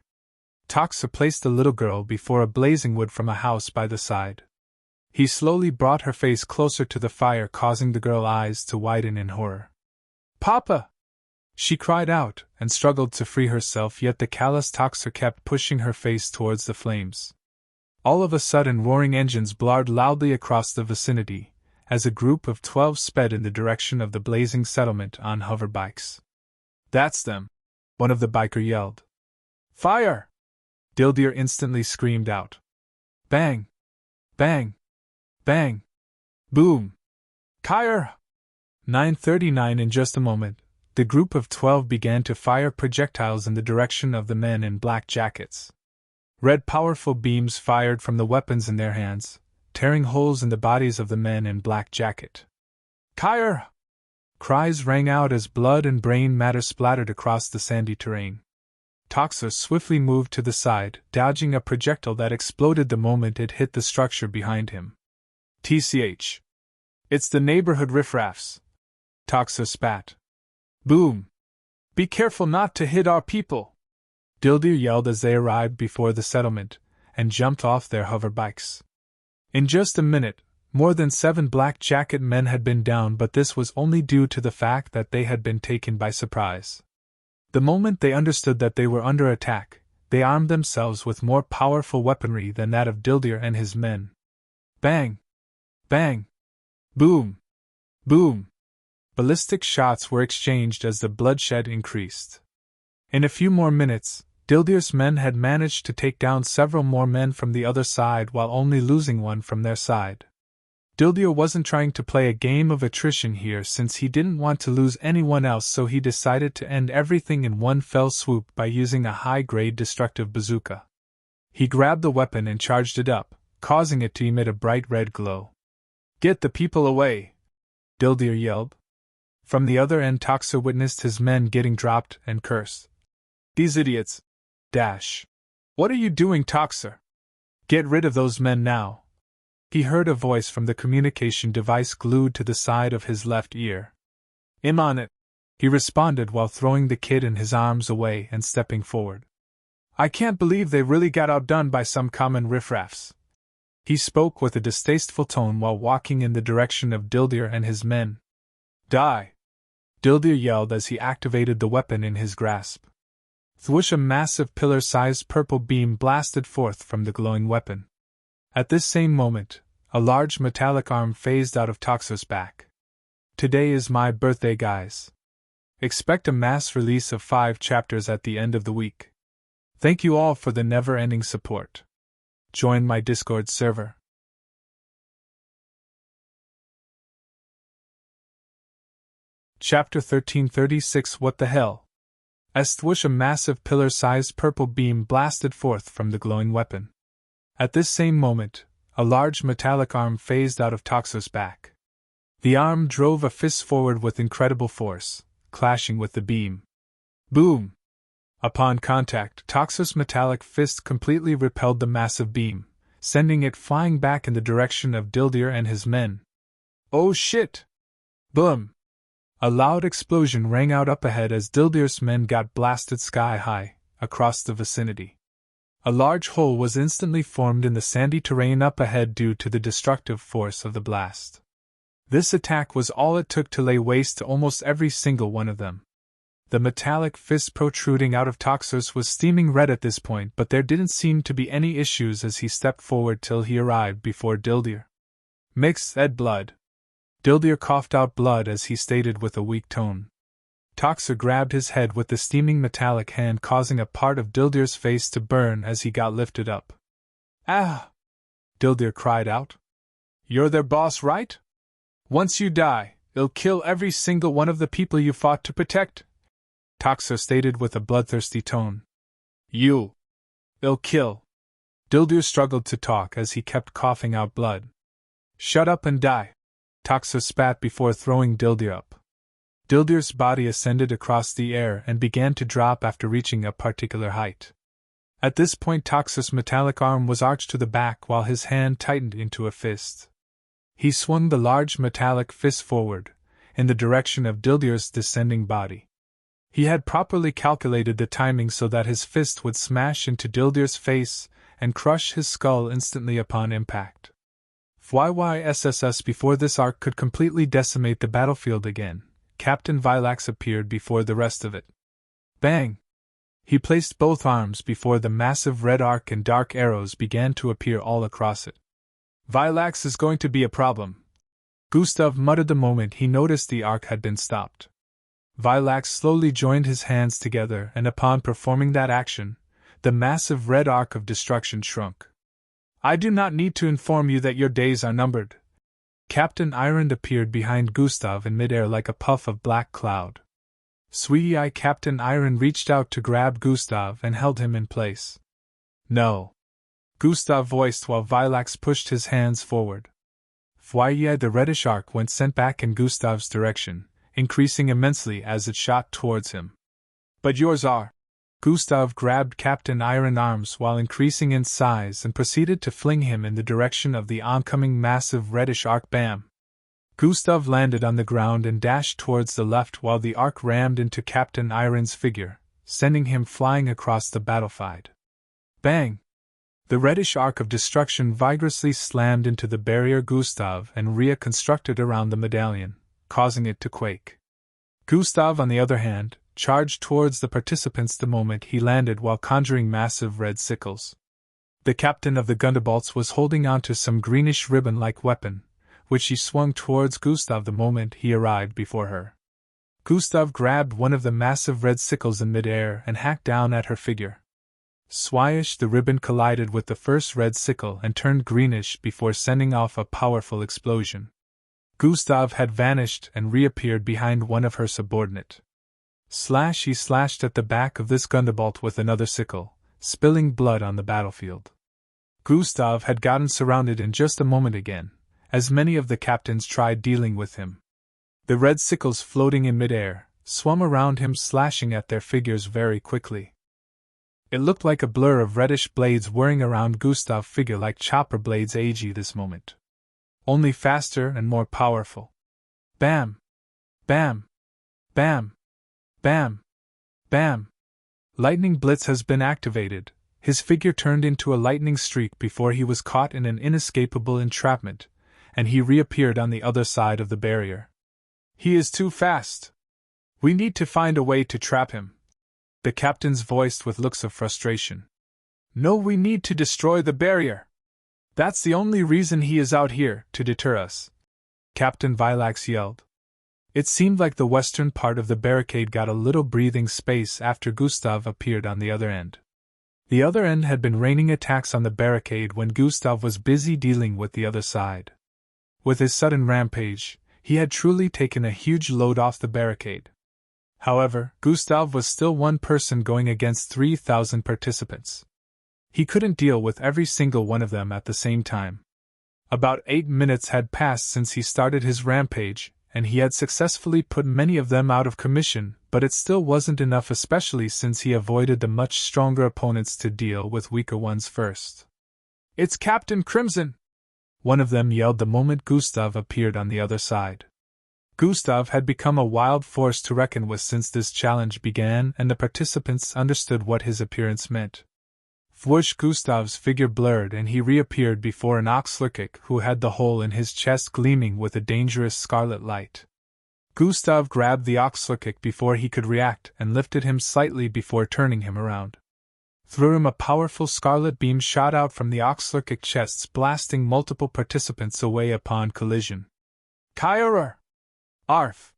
Toxa placed the little girl before a blazing wood from a house by the side. He slowly brought her face closer to the fire, causing the girl's eyes to widen in horror. Papa! She cried out and struggled to free herself, yet the callous Toxa kept pushing her face towards the flames. All of a sudden, roaring engines blared loudly across the vicinity, as a group of 12 sped in the direction of the blazing settlement on hover bikes. That's them! One of the biker yelled. Fire! Dildir instantly screamed out. Bang! Bang! Bang! Boom! Kyr! 9:39. In just a moment, the group of 12 began to fire projectiles in the direction of the men in black jackets. Red powerful beams fired from the weapons in their hands, tearing holes in the bodies of the men in black jacket. Kyr! Cries rang out as blood and brain matter splattered across the sandy terrain. Toxa swiftly moved to the side, dodging a projectile that exploded the moment it hit the structure behind him. TCH. It's the neighborhood riffraffs. Toxa spat. Boom! Be careful not to hit our people! Dildir yelled as they arrived before the settlement and jumped off their hover bikes. In just a minute, more than 7 black jacket men had been down, but this was only due to the fact that they had been taken by surprise. The moment they understood that they were under attack, they armed themselves with more powerful weaponry than that of Dildir and his men. Bang! Bang! Boom! Boom! Ballistic shots were exchanged as the bloodshed increased. In a few more minutes, Dildir's men had managed to take down several more men from the other side while only losing one from their side. Dildir wasn't trying to play a game of attrition here since he didn't want to lose anyone else, so he decided to end everything in one fell swoop by using a high-grade destructive bazooka. He grabbed the weapon and charged it up, causing it to emit a bright red glow. Get the people away! Dildir yelled. From the other end, Toxa witnessed his men getting dropped and cursed. These idiots. Dash. What are you doing, Toxer? Get rid of those men now. He heard a voice from the communication device glued to the side of his left ear. I'm on it, he responded while throwing the kid in his arms away and stepping forward. I can't believe they really got outdone by some common riffraffs. He spoke with a distasteful tone while walking in the direction of Dildir and his men. Die! Dildir yelled as he activated the weapon in his grasp. Thwoosh, a massive pillar-sized purple beam blasted forth from the glowing weapon. At this same moment, a large metallic arm phased out of Toxer's back. Today is my birthday, guys. Expect a mass release of 5 chapters at the end of the week. Thank you all for the never-ending support. Join my Discord server. Chapter 1336. What the hell? As thwoosh, a massive pillar-sized purple beam blasted forth from the glowing weapon. At this same moment, a large metallic arm phased out of Toxer's back. The arm drove a fist forward with incredible force, clashing with the beam. Boom! Upon contact, Toxer's metallic fist completely repelled the massive beam, sending it flying back in the direction of Dildir and his men. Oh shit! Boom! A loud explosion rang out up ahead as Dildir's men got blasted sky high, across the vicinity. A large hole was instantly formed in the sandy terrain up ahead due to the destructive force of the blast. This attack was all it took to lay waste to almost every single one of them. The metallic fist protruding out of Toxer's was steaming red at this point, but there didn't seem to be any issues as he stepped forward till he arrived before Dildir. Mix that blood. Dildir coughed out blood as he stated with a weak tone. Toxer grabbed his head with the steaming metallic hand, causing a part of Dildir's face to burn as he got lifted up. Ah! Dildir cried out. You're their boss, right? Once you die, it'll kill every single one of the people you fought to protect, Toxer stated with a bloodthirsty tone. It'll kill. Dildir struggled to talk as he kept coughing out blood. Shut up and die, Toxer spat before throwing Dildir up. Dildir's body ascended across the air and began to drop after reaching a particular height. At this point, Toxer's metallic arm was arched to the back while his hand tightened into a fist. He swung the large metallic fist forward, in the direction of Dildir's descending body. He had properly calculated the timing so that his fist would smash into Dildir's face and crush his skull instantly upon impact. YYSSS, before this arc could completely decimate the battlefield again, Captain Vilax appeared before the rest of it. Bang! He placed both arms before the massive red arc and dark arrows began to appear all across it. Vilax is going to be a problem, Gustav muttered the moment he noticed the arc had been stopped. Vilax slowly joined his hands together, and upon performing that action, the massive red arc of destruction shrunk. I do not need to inform you that your days are numbered. Captain Irond appeared behind Gustav in midair like a puff of black cloud. Sweetie Eye, Captain Irond reached out to grab Gustav and held him in place. No, Gustav voiced while Vilax pushed his hands forward. The reddish arc went sent back in Gustav's direction, increasing immensely as it shot towards him. But yours are. Gustav grabbed Captain Iron's arms while increasing in size and proceeded to fling him in the direction of the oncoming massive reddish arc. Bam! Gustav landed on the ground and dashed towards the left while the arc rammed into Captain Iron's figure, sending him flying across the battlefield. Bang! The reddish arc of destruction vigorously slammed into the barrier Gustav and Rhea constructed around the medallion, causing it to quake. Gustav, on the other hand, charged towards the participants the moment he landed while conjuring massive red sickles. The captain of the Gunderbolts was holding onto some greenish ribbon-like weapon, which she swung towards Gustav the moment he arrived before her. Gustav grabbed one of the massive red sickles in midair and hacked down at her figure. Swyish, the ribbon collided with the first red sickle and turned greenish before sending off a powerful explosion. Gustav had vanished and reappeared behind one of her subordinate. He slashed at the back of this Gunderbolt with another sickle, spilling blood on the battlefield. Gustav had gotten surrounded in just a moment again, as many of the captains tried dealing with him. The red sickles floating in midair swung around him, slashing at their figures very quickly. It looked like a blur of reddish blades whirring around Gustav's figure like chopper blades ag this moment. Only faster and more powerful. Bam! Bam! Bam! Bam! Bam! Lightning Blitz has been activated. His figure turned into a lightning streak before he was caught in an inescapable entrapment, and he reappeared on the other side of the barrier. He is too fast. We need to find a way to trap him. The captain's voiced with looks of frustration. No, we need to destroy the barrier. That's the only reason he is out here, to deter us. Captain Vilax yelled. It seemed like the western part of the barricade got a little breathing space after Gustav appeared on the other end. The other end had been raining attacks on the barricade when Gustav was busy dealing with the other side. With his sudden rampage, he had truly taken a huge load off the barricade. However, Gustav was still one person going against 3,000 participants. He couldn't deal with every single one of them at the same time. About 8 minutes had passed since he started his rampage, and he had successfully put many of them out of commission, but it still wasn't enough, especially since he avoided the much stronger opponents to deal with weaker ones first. It's Captain Crimson! One of them yelled the moment Gustav appeared on the other side. Gustav had become a wild force to reckon with since this challenge began, and the participants understood what his appearance meant. Whoosh! Gustav's figure blurred and he reappeared before an Oxlurkic who had the hole in his chest gleaming with a dangerous scarlet light. Gustav grabbed the Oxlurkic before he could react and lifted him slightly before turning him around. Through him a powerful scarlet beam shot out from the Oxlurkic chests, blasting multiple participants away upon collision. Kyurr! Arf!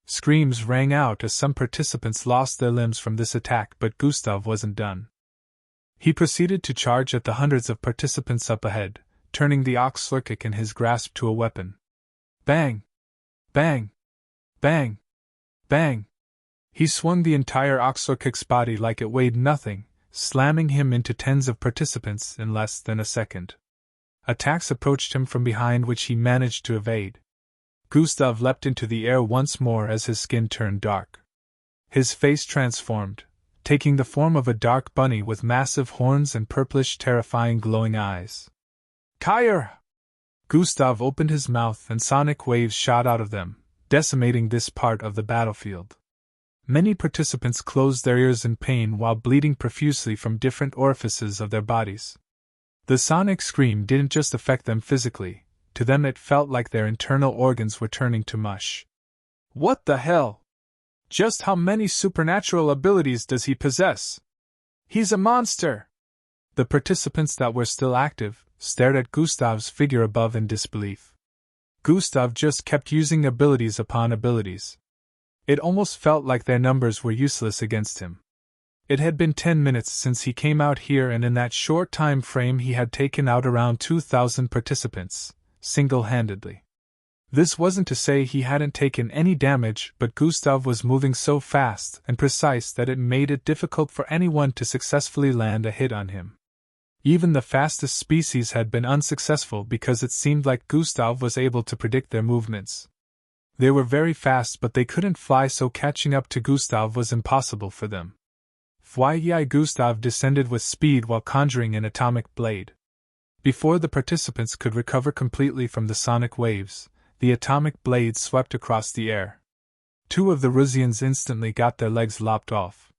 Screams rang out as some participants lost their limbs from this attack, but Gustav wasn't done. He proceeded to charge at the hundreds of participants up ahead, turning the Oxlurkic in his grasp to a weapon. Bang! Bang! Bang! Bang! He swung the entire Oxlurkic's body like it weighed nothing, slamming him into tens of participants in less than a second. Attacks approached him from behind which he managed to evade. Gustav leapt into the air once more as his skin turned dark. His face transformed, taking the form of a dark bunny with massive horns and purplish, terrifying glowing eyes. Kyurr! Gustav opened his mouth and sonic waves shot out of them, decimating this part of the battlefield. Many participants closed their ears in pain while bleeding profusely from different orifices of their bodies. The sonic scream didn't just affect them physically, to them it felt like their internal organs were turning to mush. What the hell? Just how many supernatural abilities does he possess? He's a monster! The participants that were still active stared at Gustav's figure above in disbelief. Gustav just kept using abilities upon abilities. It almost felt like their numbers were useless against him. It had been 10 minutes since he came out here, and in that short time frame he had taken out around 2,000 participants, single-handedly. This wasn't to say he hadn't taken any damage, but Gustav was moving so fast and precise that it made it difficult for anyone to successfully land a hit on him. Even the fastest species had been unsuccessful because it seemed like Gustav was able to predict their movements. They were very fast, but they couldn't fly, so catching up to Gustav was impossible for them. Gustav descended with speed while conjuring an atomic blade. Before the participants could recover completely from the sonic waves, the atomic blade swept across the air. 2 of the Rusians instantly got their legs lopped off.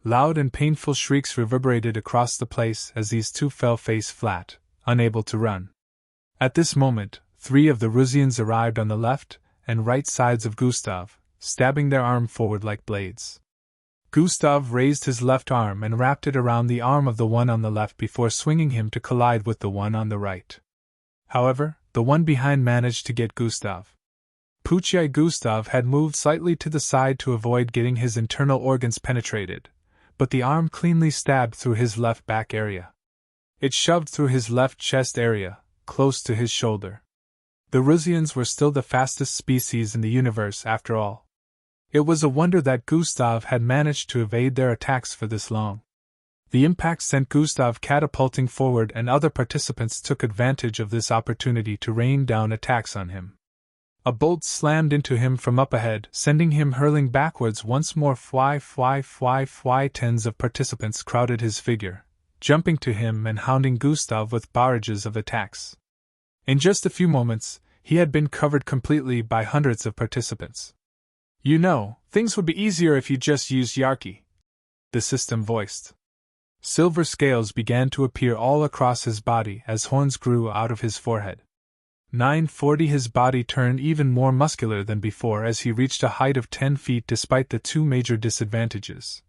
Loud and painful shrieks reverberated across the place as these 2 fell face flat, unable to run. At this moment, 3 of the Rusians arrived on the left and right sides of Gustav, stabbing their arm forward like blades. Gustav raised his left arm and wrapped it around the arm of the one on the left before swinging him to collide with the one on the right. However, the one behind managed to get Gustav. Gustav had moved slightly to the side to avoid getting his internal organs penetrated, but the arm cleanly stabbed through his left back area. It shoved through his left chest area, close to his shoulder. The Rusians were still the fastest species in the universe after all. It was a wonder that Gustav had managed to evade their attacks for this long. The impact sent Gustav catapulting forward, and other participants took advantage of this opportunity to rain down attacks on him. A bolt slammed into him from up ahead, sending him hurling backwards once more. Tens of participants crowded his figure, jumping to him and hounding Gustav with barrages of attacks. In just a few moments, he had been covered completely by hundreds of participants. "You know, things would be easier if you just used Yarki," the system voiced. Silver scales began to appear all across his body as horns grew out of his forehead. 940 His body turned even more muscular than before as he reached a height of 10 feet despite the two major disadvantages.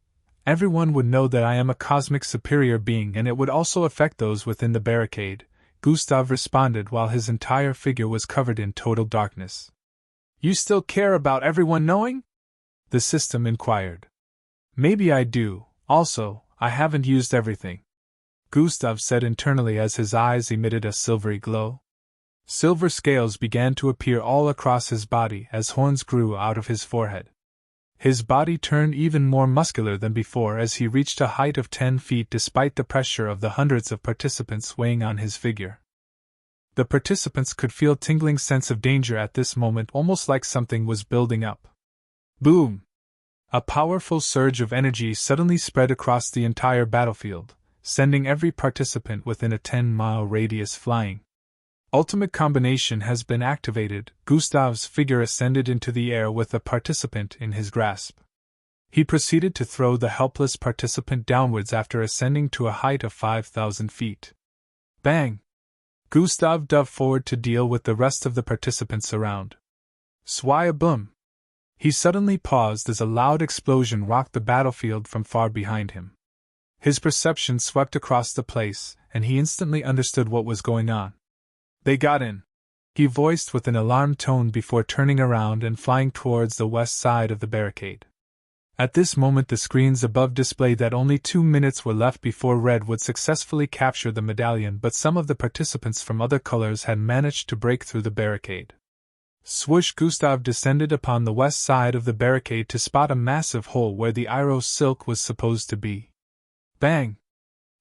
"Everyone would know that I am a cosmic superior being, and it would also affect those within the barricade," Gustav responded while his entire figure was covered in total darkness. "You still care about everyone knowing?" the system inquired. "Maybe I do, also, I haven't used everything," Gustav said internally as his eyes emitted a silvery glow. Silver scales began to appear all across his body as horns grew out of his forehead. His body turned even more muscular than before as he reached a height of 10 feet despite the pressure of the hundreds of participants weighing on his figure. The participants could feel a tingling sense of danger at this moment, almost like something was building up. Boom! A powerful surge of energy suddenly spread across the entire battlefield, sending every participant within a 10-mile radius flying. Ultimate combination has been activated. Gustav's figure ascended into the air with the participant in his grasp. He proceeded to throw the helpless participant downwards after ascending to a height of 5,000 feet. Bang! Gustav dove forward to deal with the rest of the participants around. Swaya-boom! He suddenly paused as a loud explosion rocked the battlefield from far behind him. His perception swept across the place, and he instantly understood what was going on. "They got in," he voiced with an alarmed tone before turning around and flying towards the west side of the barricade. At this moment the screens above displayed that only 2 minutes were left before Red would successfully capture the medallion, but some of the participants from other colors had managed to break through the barricade. Swoosh! Gustav descended upon the west side of the barricade to spot a massive hole where the Iros silk was supposed to be. Bang!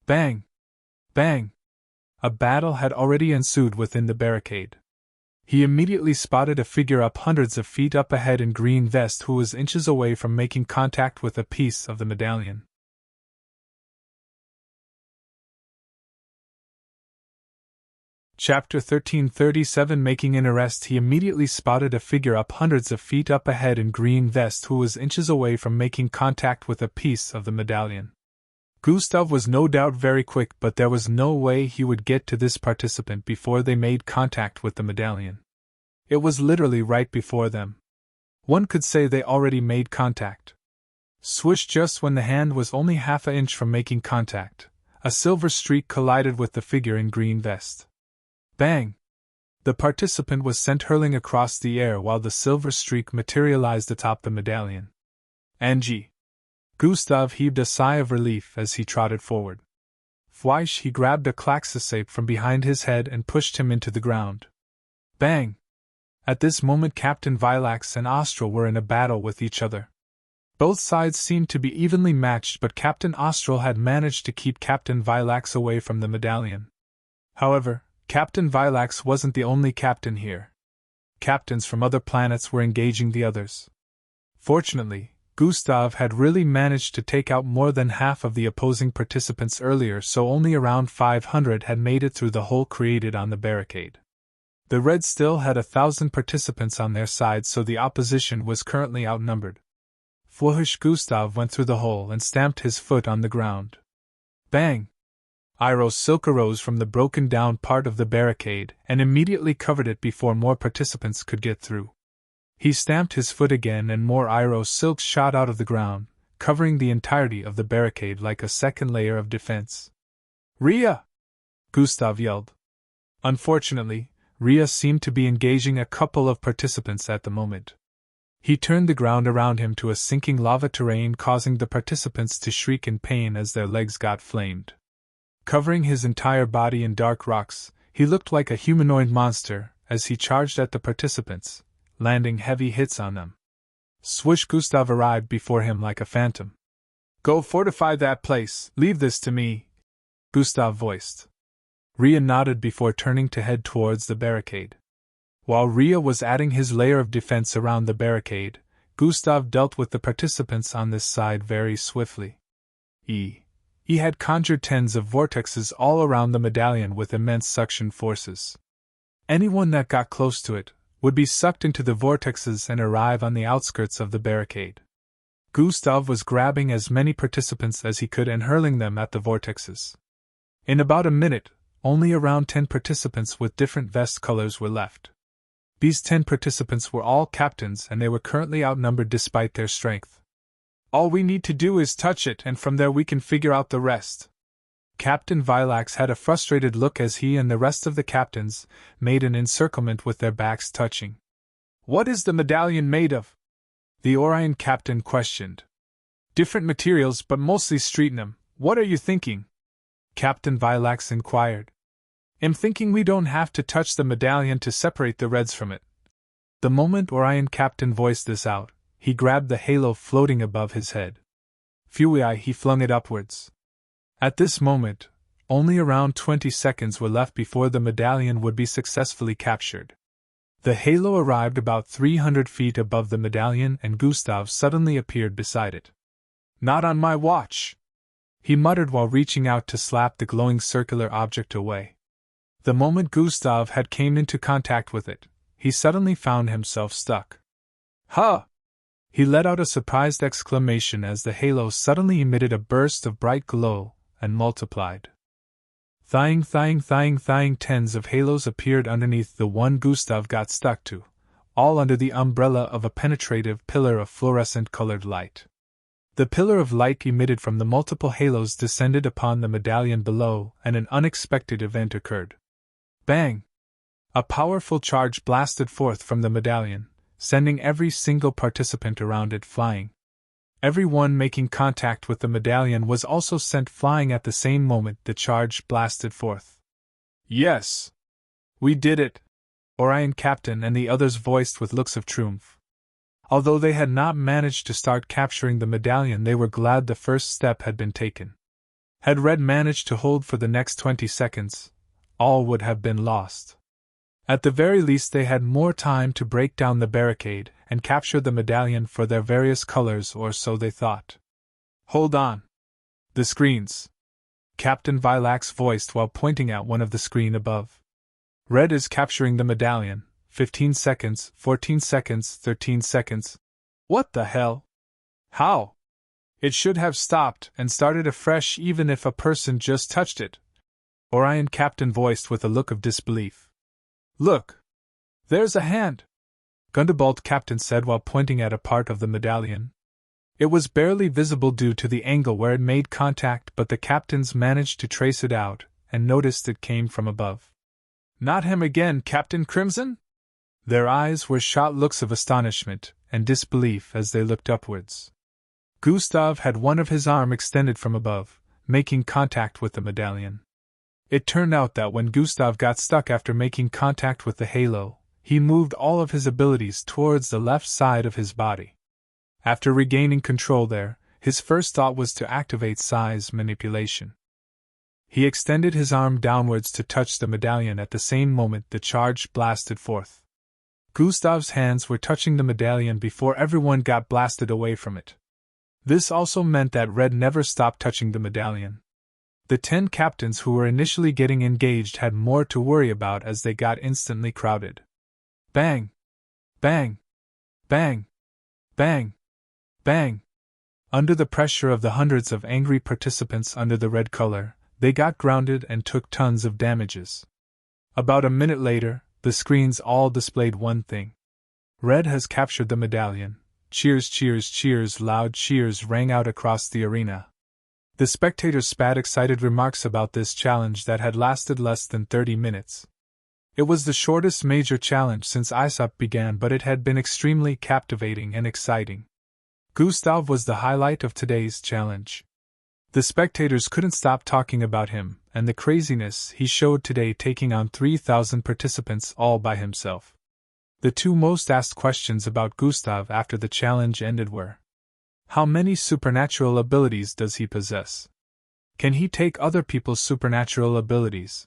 Bang! Bang! A battle had already ensued within the barricade. He immediately spotted a figure up hundreds of feet up ahead in green vest who was inches away from making contact with a piece of the medallion. Chapter 1337 Making an arrest. He immediately spotted a figure up hundreds of feet up ahead in green vest who was inches away from making contact with a piece of the medallion. Gustav was no doubt very quick, but there was no way he would get to this participant before they made contact with the medallion. It was literally right before them. One could say they already made contact. Swoosh! Just when the hand was only half an inch from making contact, a silver streak collided with the figure in green vest. Bang! The participant was sent hurling across the air while the silver streak materialized atop the medallion. Angie! Gustav heaved a sigh of relief as he trotted forward. Fwish! He grabbed a Klaxosape from behind his head and pushed him into the ground. Bang! At this moment Captain Vilax and Austral were in a battle with each other. Both sides seemed to be evenly matched, but Captain Austral had managed to keep Captain Vilax away from the medallion. However, Captain Vilax wasn't the only captain here. Captains from other planets were engaging the others. Fortunately, Gustav had really managed to take out more than half of the opposing participants earlier, so only around 500 had made it through the hole created on the barricade. The Reds still had 1,000 participants on their side, so the opposition was currently outnumbered. Fwoosh! Gustav went through the hole and stamped his foot on the ground. Bang! Iros silk arose from the broken down part of the barricade and immediately covered it before more participants could get through. He stamped his foot again and more Iros silk shot out of the ground, covering the entirety of the barricade like a second layer of defense. "Rhea!" Gustav yelled. Unfortunately, Rhea seemed to be engaging a couple of participants at the moment. He turned the ground around him to a sinking lava terrain, causing the participants to shriek in pain as their legs got flamed. Covering his entire body in dark rocks, he looked like a humanoid monster as he charged at the participants, landing heavy hits on them. Swoosh! Gustav arrived before him like a phantom. "Go fortify that place, leave this to me," Gustav voiced. Rhea nodded before turning to head towards the barricade. While Ria was adding his layer of defense around the barricade, Gustav dealt with the participants on this side very swiftly. He had conjured tens of vortexes all around the medallion with immense suction forces. Anyone that got close to it would be sucked into the vortexes and arrive on the outskirts of the barricade. Gustav was grabbing as many participants as he could and hurling them at the vortexes. In about a minute, only around 10 participants with different vest colors were left. These 10 participants were all captains and they were currently outnumbered despite their strength. All we need to do is touch it and from there we can figure out the rest. Captain Vilax had a frustrated look as he and the rest of the captains made an encirclement with their backs touching. What is the medallion made of? The Orion captain questioned. Different materials but mostly stretinium. What are you thinking? Captain Vilax inquired. I'm thinking we don't have to touch the medallion to separate the reds from it. The moment Orion captain voiced this out, he grabbed the halo floating above his head. Fui, he flung it upwards. At this moment, only around 20 seconds were left before the medallion would be successfully captured. The halo arrived about 300 feet above the medallion and Gustav suddenly appeared beside it. Not on my watch! He muttered while reaching out to slap the glowing circular object away. The moment Gustav had came into contact with it, he suddenly found himself stuck. Huh! He let out a surprised exclamation as the halo suddenly emitted a burst of bright glow and multiplied. Thying, tens of halos appeared underneath the one Gustav got stuck to, all under the umbrella of a penetrative pillar of fluorescent-colored light. The pillar of light emitted from the multiple halos descended upon the medallion below, and an unexpected event occurred. Bang! A powerful charge blasted forth from the medallion, sending every single participant around it flying. Everyone making contact with the medallion was also sent flying at the same moment the charge blasted forth. Yes! We did it! Orion Captain and the others voiced with looks of triumph. Although they had not managed to start capturing the medallion, they were glad the first step had been taken. Had Red managed to hold for the next 20 seconds, all would have been lost. At the very least they had more time to break down the barricade and capture the medallion for their various colors, or so they thought. Hold on! The screens! Captain Vilax voiced while pointing at one of the screen above. Red is capturing the medallion. 15 seconds, 14 seconds, 13 seconds. What the hell? How? It should have stopped and started afresh even if a person just touched it. Orion Captain voiced with a look of disbelief. Look! There's a hand! Gundabald Captain said while pointing at a part of the medallion. It was barely visible due to the angle where it made contact, but the captains managed to trace it out and noticed it came from above. Not him again, Captain Crimson? Their eyes were shot looks of astonishment and disbelief as they looked upwards. Gustav had one of his arm extended from above, making contact with the medallion. It turned out that when Gustav got stuck after making contact with the halo, he moved all of his abilities towards the left side of his body. After regaining control there, his first thought was to activate size manipulation. He extended his arm downwards to touch the medallion at the same moment the charge blasted forth. Gustav's hands were touching the medallion before everyone got blasted away from it. This also meant that Red never stopped touching the medallion. The 10 captains who were initially getting engaged had more to worry about as they got instantly crowded. Bang! Bang! Bang! Bang! Bang! Under the pressure of the hundreds of angry participants under the red color, they got grounded and took tons of damages. About a minute later, the screens all displayed one thing. Red has captured the medallion. Cheers, cheers, cheers! Loud cheers rang out across the arena. The spectators spat excited remarks about this challenge that had lasted less than 30 minutes. It was the shortest major challenge since ISOP began, but it had been extremely captivating and exciting. Gustav was the highlight of today's challenge. The spectators couldn't stop talking about him and the craziness he showed today, taking on 3,000 participants all by himself. The two most asked questions about Gustav after the challenge ended were: how many supernatural abilities does he possess? Can he take other people's supernatural abilities?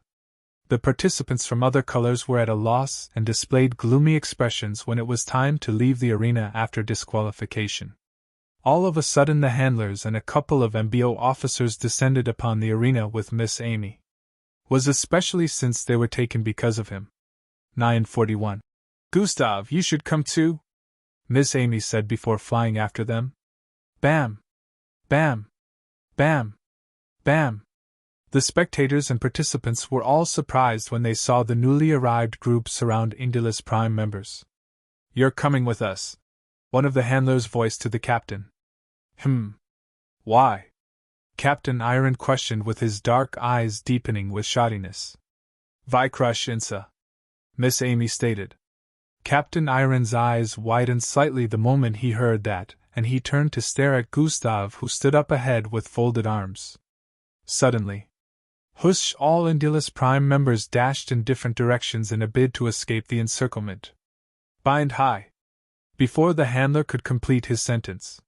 The participants from other colors were at a loss and displayed gloomy expressions when it was time to leave the arena after disqualification. All of a sudden the handlers and a couple of MBO officers descended upon the arena with Miss Amy. Was especially since they were taken because of him. 941. Gustav, you should come too, Miss Amy said before flying after them. Bam! Bam! Bam! Bam! The spectators and participants were all surprised when they saw the newly arrived group surround Indulus Prime members. You're coming with us, one of the handlers voiced to the captain. Why? Captain Iron questioned with his dark eyes deepening with shoddiness. Vi crush Insa, Miss Amy stated. Captain Iron's eyes widened slightly the moment he heard that, and he turned to stare at Gustav, who stood up ahead with folded arms. Suddenly, hush! All Indulus Prime members dashed in different directions in a bid to escape the encirclement. Bind high! Before the handler could complete his sentence,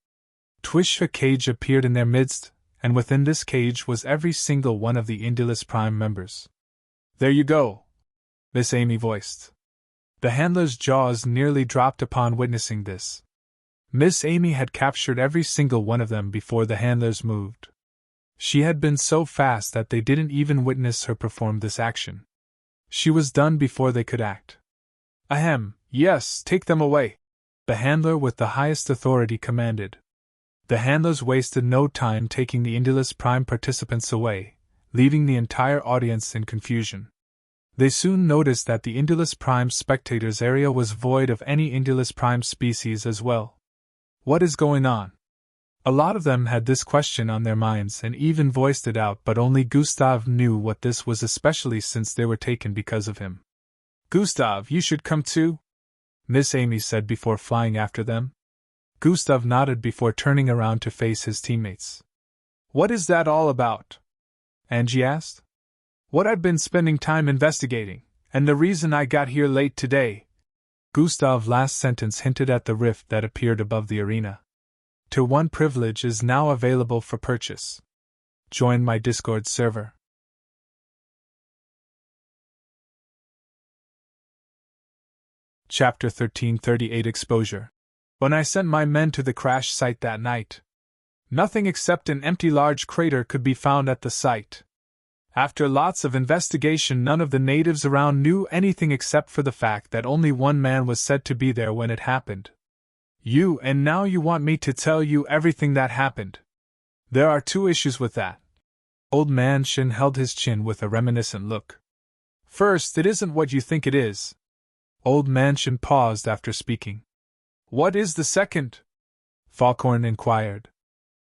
a cage appeared in their midst, and within this cage was every single one of the Indulus Prime members. There you go, Miss Amy voiced. The handler's jaws nearly dropped upon witnessing this. Miss Amy had captured every single one of them before the handlers moved. She had been so fast that they didn't even witness her perform this action. She was done before they could act. Ahem, yes, take them away, the handler with the highest authority commanded. The handlers wasted no time taking the Indulus Prime participants away, leaving the entire audience in confusion. They soon noticed that the Indulus Prime spectators area was void of any Indulus Prime species as well. What is going on? A lot of them had this question on their minds and even voiced it out, but only Gustav knew what this was, especially since they were taken because of him. Gustav, you should come too, Miss Amy said before flying after them. Gustav nodded before turning around to face his teammates. What is that all about? Angie asked. What I've been spending time investigating, and the reason I got here late today. Gustav's last sentence hinted at the rift that appeared above the arena. Tier 1 privilege is now available for purchase. Join my Discord server. Chapter 1338 Exposure. When I sent my men to the crash site that night, nothing except an empty large crater could be found at the site. After lots of investigation, none of the natives around knew anything except for the fact that only one man was said to be there when it happened. You, and now you want me to tell you everything that happened. There are two issues with that. Old Man Shin held his chin with a reminiscent look. First, it isn't what you think it is. Old Man Shin paused after speaking. What is the second? Falkhorn inquired.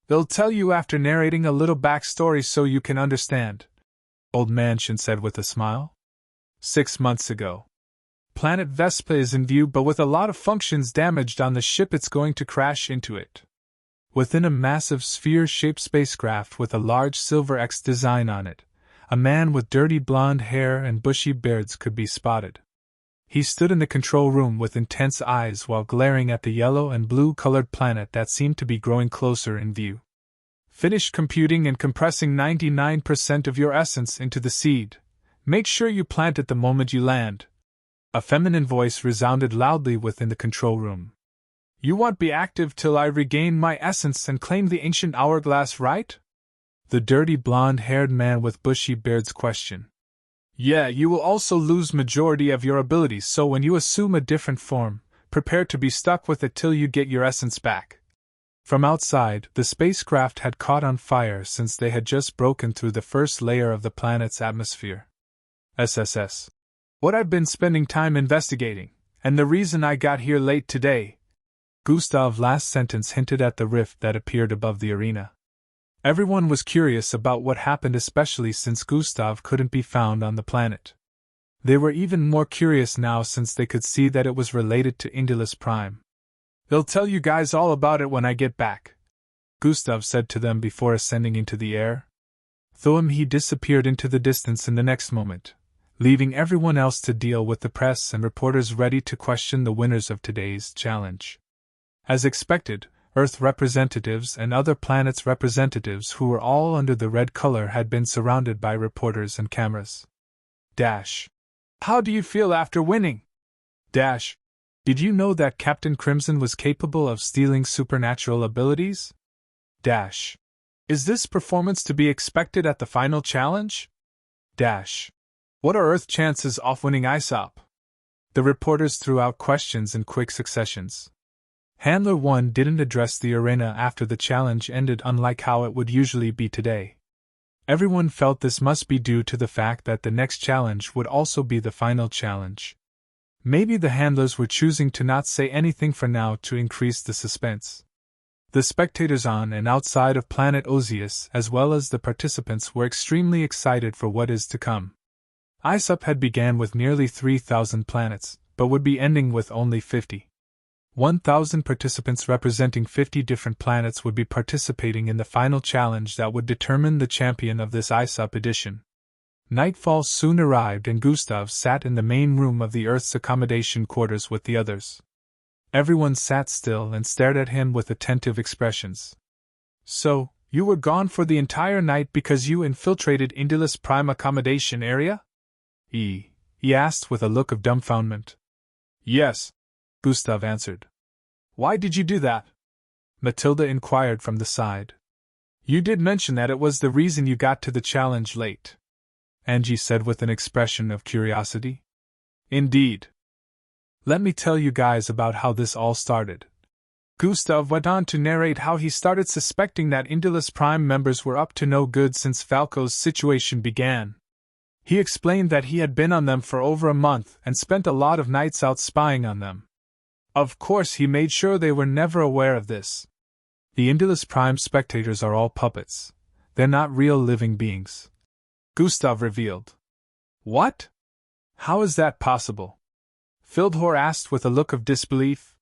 They'll tell you after narrating a little backstory so you can understand, Old Man Shin said with a smile. 6 months ago. Planet Vespa is in view, but with a lot of functions damaged on the ship, it's going to crash into it. Within a massive sphere-shaped spacecraft with a large silver X design on it, a man with dirty blonde hair and bushy beards could be spotted. He stood in the control room with intense eyes while glaring at the yellow and blue-colored planet that seemed to be growing closer in view. Finish computing and compressing 99% of your essence into the seed. Make sure you plant it the moment you land. A feminine voice resounded loudly within the control room. You won't be active till I regain my essence and claim the ancient hourglass, right? The dirty blonde-haired man with bushy beards questioned. Yeah, you will also lose majority of your abilities, so when you assume a different form, prepare to be stuck with it till you get your essence back. From outside, the spacecraft had caught on fire since they had just broken through the first layer of the planet's atmosphere. SSS. What I've been spending time investigating, and the reason I got here late today. Gustav's last sentence hinted at the rift that appeared above the arena. Everyone was curious about what happened, especially since Gustav couldn't be found on the planet. They were even more curious now since they could see that it was related to Indulus Prime. They'll tell you guys all about it when I get back, Gustav said to them before ascending into the air. Though he disappeared into the distance in the next moment, leaving everyone else to deal with the press and reporters ready to question the winners of today's challenge. As expected, Earth representatives and other planets' representatives who were all under the red color had been surrounded by reporters and cameras. Dash. How do you feel after winning? Dash. Did you know that Captain Crimson was capable of stealing supernatural abilities? Dash. Is this performance to be expected at the final challenge? Dash. What are Earth's chances of winning ISOP? The reporters threw out questions in quick successions. Handler 1 didn't address the arena after the challenge ended, unlike how it would usually be today. Everyone felt this must be due to the fact that the next challenge would also be the final challenge. Maybe the handlers were choosing to not say anything for now to increase the suspense. The spectators on and outside of planet Osius, as well as the participants, were extremely excited for what is to come. ISUP had began with nearly 3,000 planets, but would be ending with only 50. 1,000 participants representing 50 different planets would be participating in the final challenge that would determine the champion of this ISUP edition. Nightfall soon arrived and Gustav sat in the main room of the Earth's accommodation quarters with the others. Everyone sat still and stared at him with attentive expressions. So, you were gone for the entire night because you infiltrated Indulus Prime accommodation area? He asked with a look of dumbfoundment. Yes, Gustav answered. Why did you do that? Matilda inquired from the side. You did mention that it was the reason you got to the challenge late, Angie said with an expression of curiosity. Indeed. Let me tell you guys about how this all started. Gustav went on to narrate how he started suspecting that Indulus Prime members were up to no good since Falco's situation began. He explained that he had been on them for over a month and spent a lot of nights out spying on them. Of course, he made sure they were never aware of this. The Indulus Prime spectators are all puppets. They're not real living beings, Gustav revealed. What? How is that possible? Fildhor asked with a look of disbelief.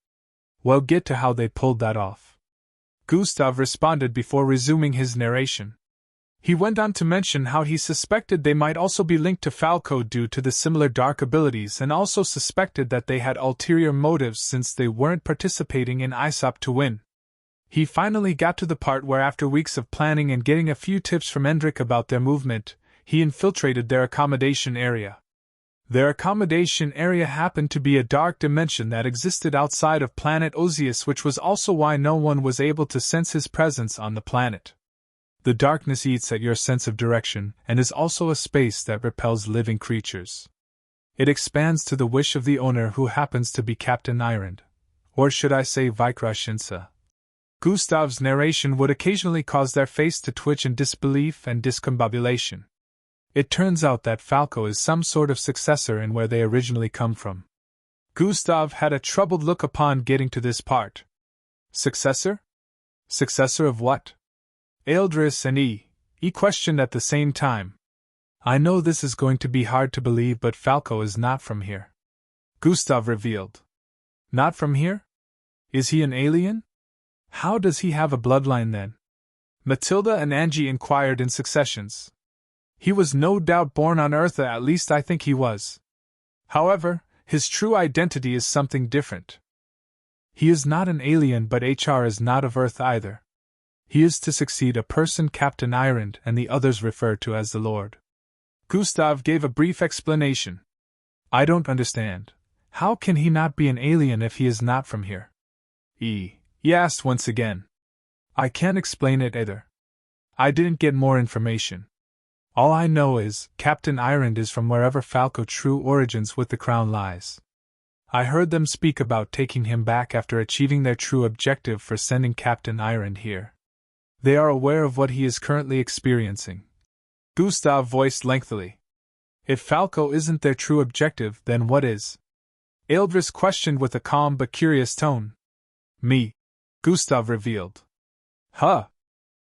Well, get to how they pulled that off. Gustav responded before resuming his narration. He went on to mention how he suspected they might also be linked to Falco due to the similar dark abilities, and also suspected that they had ulterior motives since they weren't participating in ISOP to win. He finally got to the part where, after weeks of planning and getting a few tips from Endrick about their movement, he infiltrated their accommodation area. Their accommodation area happened to be a dark dimension that existed outside of planet Osius, which was also why no one was able to sense his presence on the planet. The darkness eats at your sense of direction and is also a space that repels living creatures. It expands to the wish of the owner, who happens to be Captain Irond, or should I say Vikrashinsa. Gustav's narration would occasionally cause their face to twitch in disbelief and discombobulation. It turns out that Falco is some sort of successor in where they originally come from. Gustav had a troubled look upon getting to this part. Successor? Successor of what? Eldris and E questioned at the same time. I know this is going to be hard to believe, but Falco is not from here, Gustav revealed. Not from here? Is he an alien? How does he have a bloodline then? Matilda and Angie inquired in successions. He was no doubt born on Earth, at least I think he was. However, his true identity is something different. He is not an alien, but HR is not of Earth either. He is to succeed a person Captain Irond and the others refer to as the Lord. Gustav gave a brief explanation. I don't understand. How can he not be an alien if he is not from here? He asked once again. I can't explain it either. I didn't get more information. All I know is, Captain Irond is from wherever Falco true origins with the crown lies. I heard them speak about taking him back after achieving their true objective for sending Captain Irond here. They are aware of what he is currently experiencing. Gustav voiced lengthily. If Falco isn't their true objective, then what is? Eldris questioned with a calm but curious tone. Me, Gustav revealed. Huh?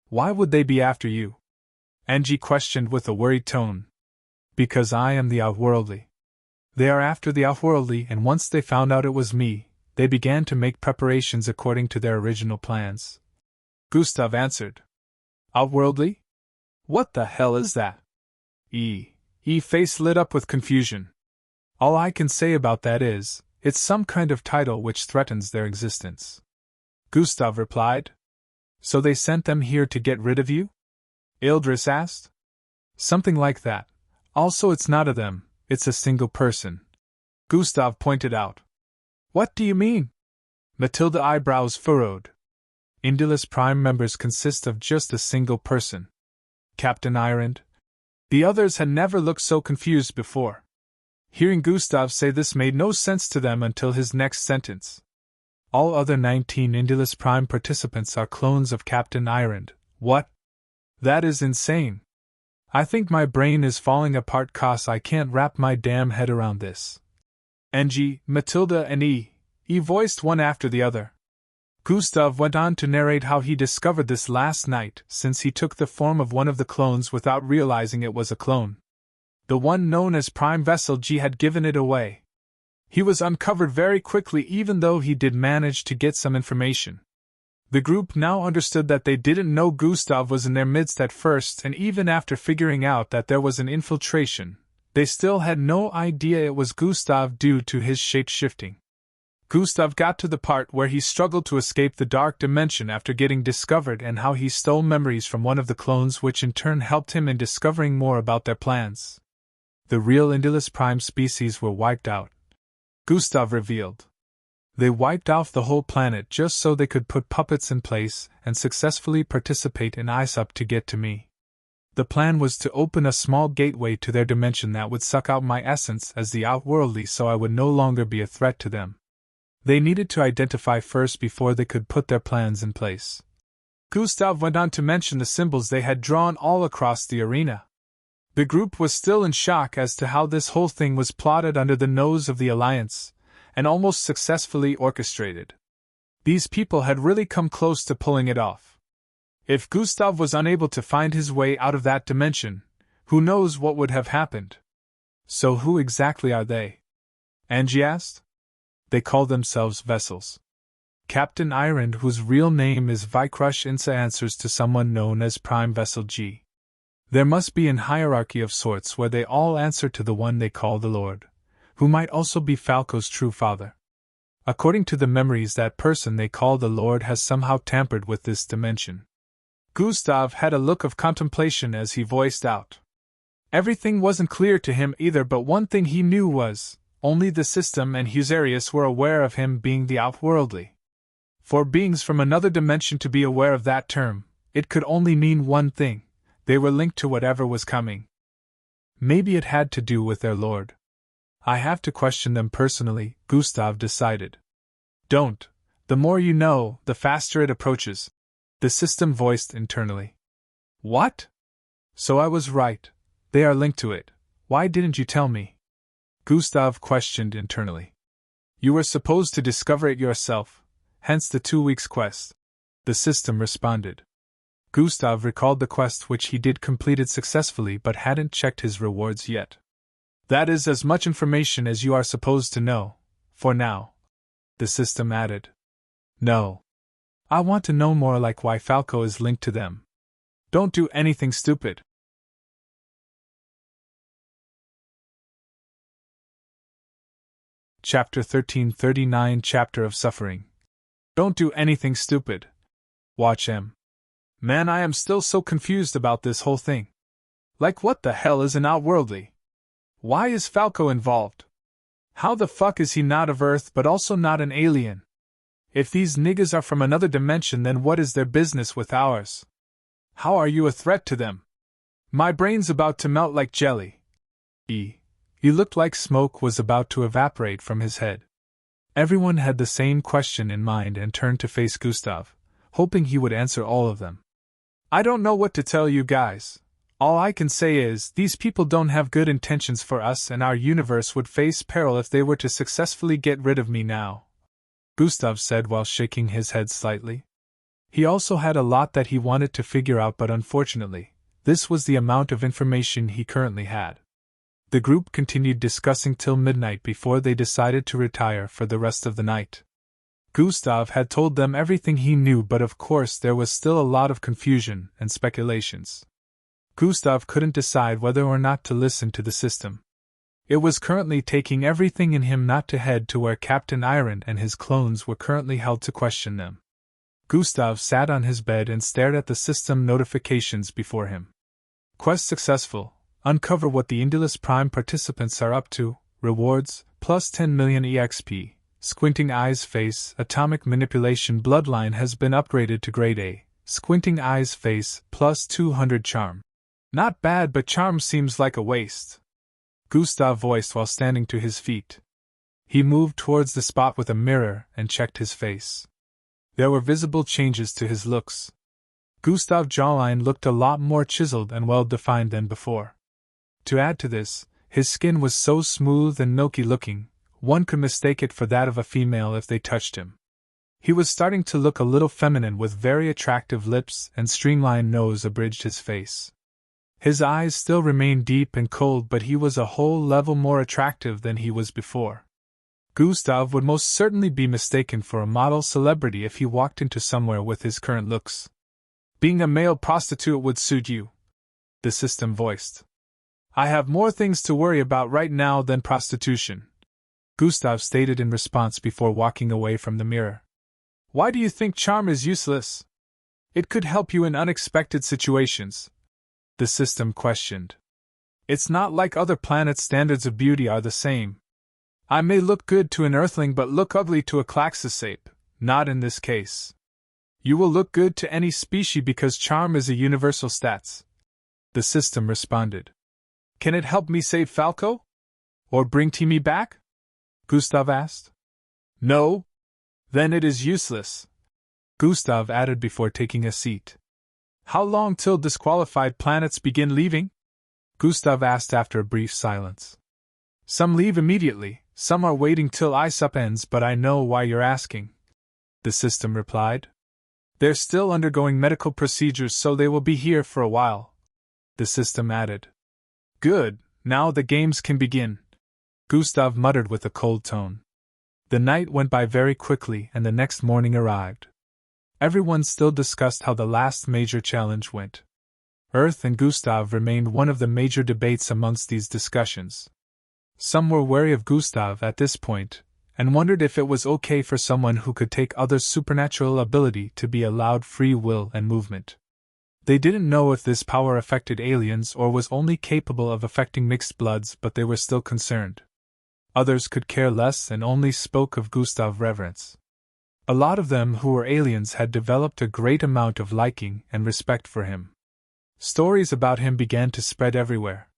Why would they be after you? Angie questioned with a worried tone. Because I am the outworldly. They are after the outworldly, and once they found out it was me, they began to make preparations according to their original plans. Gustav answered. Outworldly? What the hell is that? Face lit up with confusion. All I can say about that is, it's some kind of title which threatens their existence. Gustav replied. So they sent them here to get rid of you? Eldris asked. Something like that. Also, it's not of them, It's a single person, Gustav pointed out. What do you mean? Matilda eyebrows furrowed. Indulus Prime members consist of just a single person. Captain Ireland. The others had never looked so confused before. Hearing Gustav say this made no sense to them until his next sentence. All other 19 Indulus Prime participants are clones of Captain Ireland. What? That is insane. I think my brain is falling apart 'cause I can't wrap my damn head around this. Angie, Matilda and E voiced one after the other. Gustav went on to narrate how he discovered this last night, since he took the form of one of the clones without realizing it was a clone. The one known as Prime Vessel G had given it away. He was uncovered very quickly, even though he did manage to get some information. The group now understood that they didn't know Gustav was in their midst at first, and even after figuring out that there was an infiltration, they still had no idea it was Gustav due to his shape-shifting. Gustav got to the part where he struggled to escape the dark dimension after getting discovered, and how he stole memories from one of the clones, which in turn helped him in discovering more about their plans. The real Indulus Prime species were wiped out, Gustav revealed. They wiped off the whole planet just so they could put puppets in place and successfully participate in ISUP to get to me. The plan was to open a small gateway to their dimension that would suck out my essence as the outworldly, so I would no longer be a threat to them. They needed to identify first before they could put their plans in place. Gustav went on to mention the symbols they had drawn all across the arena. The group was still in shock as to how this whole thing was plotted under the nose of the Alliance, and almost successfully orchestrated. These people had really come close to pulling it off. If Gustav was unable to find his way out of that dimension, who knows what would have happened? So who exactly are they? Angie asked. They call themselves vessels. Captain Ireland, whose real name is Vikrush Insa, answers to someone known as Prime Vessel G. There must be an hierarchy of sorts where they all answer to the one they call the Lord, who might also be Falco's true father. According to the memories, that person they call the Lord has somehow tampered with this dimension. Gustav had a look of contemplation as he voiced out. Everything wasn't clear to him either, but one thing he knew was, only the system and Husarius were aware of him being the outworldly. For beings from another dimension to be aware of that term, it could only mean one thing: they were linked to whatever was coming. Maybe it had to do with their Lord. I have to question them personally, Gustav decided. Don't. The more you know, the faster it approaches, the system voiced internally. What? So I was right. They are linked to it. Why didn't you tell me? Gustav questioned internally. You were supposed to discover it yourself, hence the 2 weeks quest. The system responded. Gustav recalled the quest, which he did completed successfully but hadn't checked his rewards yet. That is as much information as you are supposed to know, for now. The system added. No. I want to know more, like why Falco is linked to them. Don't do anything stupid. Chapter 1339, Chapter of Suffering. Don't do anything stupid. Watch him. Man, I am still so confused about this whole thing. Like, what the hell is an outworldly? Why is Falco involved? How the fuck is he not of Earth but also not an alien? If these niggas are from another dimension, then what is their business with ours? How are you a threat to them? My brain's about to melt like jelly. He looked like smoke was about to evaporate from his head. Everyone had the same question in mind and turned to face Gustav, hoping he would answer all of them. I don't know what to tell you guys. All I can say is, these people don't have good intentions for us, and our universe would face peril if they were to successfully get rid of me now, Gustav said while shaking his head slightly. He also had a lot that he wanted to figure out, but unfortunately, this was the amount of information he currently had. The group continued discussing till midnight before they decided to retire for the rest of the night. Gustav had told them everything he knew, but of course there was still a lot of confusion and speculations. Gustav couldn't decide whether or not to listen to the system. It was currently taking everything in him not to head to where Captain Ireland and his clones were currently held to question them. Gustav sat on his bed and stared at the system notifications before him. Quest successful. Uncover what the Indulus Prime participants are up to. Rewards, plus 10 million EXP. Squinting Eyes Face, Atomic Manipulation Bloodline has been upgraded to Grade A. Squinting Eyes Face, plus 200 Charm. Not bad, but charm seems like a waste, Gustav voiced while standing to his feet. He moved towards the spot with a mirror and checked his face. There were visible changes to his looks. Gustav's jawline looked a lot more chiseled and well-defined than before. To add to this, his skin was so smooth and milky-looking, one could mistake it for that of a female if they touched him. He was starting to look a little feminine with very attractive lips and streamlined nose abridged his face. His eyes still remained deep and cold, but he was a whole level more attractive than he was before. Gustav would most certainly be mistaken for a model celebrity if he walked into somewhere with his current looks. Being a male prostitute would suit you, the system voiced. I have more things to worry about right now than prostitution, Gustav stated in response before walking away from the mirror. Why do you think charm is useless? It could help you in unexpected situations, the system questioned. It's not like other planets' standards of beauty are the same. I may look good to an Earthling but look ugly to a Klaxosape, not in this case. You will look good to any species because charm is a universal stats, the system responded. Can it help me save Falco? Or bring Timmy back? Gustav asked. No. Then it is useless, Gustav added before taking a seat. How long till disqualified planets begin leaving? Gustav asked after a brief silence. Some leave immediately, some are waiting till ISUP ends, but I know why you're asking, the system replied. They're still undergoing medical procedures, so they will be here for a while, the system added. Good, now the games can begin, Gustav muttered with a cold tone. The night went by very quickly and the next morning arrived. Everyone still discussed how the last major challenge went. Earth and Gustav remained one of the major debates amongst these discussions. Some were wary of Gustav at this point, and wondered if it was okay for someone who could take others' supernatural ability to be allowed free will and movement. They didn't know if this power affected aliens or was only capable of affecting mixed bloods, but they were still concerned. Others could care less and only spoke of Gustav reverence. A lot of them who were aliens had developed a great amount of liking and respect for him. Stories about him began to spread everywhere.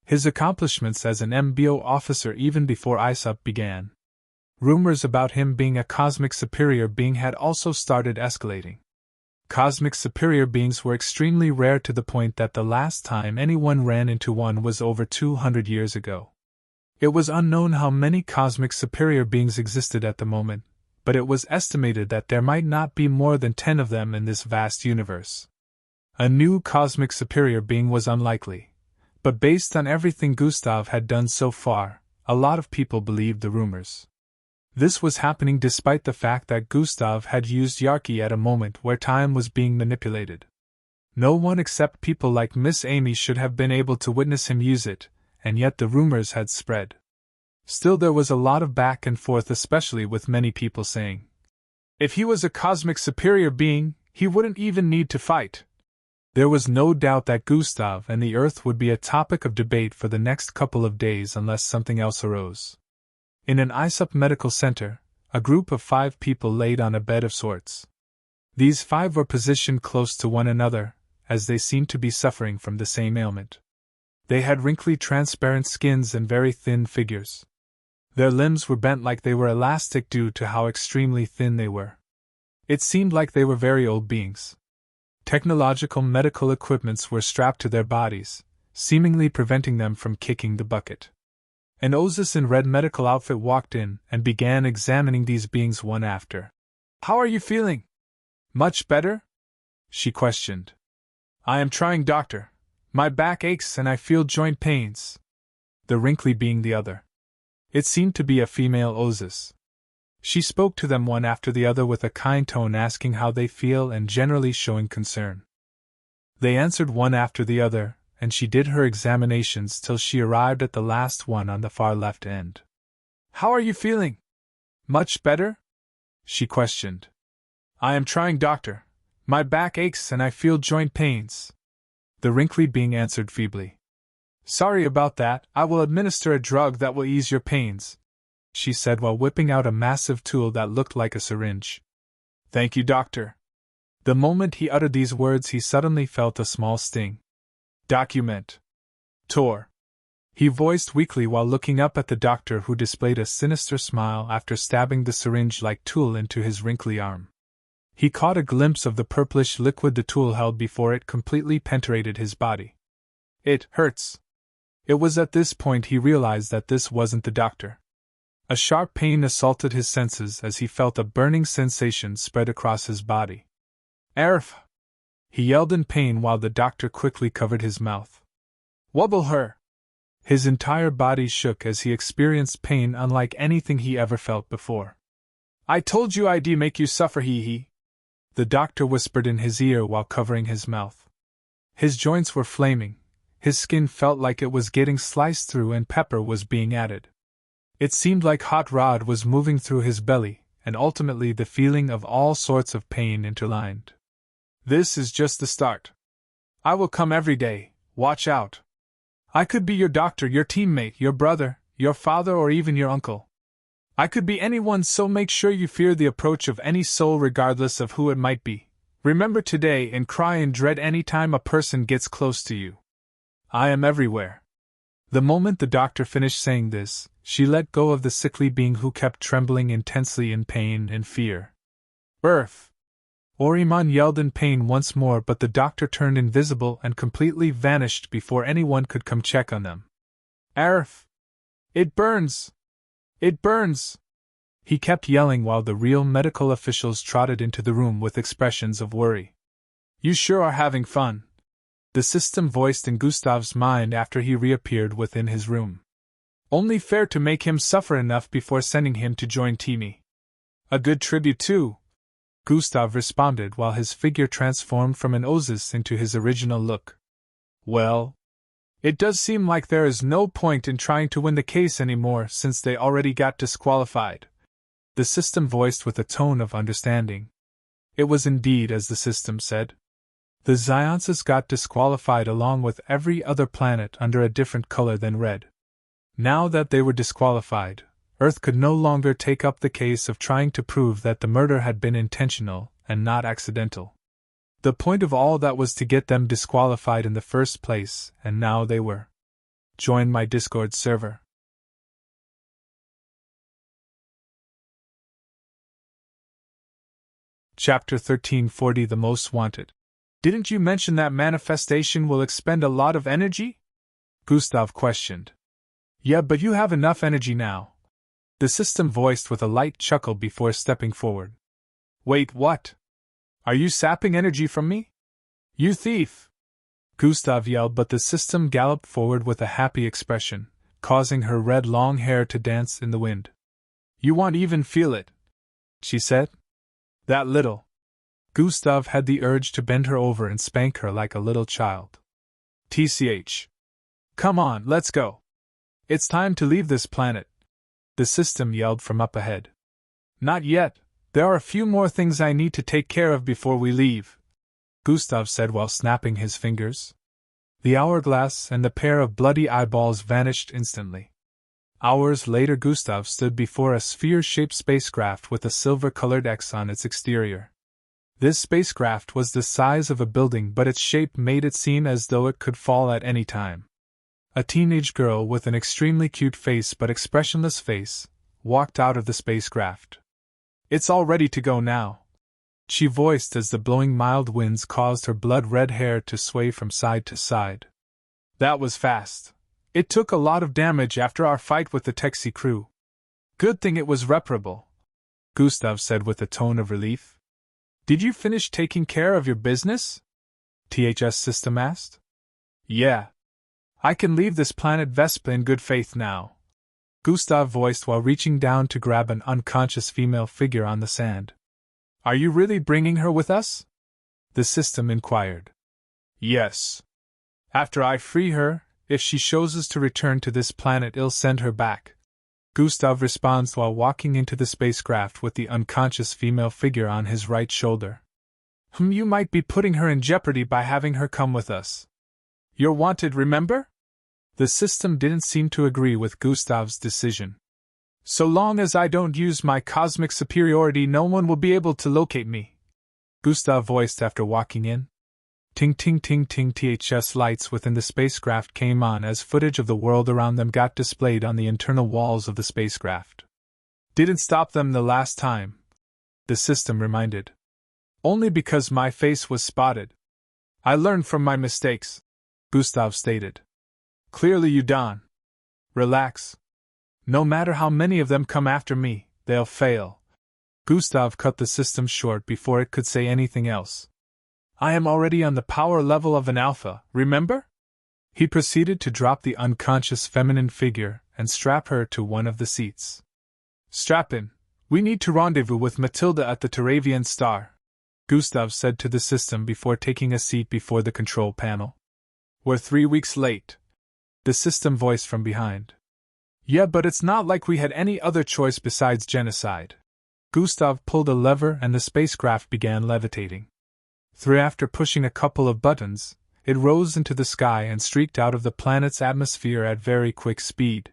His accomplishments as an MBO officer even before ISUP began. Rumors about him being a cosmic superior being had also started escalating. Cosmic superior beings were extremely rare to the point that the last time anyone ran into one was over 200 years ago. It was unknown how many cosmic superior beings existed at the moment, but it was estimated that there might not be more than 10 of them in this vast universe. A new cosmic superior being was unlikely, but based on everything Gustav had done so far, a lot of people believed the rumors. This was happening despite the fact that Gustav had used Yarki at a moment where time was being manipulated. No one except people like Miss Amy should have been able to witness him use it, and yet the rumors had spread. Still, there was a lot of back and forth, especially with many people saying, if he was a cosmic superior being, he wouldn't even need to fight. There was no doubt that Gustav and the Earth would be a topic of debate for the next couple of days unless something else arose. In an ISUP medical center, a group of 5 people laid on a bed of sorts. These 5 were positioned close to one another, as they seemed to be suffering from the same ailment. They had wrinkly transparent skins and very thin figures. Their limbs were bent like they were elastic due to how extremely thin they were. It seemed like they were very old beings. Technological medical equipments were strapped to their bodies, seemingly preventing them from kicking the bucket. An Ozus in red medical outfit walked in and began examining these beings one after. How are you feeling? Much better? She questioned. I am trying, doctor. My back aches and I feel joint pains. The wrinkly being the other. It seemed to be a female Ozus. She spoke to them one after the other with a kind tone, asking how they feel and generally showing concern. They answered one after the other, and she did her examinations till she arrived at the last one on the far left end. How are you feeling? Much better? She questioned. I am trying, doctor. My back aches and I feel joint pains. The wrinkly being answered feebly. Sorry about that, I will administer a drug that will ease your pains, she said while whipping out a massive tool that looked like a syringe. Thank you, doctor. The moment he uttered these words, he suddenly felt a small sting. Document. Tor. He voiced weakly while looking up at the doctor, who displayed a sinister smile after stabbing the syringe-like tool into his wrinkly arm. He caught a glimpse of the purplish liquid the tool held before it completely penetrated his body. It hurts. It was at this point he realized that this wasn't the doctor. A sharp pain assaulted his senses as he felt a burning sensation spread across his body. Arf! He yelled in pain while the doctor quickly covered his mouth. Wobble her! His entire body shook as he experienced pain unlike anything he ever felt before. I told you I'd make you suffer, he. The doctor whispered in his ear while covering his mouth. His joints were flaming, his skin felt like it was getting sliced through and pepper was being added. It seemed like hot rod was moving through his belly, and ultimately the feeling of all sorts of pain interlined. This is just the start. I will come every day, watch out. I could be your doctor, your teammate, your brother, your father, or even your uncle. I could be anyone, so make sure you fear the approach of any soul regardless of who it might be. Remember today and cry in dread any time a person gets close to you. I am everywhere. The moment the doctor finished saying this, she let go of the sickly being who kept trembling intensely in pain and fear. Earth! Oriman yelled in pain once more, but the doctor turned invisible and completely vanished before anyone could come check on them. Arf! It burns! It burns! He kept yelling while the real medical officials trotted into the room with expressions of worry. You sure are having fun, the system voiced in Gustav's mind after he reappeared within his room. Only fair to make him suffer enough before sending him to join Timmy. A good tribute too, Gustav responded while his figure transformed from an Ozus into his original look. Well, it does seem like there is no point in trying to win the case anymore since they already got disqualified, the system voiced with a tone of understanding. It was indeed as the system said. The Zionses got disqualified along with every other planet under a different color than red. Now that they were disqualified, Earth could no longer take up the case of trying to prove that the murder had been intentional and not accidental. The point of all that was to get them disqualified in the first place, and now they were. Join my Discord server. Chapter 1340, The Most Wanted. Didn't you mention that manifestation will expend a lot of energy? Gustav questioned. Yeah, but you have enough energy now, the system voiced with a light chuckle before stepping forward. Wait, what? Are you sapping energy from me? You thief! Gustav yelled, but the system galloped forward with a happy expression, causing her red long hair to dance in the wind. You won't even feel it, she said. That little. Gustav had the urge to bend her over and spank her like a little child. TCH. Come on, let's go. It's time to leave this planet, the system yelled from up ahead. Not yet, there are a few more things I need to take care of before we leave, Gustav said while snapping his fingers. The hourglass and the pair of bloody eyeballs vanished instantly. Hours later, Gustav stood before a sphere-shaped spacecraft with a silver-colored X on its exterior. This spacecraft was the size of a building, but its shape made it seem as though it could fall at any time. A teenage girl with an extremely cute face but expressionless face walked out of the spacecraft. It's all ready to go now, she voiced as the blowing mild winds caused her blood-red hair to sway from side to side. That was fast. It took a lot of damage after our fight with the Texi crew. Good thing it was reparable, Gustav said with a tone of relief. Did you finish taking care of your business? THS system asked. Yeah. I can leave this planet Vespa in good faith now, Gustav voiced while reaching down to grab an unconscious female figure on the sand. Are you really bringing her with us? The system inquired. Yes. After I free her, if she chooses to return to this planet, I'll send her back, Gustav responds while walking into the spacecraft with the unconscious female figure on his right shoulder. You might be putting her in jeopardy by having her come with us. You're wanted, remember? The system didn't seem to agree with Gustav's decision. So long as I don't use my cosmic superiority, no one will be able to locate me, Gustav voiced after walking in. Ting ting ting ting. THS lights within the spacecraft came on as footage of the world around them got displayed on the internal walls of the spacecraft. Didn't stop them the last time, the system reminded. Only because my face was spotted. I learned from my mistakes, Gustav stated. Clearly you don't. Relax. No matter how many of them come after me, they'll fail. Gustav cut the system short before it could say anything else. I am already on the power level of an alpha, remember? He proceeded to drop the unconscious feminine figure and strap her to one of the seats. Strap in. We need to rendezvous with Matilda at the Teravian Star, Gustav said to the system before taking a seat before the control panel. We're 3 weeks late, the system voiced from behind. Yeah, but it's not like we had any other choice besides genocide. Gustav pulled a lever and the spacecraft began levitating. After pushing a couple of buttons, it rose into the sky and streaked out of the planet's atmosphere at very quick speed.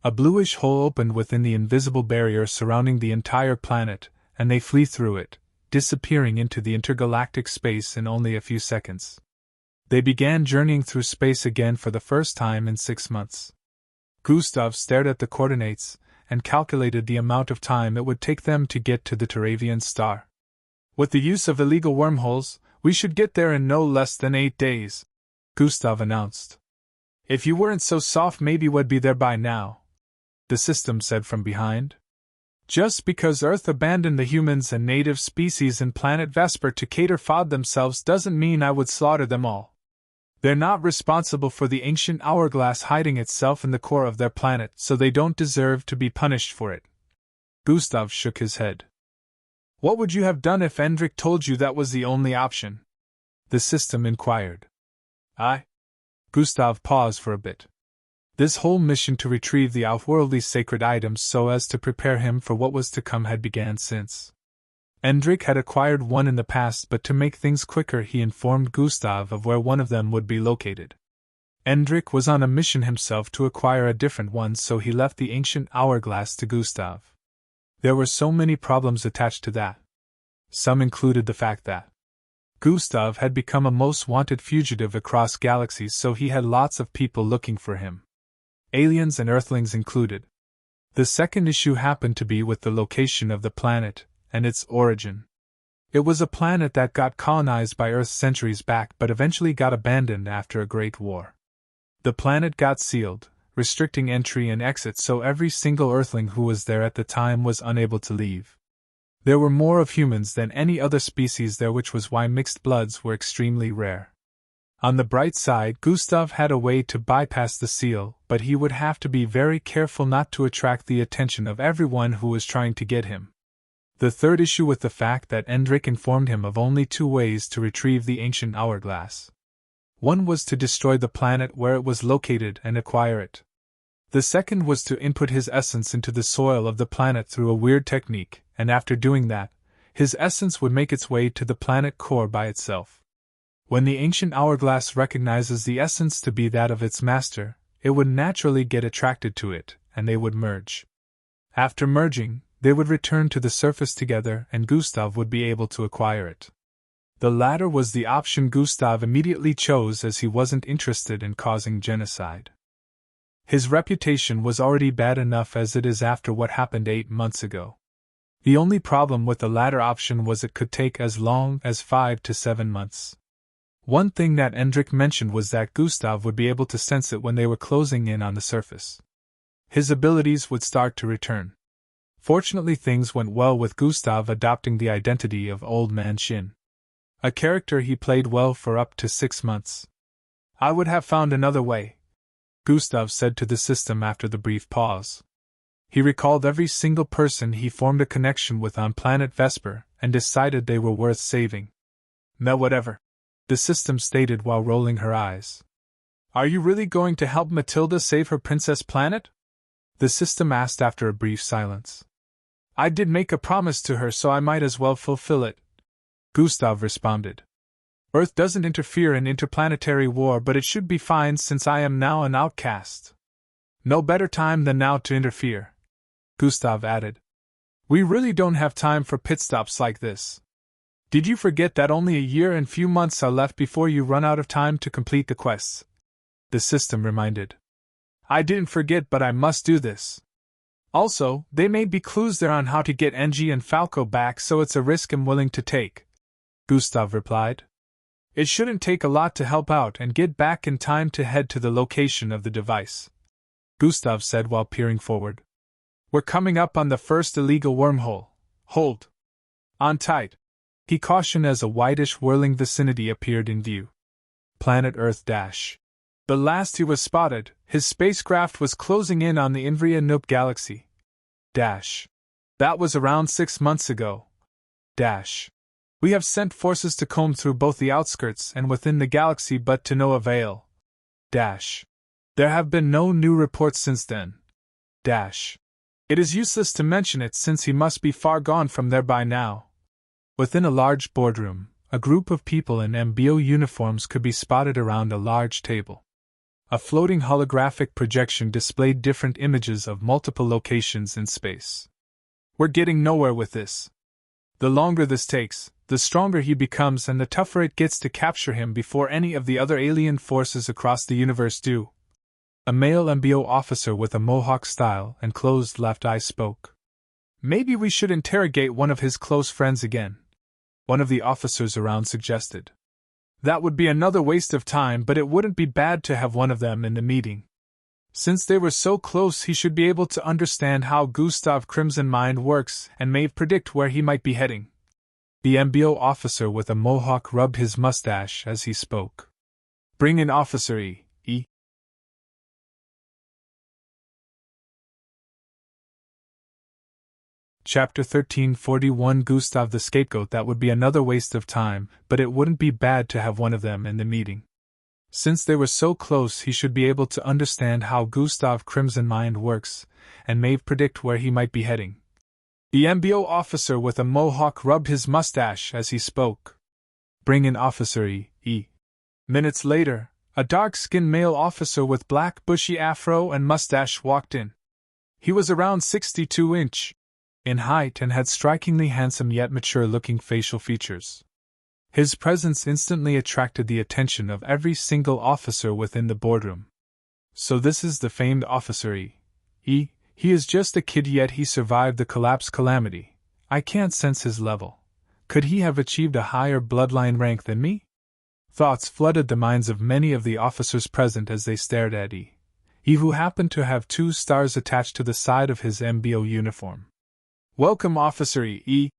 A bluish hole opened within the invisible barrier surrounding the entire planet, and they flew through it, disappearing into the intergalactic space in only a few seconds. They began journeying through space again for the first time in 6 months. Gustav stared at the coordinates and calculated the amount of time it would take them to get to the Teravian Star. With the use of illegal wormholes, we should get there in no less than 8 days, Gustav announced. If you weren't so soft, maybe we'd be there by now, the system said from behind. Just because Earth abandoned the humans and native species in planet Vesper to cater for themselves doesn't mean I would slaughter them all. They're not responsible for the ancient hourglass hiding itself in the core of their planet, so they don't deserve to be punished for it. Gustav shook his head. What would you have done if Endrik told you that was the only option? The system inquired. Gustav paused for a bit. This whole mission to retrieve the outworldly sacred items so as to prepare him for what was to come had began since. Endrik had acquired one in the past, but to make things quicker he informed Gustav of where one of them would be located. Endrik was on a mission himself to acquire a different one, so he left the ancient hourglass to Gustav. There were so many problems attached to that. Some included the fact that Gustav had become a most wanted fugitive across galaxies, so he had lots of people looking for him. Aliens and Earthlings included. The second issue happened to be with the location of the planet and its origin. It was a planet that got colonized by Earth centuries back but eventually got abandoned after a great war. The planet got sealed, restricting entry and exit, so every single Earthling who was there at the time was unable to leave. There were more of humans than any other species there, which was why mixed bloods were extremely rare. On the bright side, Gustav had a way to bypass the seal, but he would have to be very careful not to attract the attention of everyone who was trying to get him. The third issue with the fact that Endrik informed him of only 2 ways to retrieve the ancient hourglass. One was to destroy the planet where it was located and acquire it. The second was to input his essence into the soil of the planet through a weird technique, and after doing that, his essence would make its way to the planet core by itself. When the ancient hourglass recognizes the essence to be that of its master, it would naturally get attracted to it, and they would merge. After merging, they would return to the surface together and Gustav would be able to acquire it. The latter was the option Gustav immediately chose, as he wasn't interested in causing genocide. His reputation was already bad enough as it is after what happened 8 months ago. The only problem with the latter option was it could take as long as 5 to 7 months. One thing that Endrik mentioned was that Gustav would be able to sense it when they were closing in on the surface. His abilities would start to return. Fortunately, things went well with Gustav adopting the identity of Old Man Shin, a character he played well for up to 6 months. I would have found another way, Gustav said to the system after the brief pause. He recalled every single person he formed a connection with on planet Vesper and decided they were worth saving. No, whatever, the system stated while rolling her eyes. Are you really going to help Matilda save her princess planet? The system asked after a brief silence. I did make a promise to her, so I might as well fulfill it, Gustav responded. Earth doesn't interfere in interplanetary war, but it should be fine since I am now an outcast. No better time than now to interfere, Gustav added. We really don't have time for pit stops like this. Did you forget that only a year and few months are left before you run out of time to complete the quests? The system reminded. I didn't forget, but I must do this. Also, they may be clues there on how to get Engie and Falco back, so it's a risk I'm willing to take, Gustav replied. It shouldn't take a lot to help out and get back in time to head to the location of the device, Gustav said while peering forward. We're coming up on the first illegal wormhole. Hold on tight, he cautioned as a whitish whirling vicinity appeared in view. Planet Earth dash. The last he was spotted, his spacecraft was closing in on the Invria Noop galaxy. Dash. That was around 6 months ago. Dash. We have sent forces to comb through both the outskirts and within the galaxy, but to no avail. Dash. There have been no new reports since then. Dash. It is useless to mention it since he must be far gone from there by now. Within a large boardroom, a group of people in MBO uniforms could be spotted around a large table. A floating holographic projection displayed different images of multiple locations in space. We're getting nowhere with this. The longer this takes, the stronger he becomes and the tougher it gets to capture him before any of the other alien forces across the universe do. A male MBO officer with a mohawk style and closed left eye spoke. Maybe we should interrogate one of his close friends again, one of the officers around suggested. That would be another waste of time, but it wouldn't be bad to have one of them in the meeting. Since they were so close, he should be able to understand how Gustav Crimson Mind works and may predict where he might be heading. The MBO officer with a mohawk rubbed his mustache as he spoke. Bring in Officer E. Chapter 1341 Gustav the Scapegoat. That would be another waste of time, but it wouldn't be bad to have one of them in the meeting. Since they were so close, he should be able to understand how Gustav Crimson Mind works, and may predict where he might be heading. The MBO officer with a mohawk rubbed his mustache as he spoke. Bring in Officer E. Minutes later, a dark-skinned male officer with black bushy afro and mustache walked in. He was around 62 inch in height and had strikingly handsome yet mature-looking facial features. His presence instantly attracted the attention of every single officer within the boardroom. So this is the famed Officer E. He is just a kid, yet he survived the collapse calamity. I can't sense his level. Could he have achieved a higher bloodline rank than me? Thoughts flooded the minds of many of the officers present as they stared at E, who happened to have 2 stars attached to the side of his MBO uniform. Welcome, Officer E,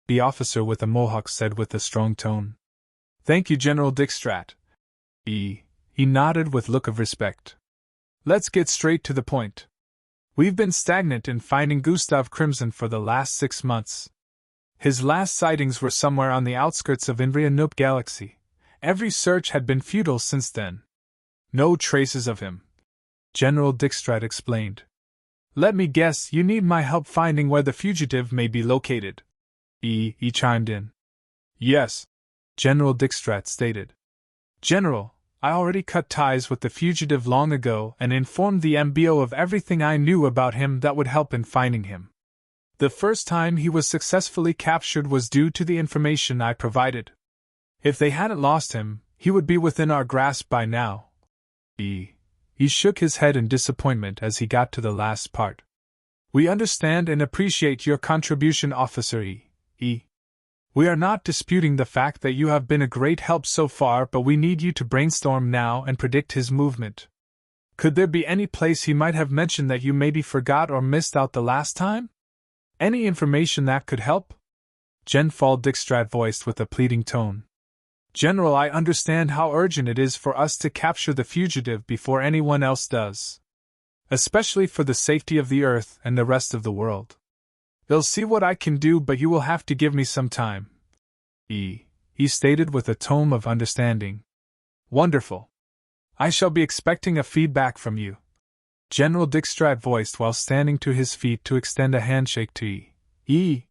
the officer with a mohawk said with a strong tone. Thank you, General Dickstrat. He nodded with look of respect. Let's get straight to the point. We've been stagnant in finding Gustav Crimson for the last 6 months. His last sightings were somewhere on the outskirts of Invria Noop Galaxy. Every search had been futile since then. No traces of him, General Dickstrat explained. Let me guess, you need my help finding where the fugitive may be located. He chimed in. Yes, General Dickstrat stated. General, I already cut ties with the fugitive long ago and informed the MBO of everything I knew about him that would help in finding him. The first time he was successfully captured was due to the information I provided. If they hadn't lost him, he would be within our grasp by now. He shook his head in disappointment as he got to the last part. We understand and appreciate your contribution, Officer E. We are not disputing the fact that you have been a great help so far, but we need you to brainstorm now and predict his movement. Could there be any place he might have mentioned that you maybe forgot or missed out the last time? Any information that could help? General Dickstrat voiced with a pleading tone. General, I understand how urgent it is for us to capture the fugitive before anyone else does. Especially for the safety of the Earth and the rest of the world. They'll see what I can do, but you will have to give me some time. He stated with a tone of understanding. Wonderful. I shall be expecting a feedback from you, General Dickstrat voiced while standing to his feet to extend a handshake to E.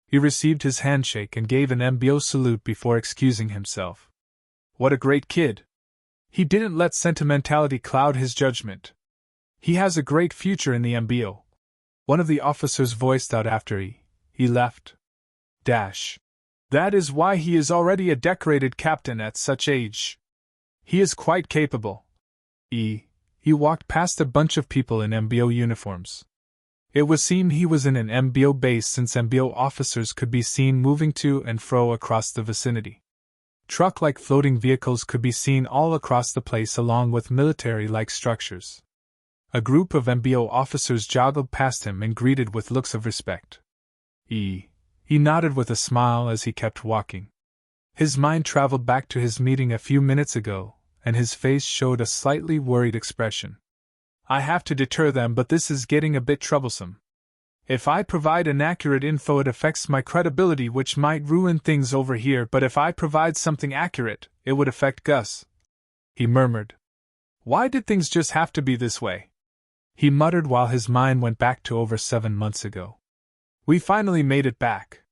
He received his handshake and gave an MBO salute before excusing himself. What a great kid! He didn't let sentimentality cloud his judgment. He has a great future in the MBO. One of the officers voiced out after he left. Dash. That is why he is already a decorated captain at such age. He is quite capable. He walked past a bunch of people in MBO uniforms. It would seem he was in an MBO base since MBO officers could be seen moving to and fro across the vicinity. Truck-like floating vehicles could be seen all across the place along with military-like structures. A group of MBO officers joggled past him and greeted with looks of respect. He nodded with a smile as he kept walking. His mind traveled back to his meeting a few minutes ago, and his face showed a slightly worried expression. I have to deter them, but this is getting a bit troublesome. If I provide inaccurate info, it affects my credibility, which might ruin things over here, but if I provide something accurate, it would affect Gus. He murmured. Why did things just have to be this way? He muttered while his mind went back to over 7 months ago. We finally made it back,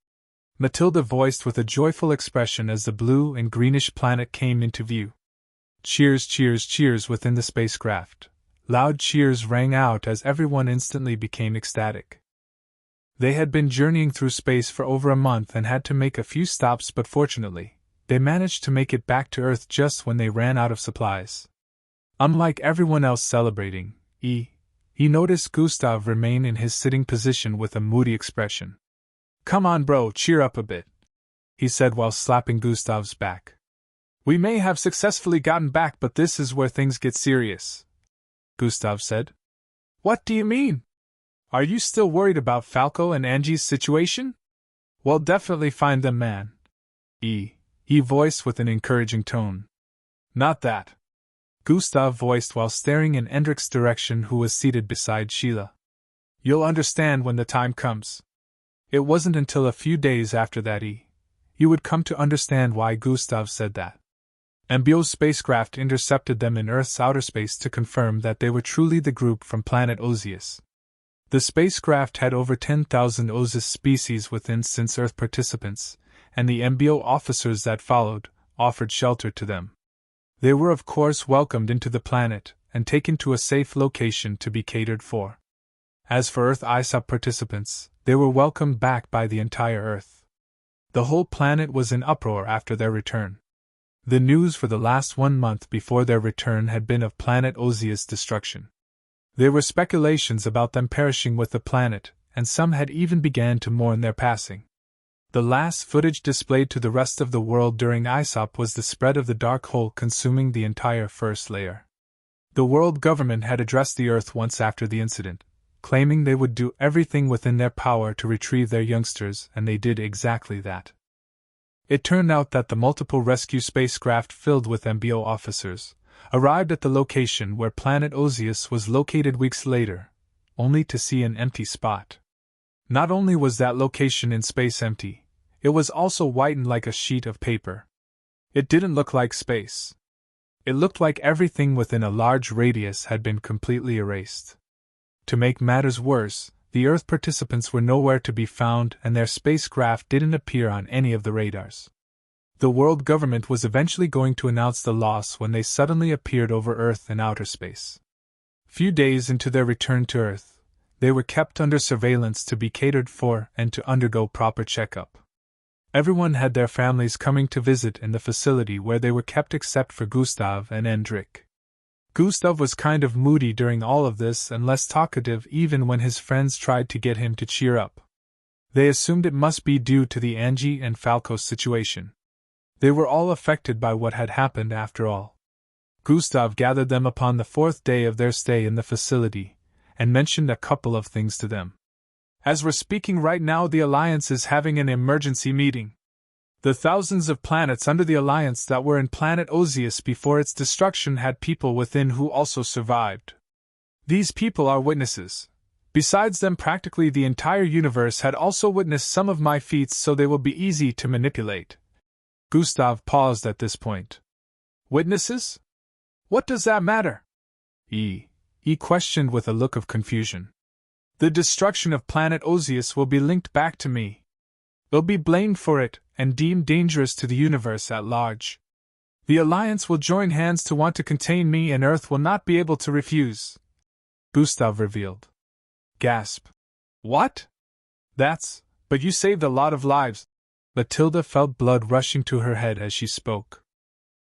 Matilda voiced with a joyful expression as the blue and greenish planet came into view. Cheers, cheers, cheers within the spacecraft. Loud cheers rang out as everyone instantly became ecstatic. They had been journeying through space for over a month and had to make a few stops, but fortunately, they managed to make it back to Earth just when they ran out of supplies. Unlike everyone else celebrating, he noticed Gustav remain in his sitting position with a moody expression. Come on, bro, cheer up a bit, he said while slapping Gustav's back. We may have successfully gotten back, but this is where things get serious, Gustav said. What do you mean? Are you still worried about Falco and Angie's situation? Well, definitely find them, man. He voiced with an encouraging tone. Not that, Gustav voiced while staring in Endrick's direction, who was seated beside Sheila. You'll understand when the time comes. It wasn't until a few days after that you would come to understand why Gustav said that. MBO's spacecraft intercepted them in Earth's outer space to confirm that they were truly the group from planet Ozius. The spacecraft had over 10,000 Ozius species within since Earth participants, and the MBO officers that followed offered shelter to them. They were of course welcomed into the planet and taken to a safe location to be catered for. As for Earth ISOP participants, they were welcomed back by the entire Earth. The whole planet was in uproar after their return. The news for the last 1 month before their return had been of planet Ozius' destruction. There were speculations about them perishing with the planet, and some had even began to mourn their passing. The last footage displayed to the rest of the world during ISOP was the spread of the dark hole consuming the entire first layer. The world government had addressed the Earth once after the incident, claiming they would do everything within their power to retrieve their youngsters, and they did exactly that. It turned out that the multiple rescue spacecraft filled with MBO officers arrived at the location where planet Ozius was located weeks later, only to see an empty spot. Not only was that location in space empty, it was also whitened like a sheet of paper. It didn't look like space. It looked like everything within a large radius had been completely erased. To make matters worse, the Earth participants were nowhere to be found and their spacecraft didn't appear on any of the radars. The world government was eventually going to announce the loss when they suddenly appeared over Earth in outer space. Few days into their return to Earth, they were kept under surveillance to be catered for and to undergo proper checkup. Everyone had their families coming to visit in the facility where they were kept except for Gustav and Endrick. Gustav was kind of moody during all of this and less talkative even when his friends tried to get him to cheer up. They assumed it must be due to the Angie and Falco situation. They were all affected by what had happened after all. Gustav gathered them upon the 4th day of their stay in the facility, and mentioned a couple of things to them. As we're speaking right now, the Alliance is having an emergency meeting. The thousands of planets under the Alliance that were in planet Ozius before its destruction had people within who also survived. These people are witnesses. Besides them, practically the entire universe had also witnessed some of my feats, so they will be easy to manipulate. Gustav paused at this point. Witnesses? What does that matter? He questioned with a look of confusion. The destruction of planet Ozius will be linked back to me. They'll be blamed for it, and deemed dangerous to the universe at large. The Alliance will join hands to want to contain me, and Earth will not be able to refuse, Gustav revealed. Gasp. What? But you saved a lot of lives. Matilda felt blood rushing to her head as she spoke.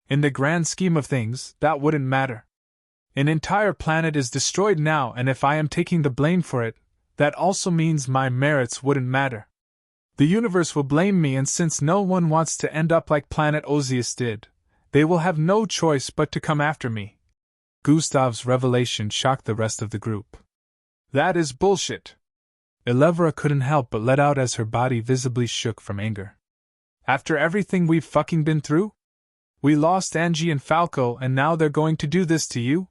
In the grand scheme of things, that wouldn't matter. An entire planet is destroyed now, and if I am taking the blame for it, that also means my merits wouldn't matter. The universe will blame me, and since no one wants to end up like planet Ozius did, they will have no choice but to come after me. Gustav's revelation shocked the rest of the group. That is bullshit. Elevra couldn't help but let out as her body visibly shook from anger. After everything we've fucking been through? We lost Angie and Falco, and now they're going to do this to you?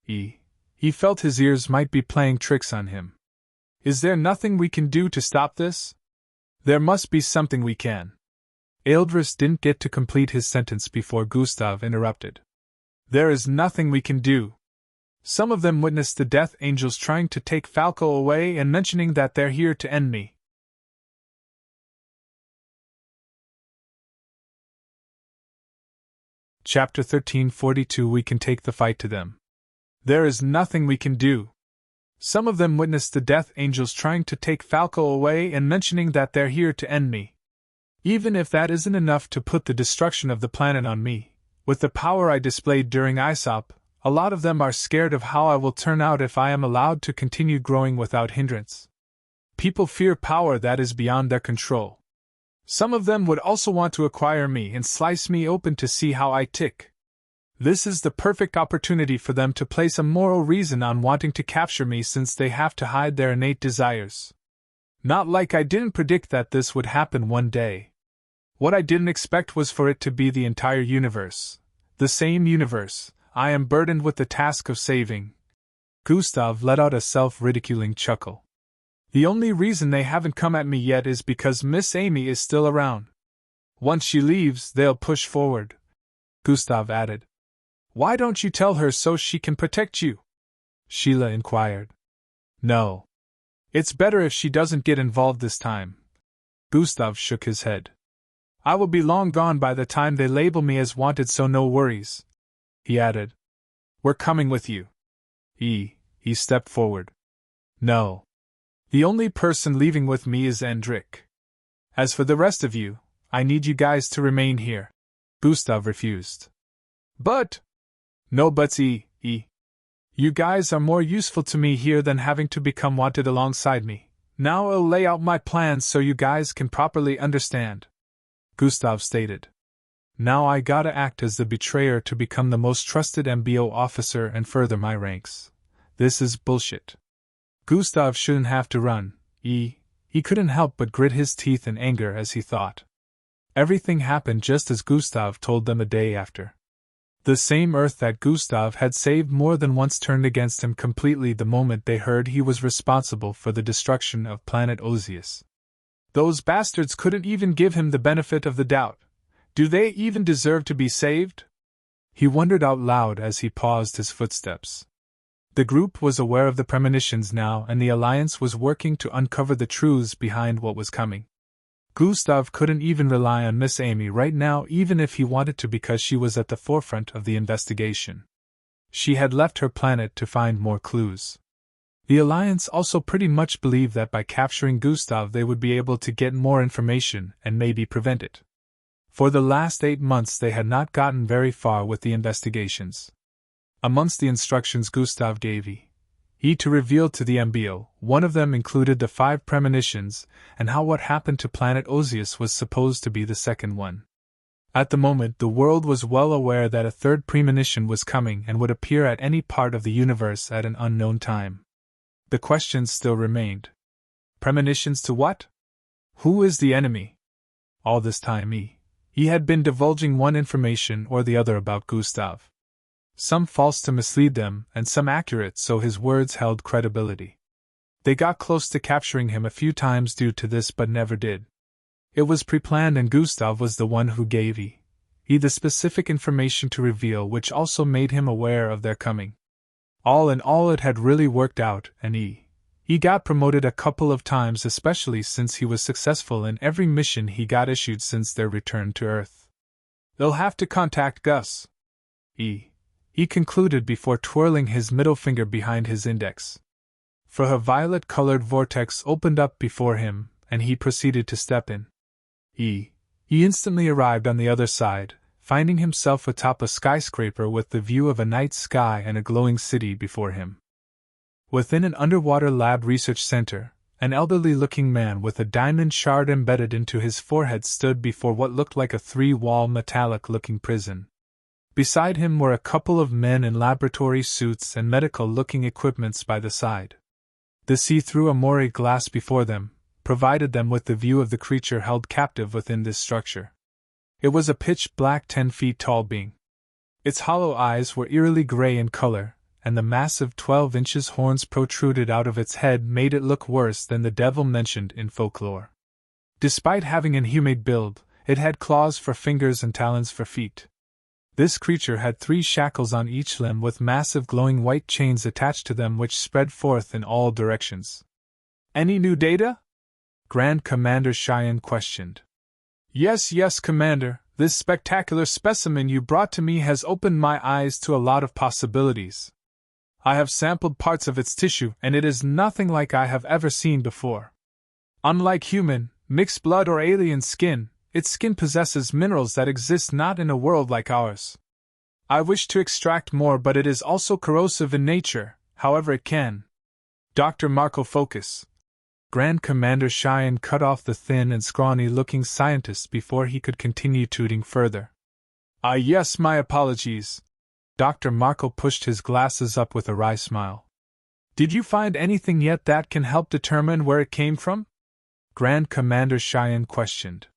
He felt his ears might be playing tricks on him. Is there nothing we can do to stop this? There must be something we can. Eldris didn't get to complete his sentence before Gustav interrupted. There is nothing we can do. Some of them witnessed the Death Angels trying to take Falco away and mentioning that they're here to end me. Chapter 1342. We can take the fight to them. There is nothing we can do. Some of them witnessed the Death Angels trying to take Falco away and mentioning that they're here to end me. Even if that isn't enough to put the destruction of the planet on me, with the power I displayed during ISOP, a lot of them are scared of how I will turn out if I am allowed to continue growing without hindrance. People fear power that is beyond their control. Some of them would also want to acquire me and slice me open to see how I tick. This is the perfect opportunity for them to place a moral reason on wanting to capture me, since they have to hide their innate desires. Not like I didn't predict that this would happen one day. What I didn't expect was for it to be the entire universe. The same universe I am burdened with the task of saving. Gustav let out a self-ridiculing chuckle. The only reason they haven't come at me yet is because Miss Amy is still around. Once she leaves, they'll push forward, Gustav added. Why don't you tell her so she can protect you? Sheila inquired. No. It's better if she doesn't get involved this time. Gustav shook his head. I will be long gone by the time they label me as wanted, so no worries, he added. We're coming with you. He stepped forward. No. The only person leaving with me is Andrik. As for the rest of you, I need you guys to remain here. Gustav refused. But... No buts, You guys are more useful to me here than having to become wanted alongside me. Now I'll lay out my plans so you guys can properly understand, Gustav stated. Now I gotta act as the betrayer to become the most trusted MBO officer and further my ranks. This is bullshit. Gustav shouldn't have to run. He couldn't help but grit his teeth in anger as he thought. Everything happened just as Gustav told them a day after. The same Earth that Gustav had saved more than once turned against him completely the moment they heard he was responsible for the destruction of planet Ozius. Those bastards couldn't even give him the benefit of the doubt. Do they even deserve to be saved? He wondered out loud as he paused his footsteps. The group was aware of the premonitions now, and the Alliance was working to uncover the truths behind what was coming. Gustav couldn't even rely on Miss Amy right now, even if he wanted to, because she was at the forefront of the investigation. She had left her planet to find more clues. The Alliance also pretty much believed that by capturing Gustav they would be able to get more information and maybe prevent it. For the last 8 months they had not gotten very far with the investigations. Amongst the instructions Gustav gave he to reveal to the MBO, one of them included the 5 premonitions, and how what happened to planet Ozius was supposed to be the second one. At the moment, the world was well aware that a third premonition was coming and would appear at any part of the universe at an unknown time. The questions still remained. Premonitions to what? Who is the enemy? All this time he had been divulging one information or the other about Gustav. Some false to mislead them, and some accurate so his words held credibility. They got close to capturing him a few times due to this, but never did. It was pre-planned, and Gustav was the one who gave he the specific information to reveal, which also made him aware of their coming. All in all, it had really worked out, and he got promoted a couple of times, especially since he was successful in every mission he got issued since their return to Earth. They'll have to contact Gus. He concluded before twirling his middle finger behind his index. For a violet-colored vortex opened up before him, and he proceeded to step in. He instantly arrived on the other side, finding himself atop a skyscraper with the view of a night sky and a glowing city before him. Within an underwater lab research center, an elderly-looking man with a diamond shard embedded into his forehead stood before what looked like a three-wall metallic-looking prison. Beside him were a couple of men in laboratory suits and medical-looking equipments by the side. The see-through armory glass before them provided them with the view of the creature held captive within this structure. It was a pitch-black 10-feet-tall being. Its hollow eyes were eerily gray in color, and the massive 12-inch horns protruded out of its head made it look worse than the devil mentioned in folklore. Despite having an humanoid build, it had claws for fingers and talons for feet. This creature had 3 shackles on each limb with massive glowing white chains attached to them which spread forth in all directions. Any new data? Grand Commander Cheyenne questioned. Yes, Commander, this spectacular specimen you brought to me has opened my eyes to a lot of possibilities. I have sampled parts of its tissue and it is nothing like I have ever seen before. Unlike human, mixed blood or alien skin, its skin possesses minerals that exist not in a world like ours. I wish to extract more, but it is also corrosive in nature, however it can. Dr. Marco focus. Grand Commander Cheyenne cut off the thin and scrawny-looking scientist before he could continue tooting further. Yes, my apologies. Dr. Marco pushed his glasses up with a wry smile. Did you find anything yet that can help determine where it came from? Grand Commander Cheyenne questioned.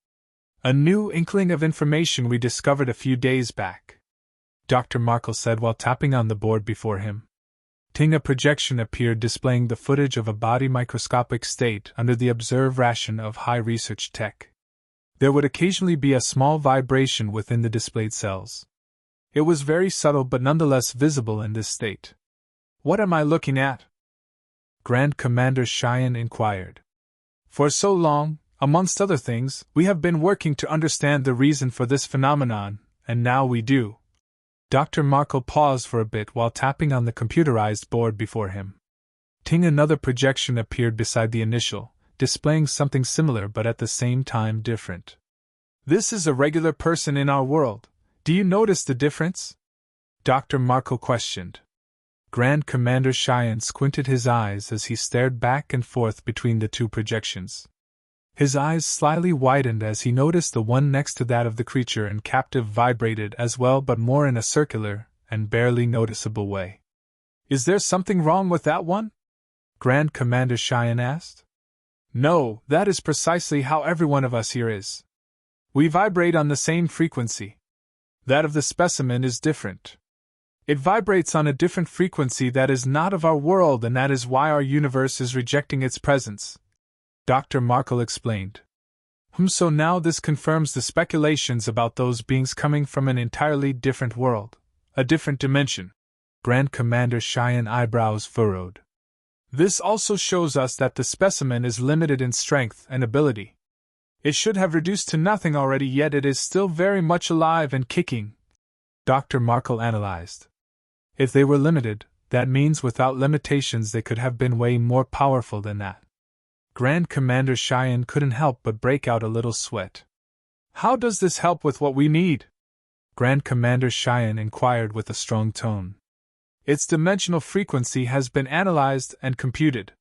A new inkling of information we discovered a few days back, Dr. Marco said while tapping on the board before him. A projection appeared displaying the footage of a body microscopic state under the observe ration of high research tech. There would occasionally be a small vibration within the displayed cells. It was very subtle but nonetheless visible in this state. What am I looking at? Grand Commander Cheyenne inquired. For so long, amongst other things, we have been working to understand the reason for this phenomenon, and now we do. Dr. Marco paused for a bit while tapping on the computerized board before him. Another projection appeared beside the initial, displaying something similar but at the same time different. This is a regular person in our world. Do you notice the difference? Dr. Marco questioned. Grand Commander Cheyenne squinted his eyes as he stared back and forth between the two projections. His eyes slightly widened as he noticed the one next to that of the creature and captive vibrated as well, but more in a circular and barely noticeable way. Is there something wrong with that one? Grand Commander Cheyenne asked. No, that is precisely how every one of us here is. We vibrate on the same frequency. That of the specimen is different. It vibrates on a different frequency that is not of our world, and that is why our universe is rejecting its presence, Dr. Markle explained. So now this confirms the speculations about those beings coming from an entirely different world, a different dimension. Grand Commander Cheyenne eyebrows furrowed. This also shows us that the specimen is limited in strength and ability. It should have reduced to nothing already, yet it is still very much alive and kicking, Dr. Markle analyzed. If they were limited, that means without limitations they could have been way more powerful than that. Grand Commander Cheyenne couldn't help but break out a little sweat. How does this help with what we need? Grand Commander Cheyenne inquired with a strong tone. Its dimensional frequency has been analyzed and computed.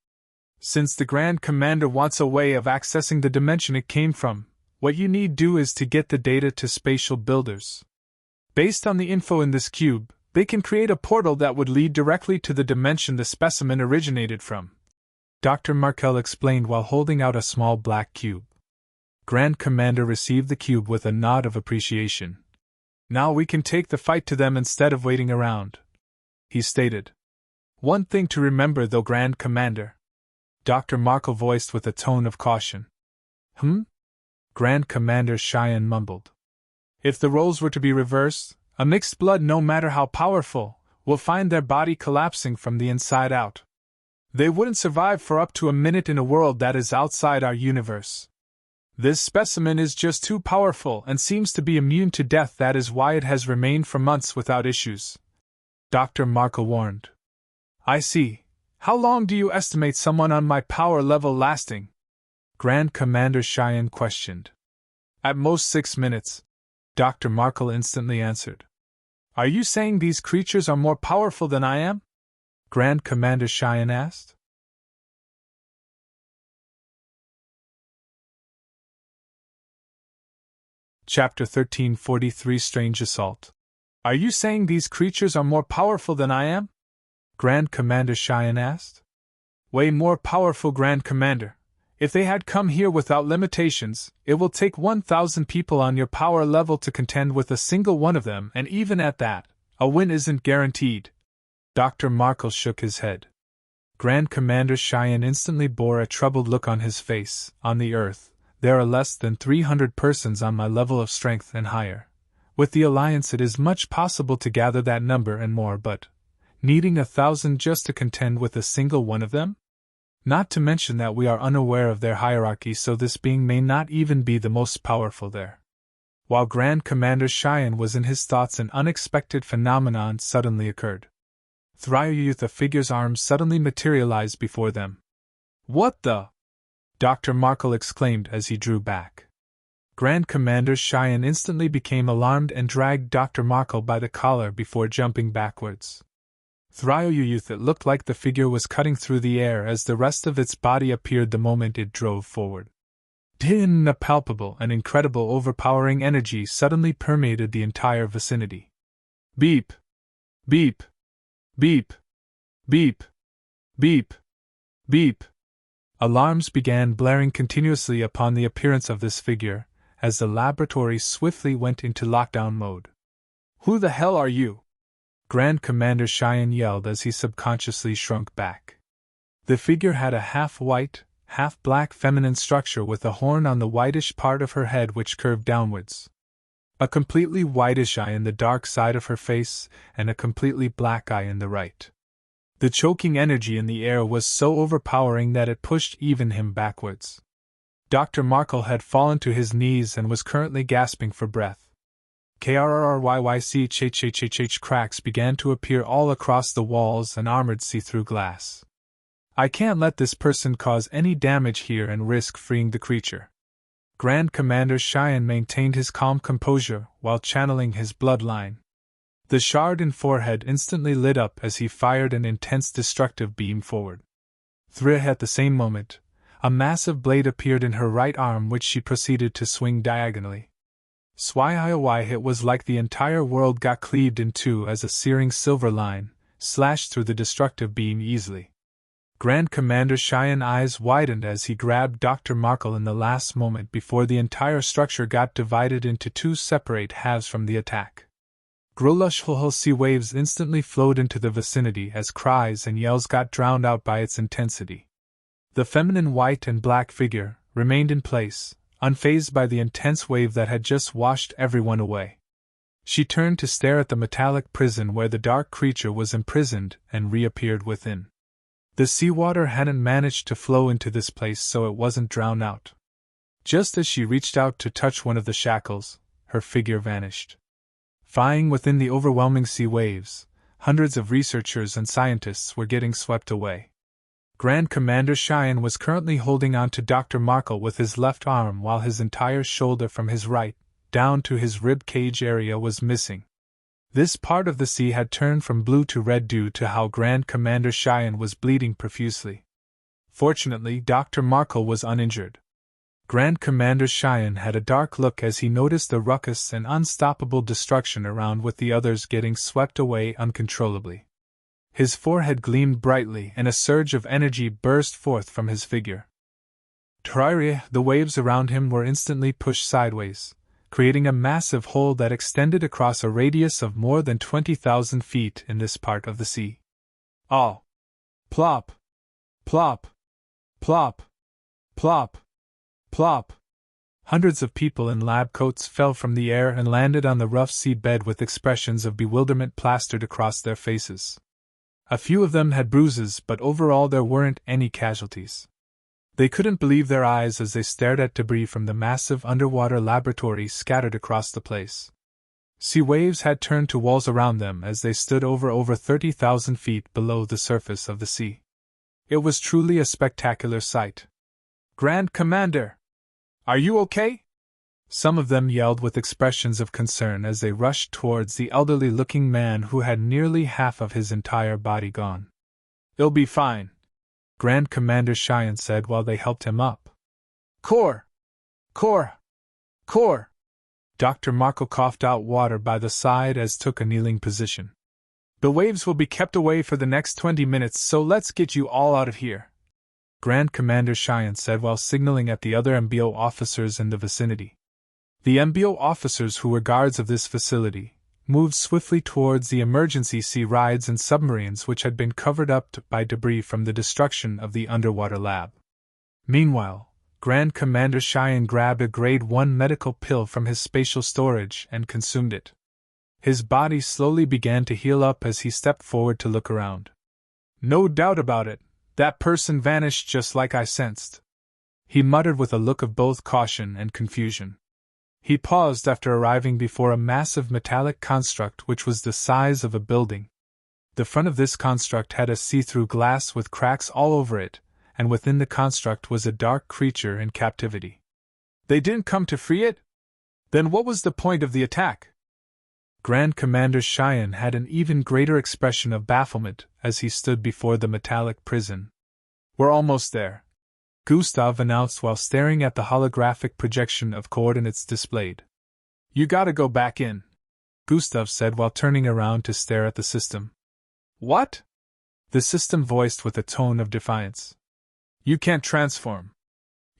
Since the Grand Commander wants a way of accessing the dimension it came from, what you need do is to get the data to spatial builders. Based on the info in this cube, they can create a portal that would lead directly to the dimension the specimen originated from, Dr. Markell explained while holding out a small black cube. Grand Commander received the cube with a nod of appreciation. Now we can take the fight to them instead of waiting around, he stated. One thing to remember though, Grand Commander, Dr. Markle voiced with a tone of caution. Grand Commander Cheyenne mumbled. If the roles were to be reversed, a mixed blood, no matter how powerful, will find their body collapsing from the inside out. They wouldn't survive for up to a minute in a world that is outside our universe. This specimen is just too powerful and seems to be immune to death. That is why it has remained for months without issues, Dr. Markle warned. I see. How long do you estimate someone on my power level lasting? Grand Commander Cheyenne questioned. At most 6 minutes, Dr. Markle instantly answered. Are you saying these creatures are more powerful than I am? Grand Commander Cheyenne asked. Chapter 1343 Strange Assault. Are you saying these creatures are more powerful than I am? Grand Commander Cheyenne asked. Way more powerful, Grand Commander. If they had come here without limitations, it will take 1,000 people on your power level to contend with a single one of them, and even at that, a win isn't guaranteed. Dr. Markle shook his head. Grand Commander Cheyenne instantly bore a troubled look on his face. On the Earth, there are less than 300 persons on my level of strength and higher. With the Alliance it is much possible to gather that number and more, but needing 1,000 just to contend with a single one of them? Not to mention that we are unaware of their hierarchy, so this being may not even be the most powerful there. While Grand Commander Cheyenne was in his thoughts, an unexpected phenomenon suddenly occurred. Thryuth, a figure's arms suddenly materialized before them. What the? Dr. Markle exclaimed as he drew back. Grand Commander Cheyenne instantly became alarmed and dragged Dr. Markle by the collar before jumping backwards. Thryuth, it looked like the figure was cutting through the air as the rest of its body appeared the moment it drove forward. Then a palpable and incredible overpowering energy suddenly permeated the entire vicinity. Beep! Beep! Beep! Beep! Beep! Beep! Alarms began blaring continuously upon the appearance of this figure, as the laboratory swiftly went into lockdown mode. Who the hell are you? Grand Commander Cheyenne yelled as he subconsciously shrunk back. The figure had a half-white, half-black feminine structure with a horn on the whitish part of her head which curved downwards. A completely whitish eye in the dark side of her face, and a completely black eye in the right. The choking energy in the air was so overpowering that it pushed even him backwards. Dr. Markle had fallen to his knees and was currently gasping for breath. KRRRYYCHHHH cracks began to appear all across the walls and armored see-through glass. I can't let this person cause any damage here and risk freeing the creature. Grand Commander Cheyenne maintained his calm composure while channeling his bloodline. The shard in forehead instantly lit up as he fired an intense destructive beam forward. At the same moment, a massive blade appeared in her right arm which she proceeded to swing diagonally. Swayawai, it was like the entire world got cleaved in two as a searing silver line slashed through the destructive beam easily. Grand Commander Cheyenne's eyes widened as he grabbed Dr. Markle in the last moment before the entire structure got divided into two separate halves from the attack. Grolushful sea waves instantly flowed into the vicinity as cries and yells got drowned out by its intensity. The feminine white and black figure remained in place, unfazed by the intense wave that had just washed everyone away. She turned to stare at the metallic prison where the dark creature was imprisoned and reappeared within. The seawater hadn't managed to flow into this place, so it wasn't drowned out. Just as she reached out to touch one of the shackles, her figure vanished. Flying within the overwhelming sea waves, hundreds of researchers and scientists were getting swept away. Grand Commander Cheyenne was currently holding on to Dr. Markle with his left arm while his entire shoulder from his right, down to his rib cage area was missing. This part of the sea had turned from blue to red due to how Grand Commander Cheyenne was bleeding profusely. Fortunately, Dr. Markle was uninjured. Grand Commander Cheyenne had a dark look as he noticed the ruckus and unstoppable destruction around, with the others getting swept away uncontrollably. His forehead gleamed brightly and a surge of energy burst forth from his figure. The waves around him were instantly pushed sideways, creating a massive hole that extended across a radius of more than 20,000 feet in this part of the sea. All. Plop! Plop! Plop! Plop! Plop! Hundreds of people in lab coats fell from the air and landed on the rough sea bed with expressions of bewilderment plastered across their faces. A few of them had bruises, but overall there weren't any casualties. They couldn't believe their eyes as they stared at debris from the massive underwater laboratory scattered across the place. Sea waves had turned to walls around them as they stood over 30,000 feet below the surface of the sea. It was truly a spectacular sight. "Grand Commander! Are you okay?" Some of them yelled with expressions of concern as they rushed towards the elderly-looking man who had nearly half of his entire body gone. "It'll be fine," Grand Commander Cheyenne said while they helped him up. Core! Dr. Markle coughed out water by the side as took a kneeling position. "The waves will be kept away for the next 20 minutes, so let's get you all out of here," Grand Commander Cheyenne said while signaling at the other MBO officers in the vicinity. The MBO officers, who were guards of this facility, moved swiftly towards the emergency sea rides and submarines which had been covered up by debris from the destruction of the underwater lab. Meanwhile, Grand Commander Cheyenne grabbed a Grade 1 medical pill from his spatial storage and consumed it. His body slowly began to heal up as he stepped forward to look around. "No doubt about it, that person vanished just like I sensed," he muttered with a look of both caution and confusion. He paused after arriving before a massive metallic construct which was the size of a building. The front of this construct had a see-through glass with cracks all over it, and within the construct was a dark creature in captivity. "They didn't come to free it? Then what was the point of the attack?" Grand Commander Cheyenne had an even greater expression of bafflement as he stood before the metallic prison. "We're almost there," Gustav announced while staring at the holographic projection of coordinates displayed. "You gotta go back in," Gustav said while turning around to stare at the system. "What?" the system voiced with a tone of defiance. "You can't transform.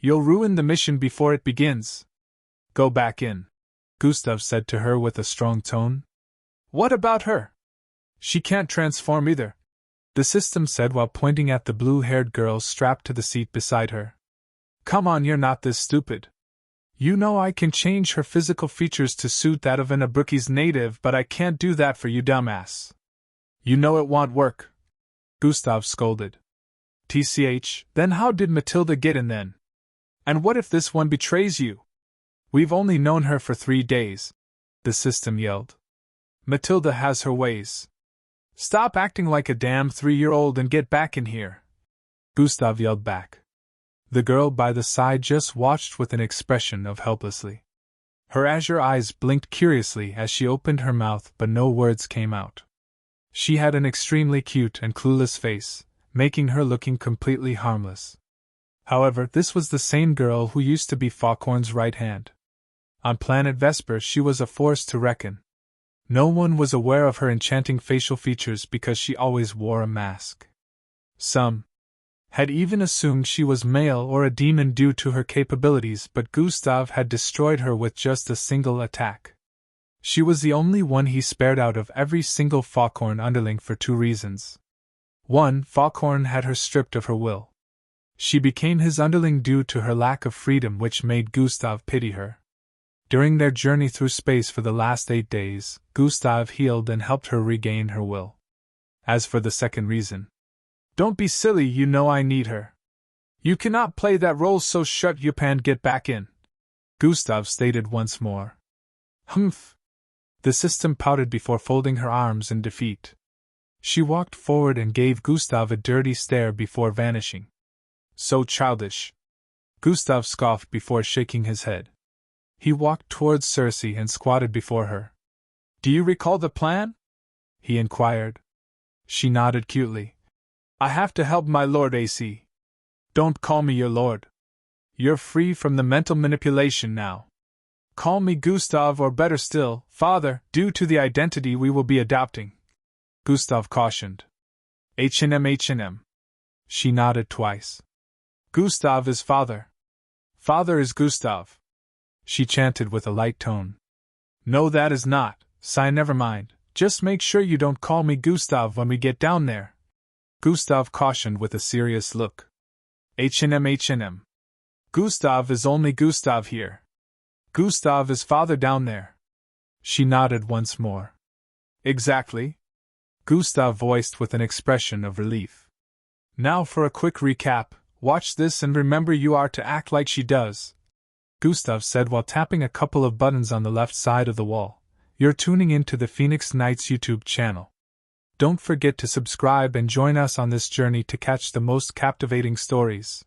You'll ruin the mission before it begins. Go back in," Gustav said to her with a strong tone. "What about her? She can't transform either," the system said while pointing at the blue-haired girl strapped to the seat beside her. "Come on, you're not this stupid. You know I can change her physical features to suit that of an Abrukes native, but I can't do that for you, dumbass. You know it won't work," Gustav scolded. "TCH, then how did Matilda get in then? And what if this one betrays you? We've only known her for 3 days," the system yelled. "Matilda has her ways. Stop acting like a damn 3-year-old and get back in here," Gustav yelled back. The girl by the side just watched with an expression of helplessly. Her azure eyes blinked curiously as she opened her mouth, but no words came out. She had an extremely cute and clueless face, making her looking completely harmless. However, this was the same girl who used to be Foghorn's right hand. On planet Vesper she was a force to reckon. No one was aware of her enchanting facial features because she always wore a mask. Some had even assumed she was male or a demon due to her capabilities, but Gustav had destroyed her with just a single attack. She was the only one he spared out of every single Foghorn underling for 2 reasons. 1. Foghorn had her stripped of her will. She became his underling due to her lack of freedom, which made Gustav pity her. During their journey through space for the last 8 days, Gustav healed and helped her regain her will. As for the second reason, "Don't be silly, you know I need her. You cannot play that role, so shut up and get back in," Gustav stated once more. "Humph." The system pouted before folding her arms in defeat. She walked forward and gave Gustav a dirty stare before vanishing. "So childish," Gustav scoffed before shaking his head. He walked towards Circe and squatted before her. "Do you recall the plan?" he inquired. She nodded cutely. "I have to help my lord AC. Don't call me your lord. You're free from the mental manipulation now. Call me Gustav, or better still, Father, due to the identity we will be adopting," Gustav cautioned. H&M. She nodded twice. "Gustav is father. Father is Gustav," she chanted with a light tone. "No, that is not, never mind. Just make sure you don't call me Gustav when we get down there," Gustav cautioned with a serious look. H&M. Gustav is only Gustav here. Gustav is father down there." She nodded once more. "Exactly," Gustav voiced with an expression of relief. "Now for a quick recap, Watch this and remember you are to act like she does, Gustav said while tapping a couple of buttons on the left side of the wall. You're tuning into the Phoenix Nights YouTube channel. Don't forget to subscribe and join us on this journey to catch the most captivating stories.